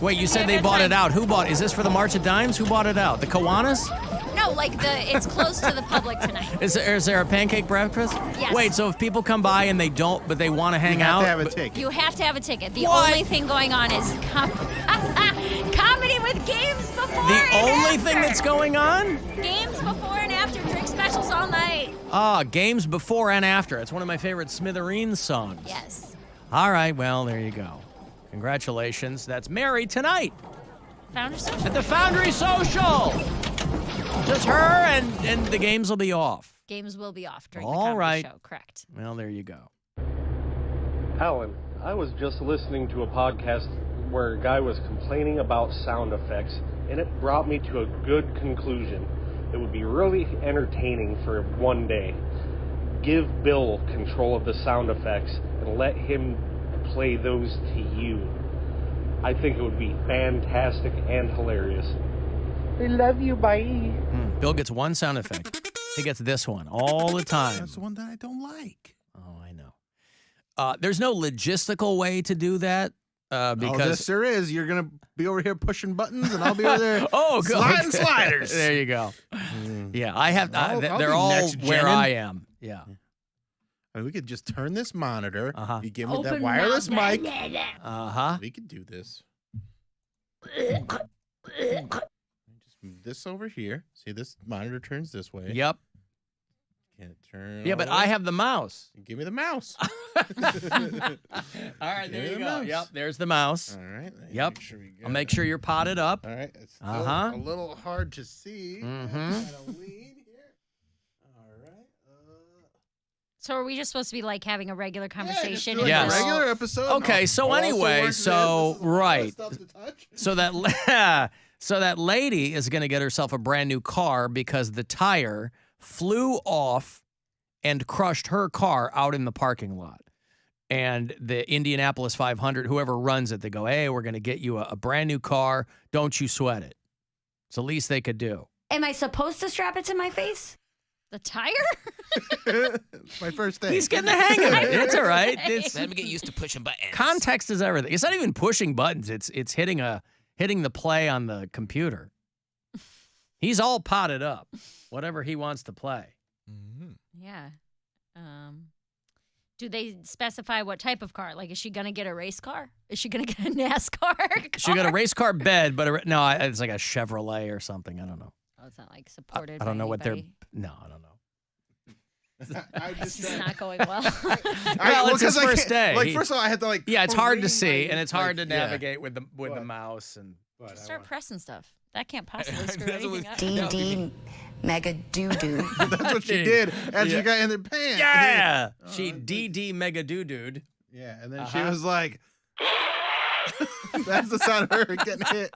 Wait, you said they bought it out. Who bought it? Is this for the March of Dimes? Who bought it out? The Kiwanis? No, like it's closed to the public tonight. Is there a pancake breakfast? Yes. Wait, so if people come by and they don't, but they want to hang out? You have to have a ticket. You have to have a ticket. The What? only thing going on is comedy with games before The and only after. thing that's going on? Games before and after, drink specials all night. Ah, games before and after. It's one of my favorite Smithereens songs. Yes. All right, well, there you go. Congratulations. That's Mary tonight Foundry Social. at the Foundry Social. Just her and the games will be off. Games will be off during the All comedy right. show. Correct. Well, there you go. Alan, I was just listening to a podcast where a guy was complaining about sound effects, and it brought me to a good conclusion. It would be really entertaining for one day. Give Bill control of the sound effects and let him play those to you. I think it would be fantastic and hilarious. I love you, bye. Bill gets one sound effect. He gets this one all the time. That's the one that I don't like. Oh, I know. There's no logistical way to do that because yes, there is. You're gonna be over here pushing buttons, and I'll be over there. Good. sliding sliders. There you go. Yeah, I have. I'll they're be all next where genning. I am. Yeah. I mean, we could just turn this monitor. You give me that Open wireless mouth. mic. Uh-huh. We could do this. Just move this over here. See, this monitor turns this way. Yep. Can't turn. Yeah, but I have the mouse. Give me the mouse. All right, there you go. Yep, there's the mouse. All right. Yep. I'll make sure you're potted up. All right. It's still a little hard to see. So are we just supposed to be like having a regular conversation? do like a regular episode. Okay, so I'll also anyway, work so this. right. Stuff to touch. So that lady is going to get herself a brand new car because the tire flew off and crushed her car out in the parking lot. And the Indianapolis 500, whoever runs it, they go, "Hey, we're going to get you a brand new car. Don't you sweat it." It's the least they could do. Am I supposed to strap it to my face? The tire? It's my first day. He's getting the hang of it. It's all right. Let me get used to pushing buttons. Context is everything. It's not even pushing buttons. It's hitting the play on the computer. He's all potted up. Whatever he wants to play. Yeah. Do they specify what type of car? Like, is she going to get a race car? Is she going to get a NASCAR car? She got a race car bed, but no, it's like a Chevrolet or something. I don't know. Oh, it's not like supported I don't know by what they're. anybody. No, I don't know. This is not going well. Well, it's his first day. Like, first of all, I had to like. Yeah, it's hard to careen see, my- and it's hard to yeah. navigate with the mouse and. Just start pressing stuff. That can't possibly screw anything up. DD mega doo-doo. That's what she did as she got in the pants. Yeah, she DD mega doo-dooed. Yeah, and then she was like, "That's the sound of her getting hit."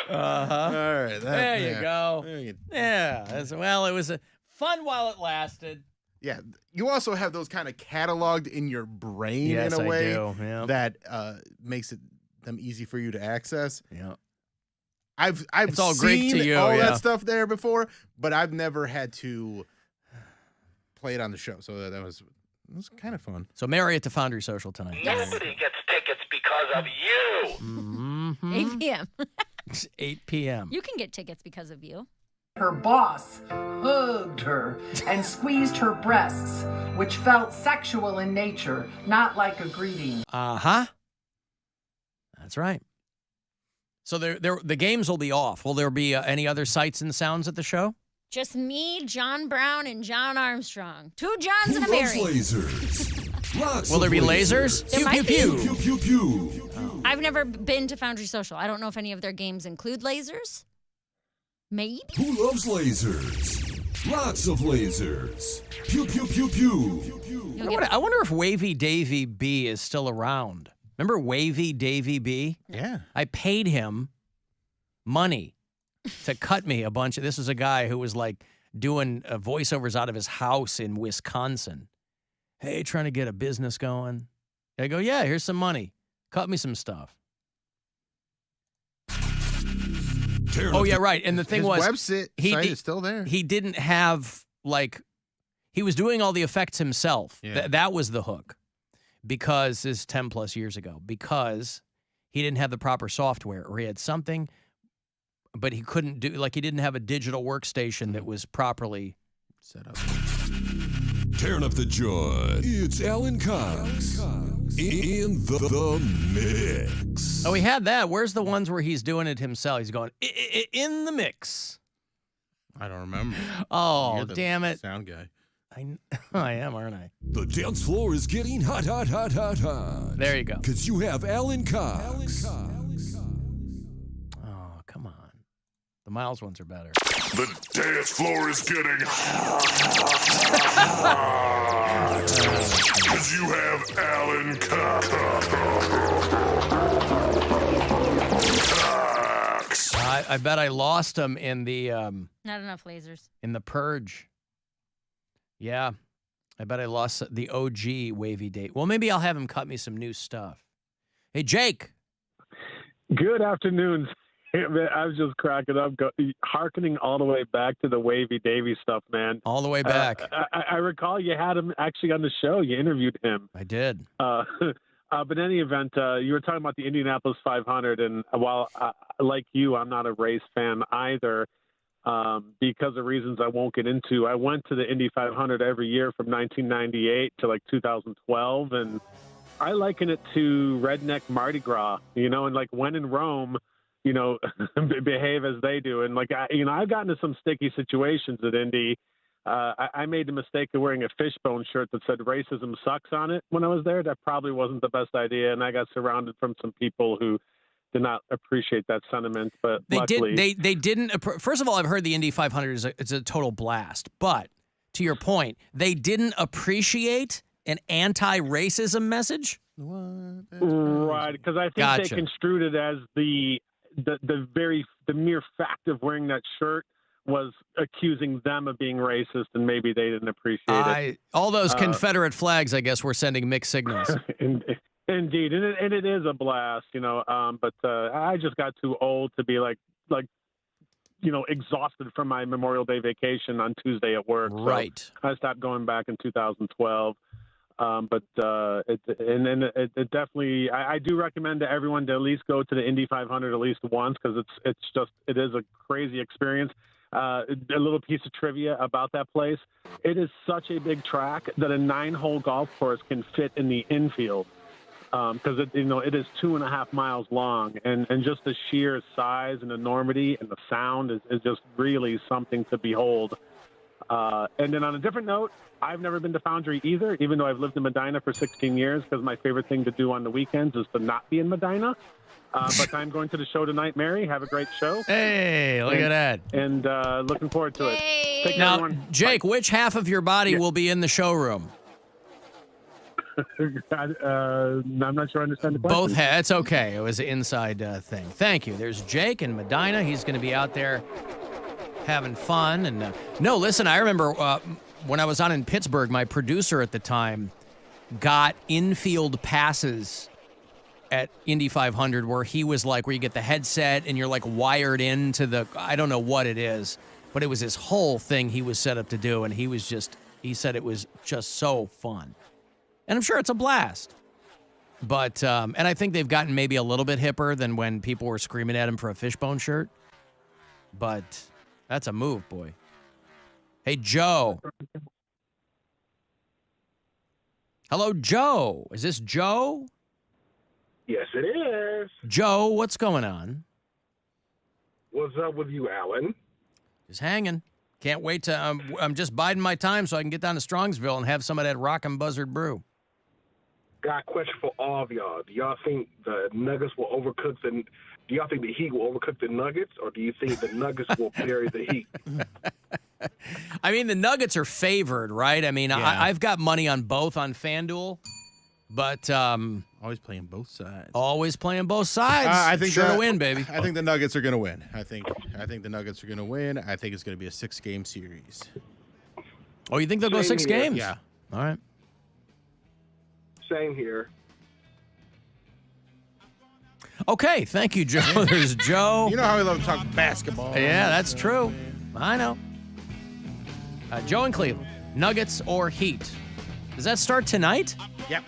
All right, There you go. There you- Yeah. Well, it was fun while it lasted. Yeah, you also have those kind of cataloged in your brain Yes, in a I way do, yeah. that makes them easy for you to access. Yeah. I've It's all Greek seen to you, all yeah. that stuff there before, but I've never had to play it on the show. So that was kind of fun. So Mary at the Foundry Social tonight. Nobody gets tickets because of you. Mm-hmm. 8 p.m. It's 8 p.m. You can get tickets because of you. Her boss hugged her and squeezed her breasts, which felt sexual in nature, not like a greeting. Uh-huh. That's right. So the games will be off. Will there be any other sights and sounds at the show? Just me, John Brown, and John Armstrong. 2 Johns and a Mary. Will there be lasers? There Pew, might pew, be. pew. Pew, pew. I've never been to Foundry Social. I don't know if any of their games include lasers. Maybe. Who loves lasers? Lots of lasers. Pew, pew, pew, pew. I wonder if Wavy Davy B is still around. Remember Wavy Davy B? Yeah. I paid him money to cut me a bunch of. This was a guy who was like doing voiceovers out of his house in Wisconsin. Hey, trying to get a business going. I go, yeah, here's some money. Cut me some stuff. Oh, yeah, right. And the thing His was, website site is still there. He didn't have, like, he was doing all the effects himself. Yeah. That was the hook. Because this is 10 plus years ago. Because he didn't have the proper software, or he had something, but he couldn't do, like, he didn't have a digital workstation that was properly set up. Tearing up the joint. It's Alan Cox in the mix. Oh, he had that. Where's the ones where he's doing it himself? He's going, in the mix. I don't remember. Oh, You're the damn it. Sound guy. I am, aren't I? The dance floor is getting hot, hot, hot, hot, hot. There you go. Because you have Alan Cox. Oh, come on. The Miles ones are better. The dance floor is getting hot. Because you have Alan Cox. I bet I lost him in the Not enough lasers. in the Purge. Yeah. I bet I lost the OG Wavy Date. Well, maybe I'll have him cut me some new stuff. Hey, Jake. Good afternoon. I was just cracking up, hearkening all the way back to the Wavy Davy stuff, man. All the way back. I recall you had him actually on the show. You interviewed him. I did. But in any event, you were talking about the Indianapolis 500, and while, like you, I'm not a race fan either. because of reasons I won't get into. I went to the Indy 500 every year from 1998 to like 2012, and I liken it to redneck Mardi Gras, and like when in Rome, behave as they do. And like, I've gotten into some sticky situations at Indy. I made the mistake of wearing a fishbone shirt that said racism sucks on it when I was there. That probably wasn't the best idea. And I got surrounded from some people who did not appreciate that sentiment, but luckily, they didn't. First of all, I've heard the Indy 500 is a total blast, but to your point, they didn't appreciate an anti-racism message. Right, because I think they construed it as the mere fact of wearing that shirt was accusing them of being racist, and maybe they didn't appreciate it. All those Confederate flags, I guess, were sending mixed signals. Indeed, and it is a blast, but I just got too old to be like exhausted from my Memorial Day vacation on Tuesday at work. Right. So I stopped going back in 2012. But it definitely, I do recommend to everyone to at least go to the Indy 500 at least once, because it is a crazy experience. A little piece of trivia about that place: it is such a big track that a 9-hole golf course can fit in the infield, because it is 2.5 miles long, and just the sheer size and enormity and the sound is just really something to behold. And then on a different note, I've never been to Foundry either, even though I've lived in Medina for 16 years, because my favorite thing to do on the weekends is to not be in Medina. But I'm going to the show tonight, Mary. Have a great show. Hey, look at that. And looking forward to it. Take care, Now, everyone. Jake, which half of your body will be in the showroom? I'm not sure I understand the question. Both. It's okay. It was an inside thing. Thank you. There's Jake in Medina. He's going to be out there having fun. And no, listen, I remember when I was on in Pittsburgh, my producer at the time got infield passes at Indy 500 where he was like, where you get the headset and you're like wired into the, I don't know what it is, but it was his whole thing he was set up to do. And he said it was just so fun. And I'm sure it's a blast. But, and I think they've gotten maybe a little bit hipper than when people were screaming at him for a fishbone shirt. But that's a move, boy. Hey, Joe. Hello, Joe. Is this Joe? Yes, it is. Joe, what's going on? What's up with you, Alan? Just hanging. Can't wait to, I'm just biding my time so I can get down to Strongsville and have some of that Rockin' Buzzard brew. Got a question for all of y'all. Do y'all think the Nuggets will overcook do y'all think the Heat will overcook the Nuggets, or do you think the Nuggets will bury the Heat? I mean, the Nuggets are favored, right? I mean, Yeah. I've got money on both on FanDuel, but always playing both sides. Always playing both sides. I think sure to win, baby. I think the Nuggets are going to win. I think the Nuggets are going to win. I think it's going to be a 6-game series. Oh, you think they'll go 6 games? Yeah. All right. Same here. Okay, thank you, Joe. There's Joe. You know how we love to talk basketball. Yeah, that's true. I know. Joe in Cleveland. Nuggets or Heat? Does that start tonight? Yep.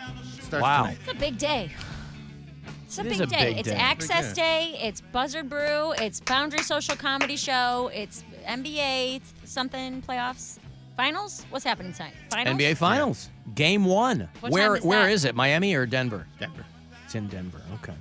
Wow. Tonight. It's a big day. It's a It big is a day. big It's day. Access Big Day. It's Buzzard Brew. It's Boundary Social Comedy Show. It's NBA something playoffs. Finals? What's happening tonight? Finals? NBA Finals. Game 1. What Where time is Where that? is it? Miami or Denver? Denver. It's in Denver. Okay.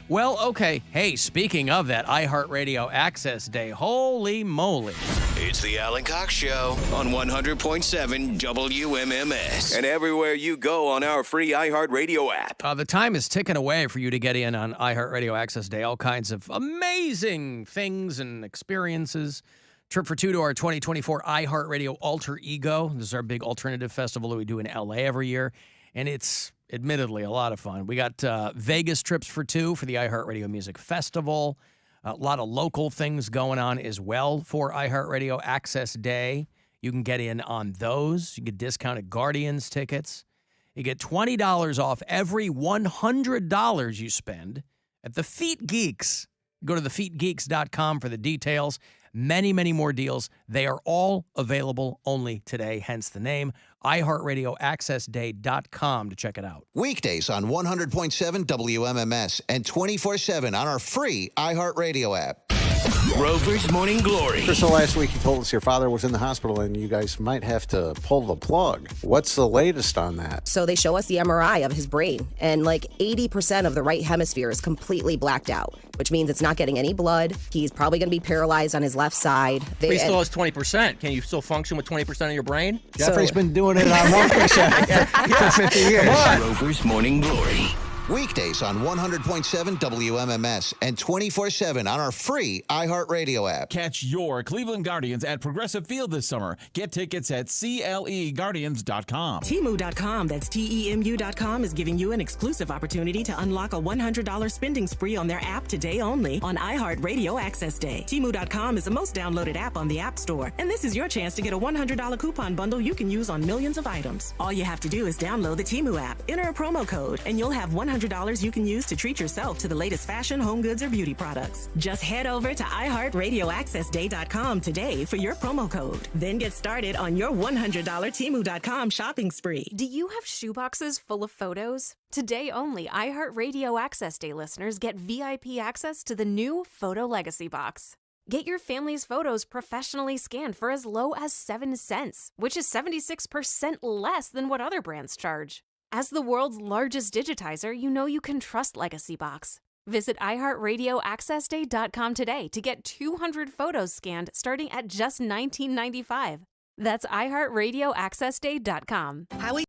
Well, okay. Hey, speaking of that iHeartRadio Access Day, holy moly. It's the Alan Cox Show on 100.7 WMMS. And everywhere you go on our free iHeartRadio app. The time is ticking away for you to get in on iHeartRadio Access Day. All kinds of amazing things and experiences. Trip for two to our 2024 iHeartRadio Alter Ego. This is our big alternative festival that we do in LA every year. And it's admittedly a lot of fun. We got Vegas trips for two for the iHeartRadio Music Festival. A lot of local things going on as well for iHeartRadio Access Day. You can get in on those. You get discounted Guardians tickets. You get $20 off every $100 you spend at the Feet Geeks. Go to thefeetgeeks.com for the details. Many, many more deals. They are all available only today, hence the name. iHeartRadioAccessDay.com to check it out. Weekdays on 100.7 WMMS and 24/7 on our free iHeartRadio app. Rover's Morning Glory. Crystal, last week you told us your father was in the hospital and you guys might have to pull the plug. What's the latest on that? So they show us the MRI of his brain, and like 80% of the right hemisphere is completely blacked out, which means it's not getting any blood. He's probably going to be paralyzed on his left side. But he still has 20%. Can you still function with 20% of your brain? Jeffrey's been doing it on 1% for 50 years. Rover's Morning Glory. Weekdays on 100.7 WMMS and 24/7 on our free iHeartRadio app. Catch your Cleveland Guardians at Progressive Field this summer. Get tickets at CLEGuardians.com. Temu.com, that's TEMU.com, is giving you an exclusive opportunity to unlock a $100 spending spree on their app today only on iHeartRadio Access Day. Temu.com is the most downloaded app on the App Store, and this is your chance to get a $100 coupon bundle you can use on millions of items. All you have to do is download the Temu app, enter a promo code, and you'll have $100 you can use to treat yourself to the latest fashion, home goods, or beauty products. Just head over to iHeartRadioAccessDay.com today for your promo code. Then get started on your $100 Temu.com shopping spree. Do you have shoeboxes full of photos? Today only, iHeartRadio Access Day listeners get VIP access to the new Photo Legacy Box. Get your family's photos professionally scanned for as low as 7 cents, which is 76% less than what other brands charge. As the world's largest digitizer, you know you can trust Legacy Box. Visit iHeartRadioAccessDay.com today to get 200 photos scanned starting at just $19.95. That's iHeartRadioAccessDay.com. Howie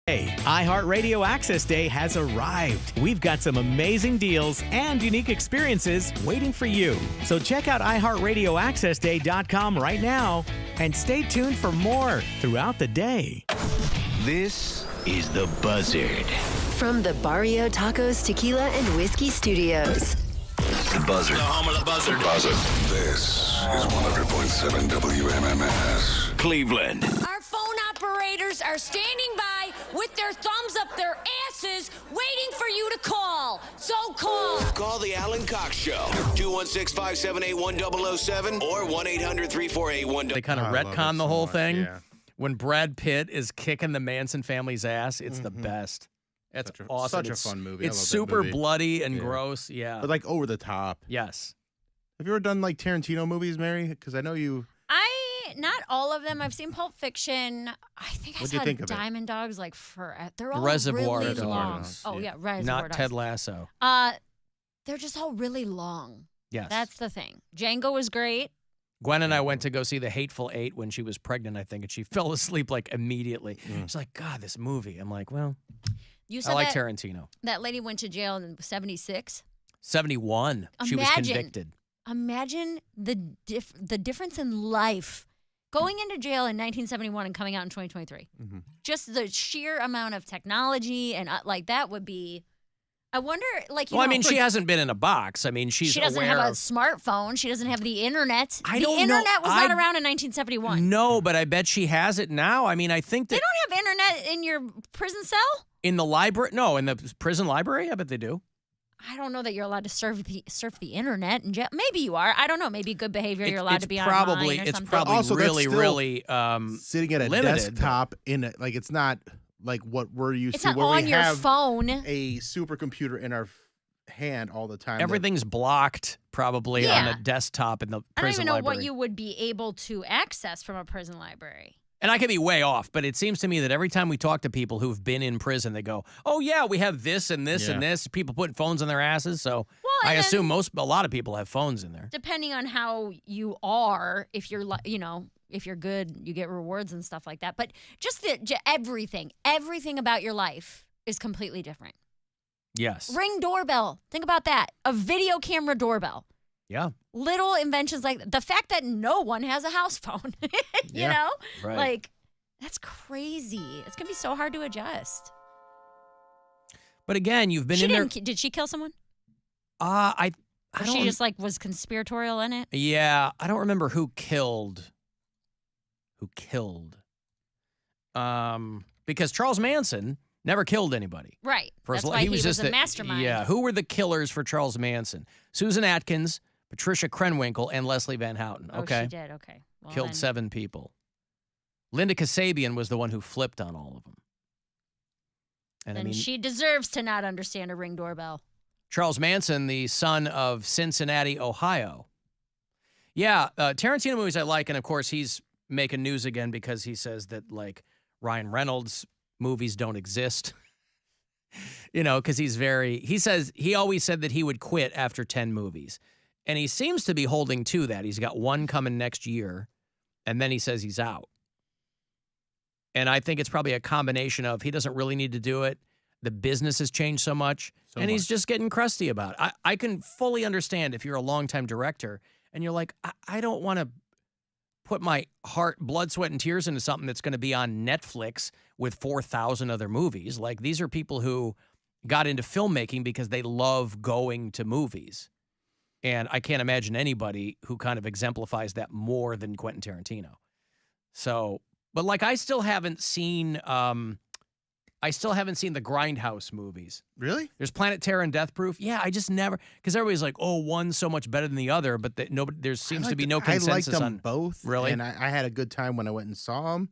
Hey, iHeartRadio Access Day has arrived. We've got some amazing deals and unique experiences waiting for you. So check out iHeartRadioAccessDay.com right now and stay tuned for more throughout the day. This is The Buzzard. From the Barrio Tacos Tequila and Whiskey Studios. The Buzzard. The home of the Buzzard. Buzzard. This is 100.7 WMMS. Cleveland. Our phone operators are standing by with their thumbs up their asses waiting for you to call. So call. Call the Alan Cox Show. 216-578-1007 or 1-800-348-1007. They kind of retcon the whole thing. Yeah. When Brad Pitt is kicking the Manson family's ass, it's the best. That's awesome. Such a fun movie. It's super bloody and gross. Yeah. But like over the top. Yes. Have you ever done like Tarantino movies, Mary? Because I know you. Not all of them. I've seen Pulp Fiction. I think I saw Diamond Dogs like forever. They're all Reservoir really Dogs. long. Oh yeah, Reservoir Not Dogs. Ted Lasso. They're just all really long. Yes. That's the thing. Django was great. Gwen and I went to go see The Hateful Eight when she was pregnant, I think, and she fell asleep like immediately. She's like, God, this movie. I'm like, well, You said I like that Tarantino. That lady went to jail in 76. 71. She was convicted. Imagine the difference in life. Going into jail in 1971 and coming out in 2023. Just the sheer amount of technology and like that would be. I wonder, like, you Well, know, I mean, she hasn't been in a box. I mean, she's she doesn't aware have a of. smartphone. She doesn't have the internet. I the don't know. internet was not around in 1971. No, but I bet she has it now. I mean, I think that. They don't have internet in your prison cell? In the library? No, in the prison library? I bet they do. I don't know that you're allowed to surf the internet in jail. Maybe you are. I don't know. Maybe good behavior. You're allowed to be online or something. It's probably also, really, that's really sitting at a limited. desktop in it. Like it's not like what we're used It's to. not where on we your have phone. A supercomputer in our hand all the time. Everything's blocked probably on a desktop in the prison I don't even know library. what you would be able to access from a prison library. And I could be way off, but it seems to me that every time we talk to people who've been in prison, they go, "Oh yeah, we have this and this and this." People putting phones on their asses, so I assume a lot of people have phones in there. Depending on how you are, if you're, if you're good, you get rewards and stuff like that. But just everything about your life is completely different. Yes. Ring doorbell. Think about that. A video camera doorbell. Yeah. Little inventions like the fact that no one has a house phone. you know? Right. Like, that's crazy. It's going to be so hard to adjust. But again, you've been in there. Did she kill someone? I Or don't. she just was conspiratorial in it? Yeah, I don't remember who killed. Because Charles Manson never killed anybody. Right. For as That's long- why he was was just a mastermind. Yeah. Who were the killers for Charles Manson? Susan Atkins, Patricia Krenwinkel, and Leslie Van Houten. Oh, Okay. she did. Okay. Well, Killed then- 7 people. Linda Kasabian was the one who flipped on all of them. And Then she deserves to not understand a ring doorbell. Charles Manson, the son of Cincinnati, Ohio. Yeah, Tarantino movies I like, and of course he's making news again because he says that like Ryan Reynolds movies don't exist. Because he always said that he would quit after 10 movies. And he seems to be holding to that. He's got one coming next year, and then he says he's out. And I think it's probably a combination of he doesn't really need to do it. The business has changed so much, and he's just getting crusty about it. I can fully understand if you're a longtime director and you're like, I don't want to put my heart, blood, sweat, and tears into something that's going to be on Netflix with 4,000 other movies. Like, these are people who got into filmmaking because they love going to movies. And I can't imagine anybody who kind of exemplifies that more than Quentin Tarantino. So, but like, I still haven't seen the Grindhouse movies. Really? There's Planet Terror and Death Proof. Yeah, I just never, because everybody's like, oh, one's so much better than the other, but there seems to be no consensus I liked them on both. Really? And I had a good time when I went and saw them.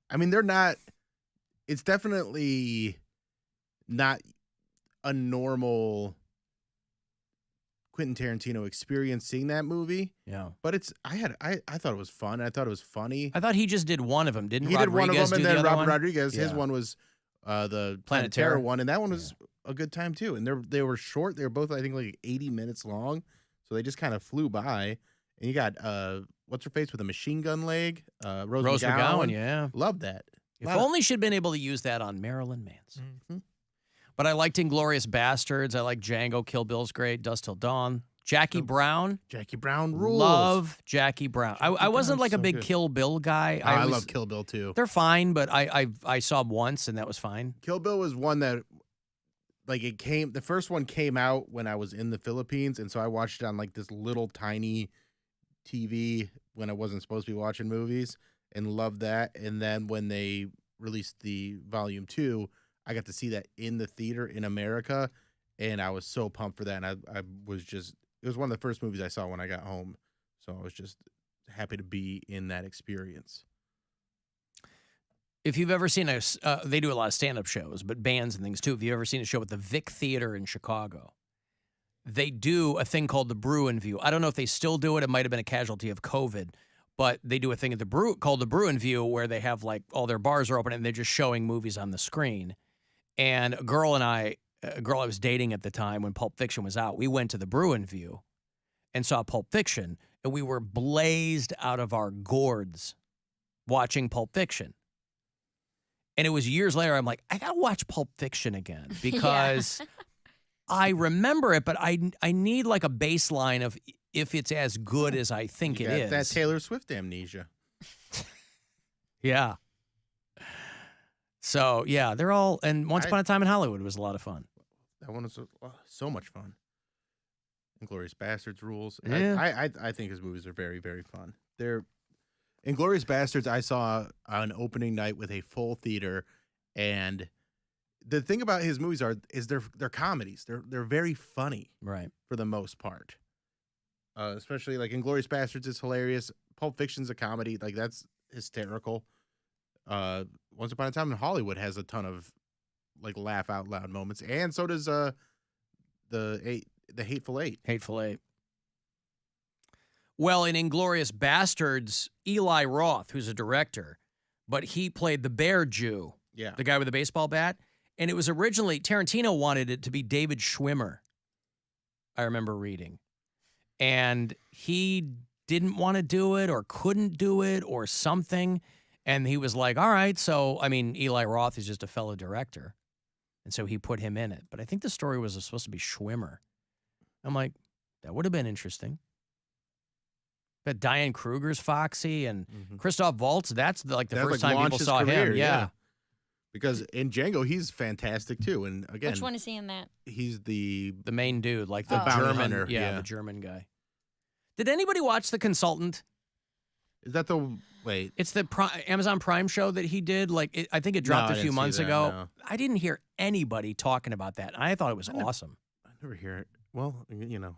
I mean, it's definitely not a normal Quentin Tarantino experience seeing that movie. Yeah. But I thought it was fun. I thought it was funny. I thought he just did one of them, didn't he? Rodriguez Did one of them, and do then the other Robert one? Rodriguez, his Yeah. one was the Planet Terror Terror one, and that one was a good time too. And they were short. They were both, I think, like 80 minutes long, so they just kind of flew by. And you got what's her face with a machine gun leg, Rose McGowan. Yeah, love that. If only she'd been able to use that on Marilyn Manson. But I liked Inglourious Bastards. I like Django. Kill Bill's great. Dusk Till Dawn. Jackie Brown. Jackie Brown rules. Love Jackie Brown. I wasn't like a big Kill Bill guy. I love Kill Bill too. They're fine, but I saw them once and that was fine. Kill Bill was one that, like, the first one came out when I was in the Philippines, and so I watched it on like this little tiny TV when I wasn't supposed to be watching movies, and loved that. And then when they released the volume 2, I got to see that in the theater in America, and I was so pumped for that. And I was just, it was one of the first movies I saw when I got home, so I was just happy to be in that experience. If you've ever seen they do a lot of stand-up shows, but bands and things too. If you've ever seen a show at the Vic Theater in Chicago, they do a thing called the Bruin View. I don't know if they still do it. It might have been a casualty of COVID, but they do a thing at the called the Bruin View where they have like all their bars are open and they're just showing movies on the screen. And a girl I was dating at the time when Pulp Fiction was out, we went to the Bruin View and saw Pulp Fiction, and we were blazed out of our gourds watching Pulp Fiction. And it was years later, I'm like, I got to watch Pulp Fiction again because I remember it, but I need like a baseline of if it's as good as I think it is. That Taylor Swift amnesia. Yeah. So, yeah, they're all, and Once Upon a Time in Hollywood was a lot of fun. That one was so much fun. Inglourious Bastards rules. Yeah. I think his movies are very, very fun. Inglourious Bastards, I saw on opening night with a full theater, and the thing about his movies is they're comedies. They're very funny, right, for the most part. Especially like Inglourious Bastards is hilarious. Pulp Fiction's a comedy, like that's hysterical. Once Upon a Time in Hollywood has a ton of like laugh out loud moments, and so does the Hateful Eight. Hateful Eight. Well, in Inglourious Bastards, Eli Roth, who's a director, but he played the Bear Jew, the guy with the baseball bat, and it was originally Tarantino wanted it to be David Schwimmer. I remember reading, and he didn't want to do it or couldn't do it or something. And he was like, all right, so, I mean, Eli Roth is just a fellow director. And so he put him in it. But I think the story was supposed to be Schwimmer. I'm like, that would have been interesting. But Diane Kruger's Foxy and Christoph Waltz, that's the first time people saw him. Yeah. Because in Django, he's fantastic too. And again, which one is he in that? He's the main dude, like the German hunter. Yeah, the German guy. Did anybody watch The Consultant? Is that wait? It's the Amazon Prime show that he did. Like, I think it dropped a few months ago. No. I didn't hear anybody talking about that. I thought it was awesome. I never hear it. Well, you know,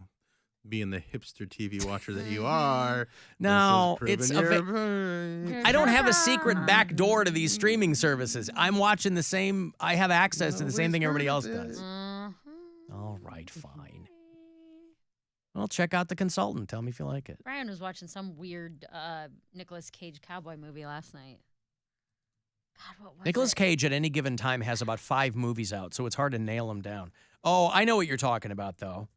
being the hipster TV watcher that you are. No, it's I don't have a secret back door to these streaming services. I'm watching the same. I have access to the same thing everybody else does. All right, fine. Well, check out The Consultant. Tell me if you like it. Brian was watching some weird Nicolas Cage cowboy movie last night. God, what was Nicolas it? Cage at any given time has about 5 movies out, so it's hard to nail him down. Oh, I know what you're talking about, though.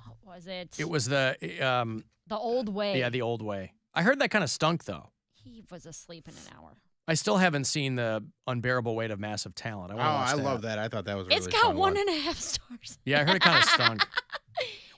What was it? It was the Old Way. Yeah, The Old Way. I heard that kind of stunk, though. He was asleep in an hour. I still haven't seen The Unbearable Weight of Massive Talent. I love that. I thought that was a It's really got fun one. 1.5 stars. Yeah, I heard it kind of stunk.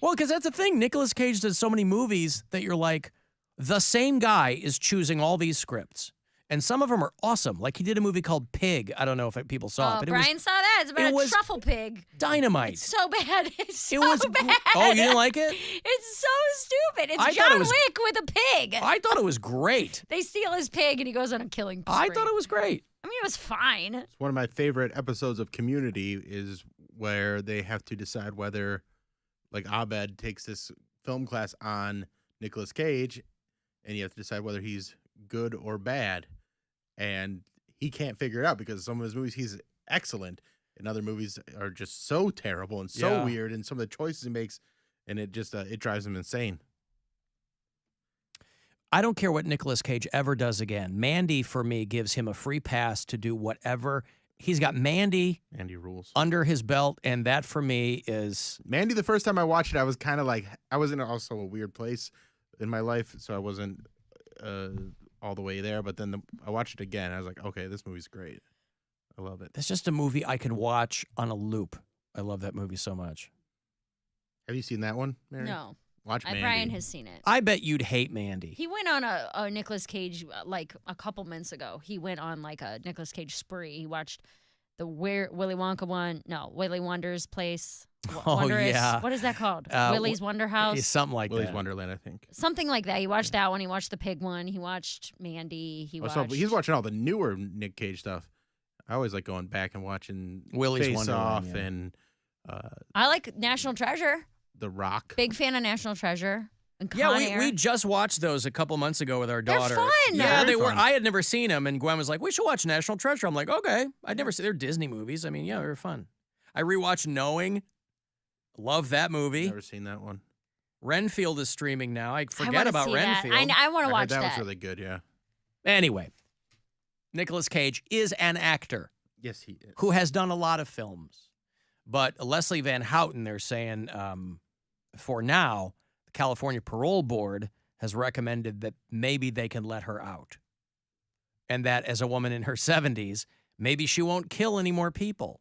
Well, because that's the thing. Nicolas Cage does so many movies that you're like, the same guy is choosing all these scripts. And some of them are awesome. Like he did a movie called Pig. I don't know if people saw it. But Brian saw that. It's about a truffle pig. Dynamite. It's so bad. It's so bad. Oh, you didn't like it? It's so stupid. It's I thought John it was- Wick with a pig. I thought it was great. They steal his pig and he goes on a killing spree. I thought it was great. I mean, it was fine. It's one of my favorite episodes of Community is where they have to decide whether, like, Abed takes this film class on Nicolas Cage, and you have to decide whether he's good or bad. And he can't figure it out because some of his movies he's excellent, and other movies are just so terrible and so weird, and some of the choices he makes, and it just it drives him insane. I don't care what Nicolas Cage ever does again. Mandy, for me, gives him a free pass to do whatever. He's got Mandy rules under his belt, and that for me is... Mandy, the first time I watched it, I was kind of like, I was in also a weird place in my life, so I wasn't all the way there, but then I watched it again. I was like, okay, this movie's great. I love it. It's just a movie I can watch on a loop. I love that movie so much. Have you seen that one, Mary? No. Watch Mandy. Brian has seen it. I bet you'd hate Mandy. He went on a Nicolas Cage like a couple months ago. He went on like a Nicolas Cage spree. He watched the Willy Wonka one. No, Willy Wonder's Place. Wondrous. Yeah. What is that called? Willy's Wonder House? Something like Willy's that. Wonderland, I think. Something like that. He watched that one. He watched the pig one. He watched Mandy. He watched... So he's watching all the newer Nick Cage stuff. I always like going back and watching Willy's Face Wonderland, Off yeah. and I like National Treasure. The Rock. Big fan of National Treasure. And Con Yeah, Air. we just watched those a couple months ago with our daughter. They're fun. Yeah, they Very were. fun. I had never seen them, and Gwen was like, "We should watch National Treasure." I'm like, "Okay." I'd never seen. They're Disney movies. I mean, yeah, they were fun. I rewatched Knowing. Love that movie. Never seen that one. Renfield is streaming now. I forget wanna about see that. Renfield. I want to I watch heard that that. was really good, yeah. Anyway, Nicolas Cage is an actor Yes, he is. who has done a lot of films, but Leslie Van Houten, they're saying, for now, the California Parole Board has recommended that maybe they can let her out. And that as a woman in her 70s, maybe she won't kill any more people.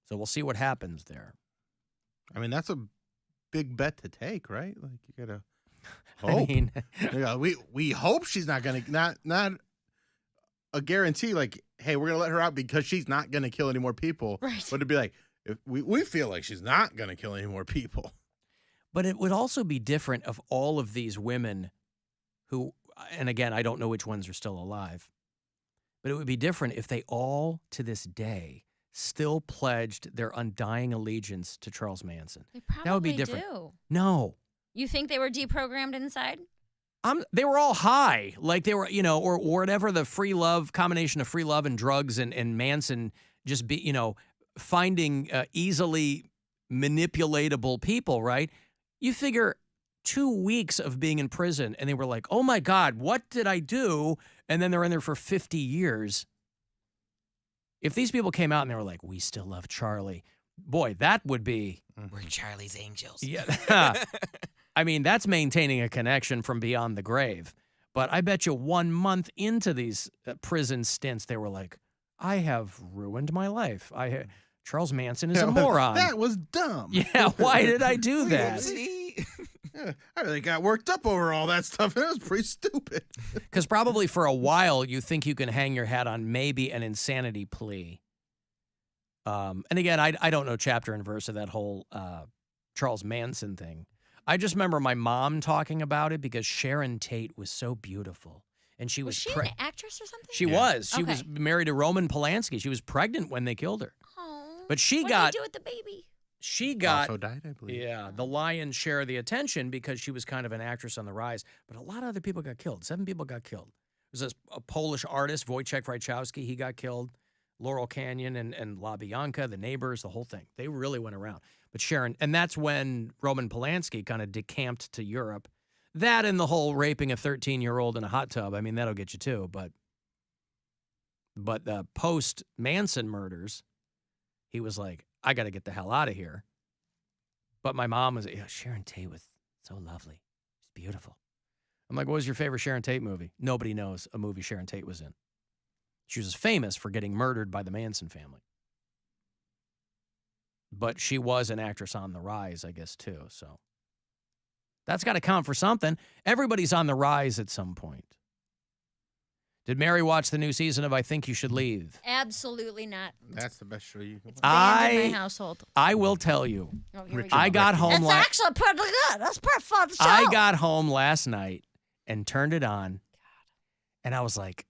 So we'll see what happens there. I mean, that's a big bet to take, right? Like you gotta I hope. mean, we hope she's not gonna not a guarantee. Like, hey, we're gonna let her out because she's not gonna kill any more people. Right. But it'd be like if we feel like she's not gonna kill any more people. but it would also be different of all of these women who, and again, I don't know which ones are still alive, but it would be different if they all, to this day, still pledged their undying allegiance to Charles Manson. They probably That would be different. do. No. You think they were deprogrammed inside? They were all high, like they were, or whatever the free love, combination of free love and drugs and Manson just be, finding easily manipulatable people, right? You figure 2 weeks of being in prison and they were like, oh my God, what did I do? And then they're in there for 50 years. If these people came out and they were like, we still love Charlie, boy, that would be. We're Charlie's angels. Yeah. I mean, that's maintaining a connection from beyond the grave. But I bet you 1 month into these prison stints, they were like, I have ruined my life. Charles Manson is a moron. That was dumb. Yeah, why did I do that? Yeah, I really got worked up over all that stuff. That was pretty stupid. Because probably for a while you think you can hang your hat on maybe an insanity plea. And again, I don't know chapter and verse of that whole Charles Manson thing. I just remember my mom talking about it because Sharon Tate was so beautiful. And she was she an actress or something? She was. She Okay. was married to Roman Polanski. She was pregnant when they killed her. Oh. But she What got did they do with the baby? she got Also died, I believe. yeah, the lion's share of the attention because she was kind of an actress on the rise. But a lot of other people got killed. 7 people got killed. There's a Polish artist, Wojciech Wachowski, he got killed. Laurel Canyon and La Bianca, the neighbors, the whole thing. They really went around. But Sharon, and that's when Roman Polanski kind of decamped to Europe. That and the whole raping a 13-year-old in a hot tub, I mean, that'll get you too. But the post-Manson murders, he was like, I got to get the hell out of here. But my mom was, Sharon Tate was so lovely. She's beautiful. I'm like, what was your favorite Sharon Tate movie? Nobody knows a movie Sharon Tate was in. She was famous for getting murdered by the Manson family. But she was an actress on the rise, I guess, too. So that's got to count for something. Everybody's on the rise at some point. Did Mary watch the new season of I Think You Should Leave? Absolutely not. That's the best show you can watch. Banned in my household. I will tell you. Oh, here we go. I got home It's actually pretty good. That's pretty fun show. I got home last night and turned it on. And I was like,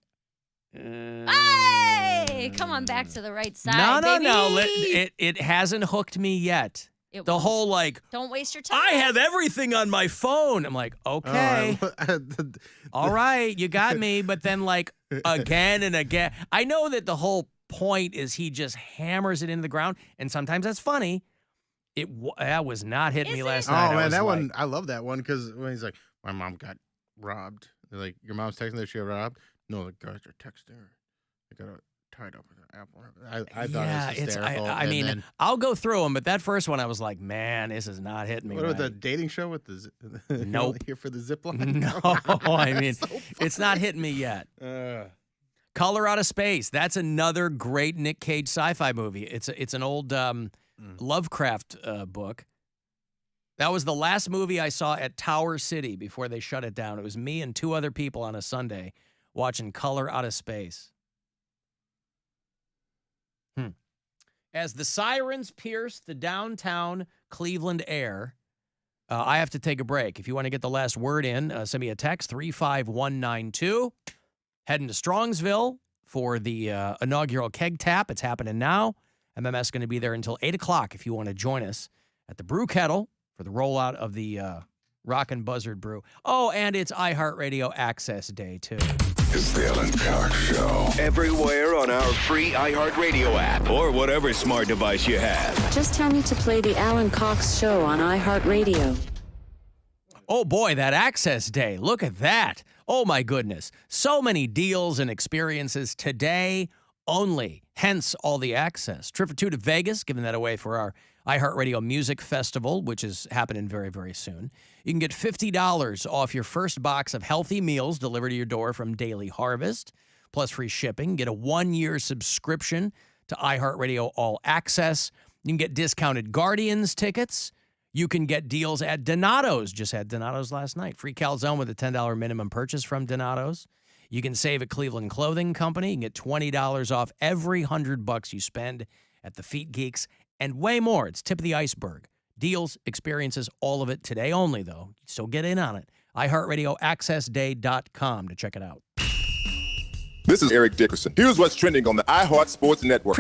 Hey, come on back to the right side, no. baby. It hasn't hooked me yet. The won't. whole like, Don't waste your time. I have everything on my phone. I'm like, okay. All right, you got me. But then like again and again. I know that the whole point is he just hammers it into the ground. And sometimes that's funny. That was not hitting me last night. Oh, man, that like, one, I love that one because when he's like, my mom got robbed. They're like, your mom's texting that she got robbed? No, the guys are texting her. They got her tied up with her. I thought it was hysterical. I mean, then, I'll go through them, but that first one I was like, man, this is not hitting me. What right. about the dating show with the Nope. here for the zip line? No, I mean, it's not hitting me yet. Color Out of Space. That's another great Nick Cage sci-fi movie. It's an old Lovecraft book. That was the last movie I saw at Tower City before they shut it down. It was me and 2 other people on a Sunday watching Color Out of Space. As the sirens pierce the downtown Cleveland air, I have to take a break. If you want to get the last word in, send me a text, 35192. Heading to Strongsville for the inaugural Keg Tap. It's happening now. MMS is going to be there until 8 o'clock if you want to join us at the Brew Kettle for the rollout of the Rockin' Buzzard Brew. Oh, and it's iHeartRadio Access Day, too. It's the Alan Cox Show. Everywhere on our free iHeartRadio app or whatever smart device you have. Just tell me to play the Alan Cox Show on iHeartRadio. Oh, boy, that Access Day. Look at that. Oh, my goodness. So many deals and experiences today only. Hence, all the access. Trip for 2 to Vegas, giving that away for our iHeartRadio Music Festival, which is happening very, very soon. You can get $50 off your first box of healthy meals delivered to your door from Daily Harvest, plus free shipping. Get a 1-year subscription to iHeartRadio All Access. You can get discounted Guardians tickets. You can get deals at Donato's. Just had Donato's last night. Free calzone with a $10 minimum purchase from Donato's. You can save at Cleveland Clothing Company. You can get $20 off every $100 you spend at the Feet Geeks, and way more. It's tip of the iceberg. Deals, experiences, all of it today only, though. So get in on it. iHeartRadioAccessDay.com to check it out. This is Eric Dickerson. Here's what's trending on the iHeart Sports Network.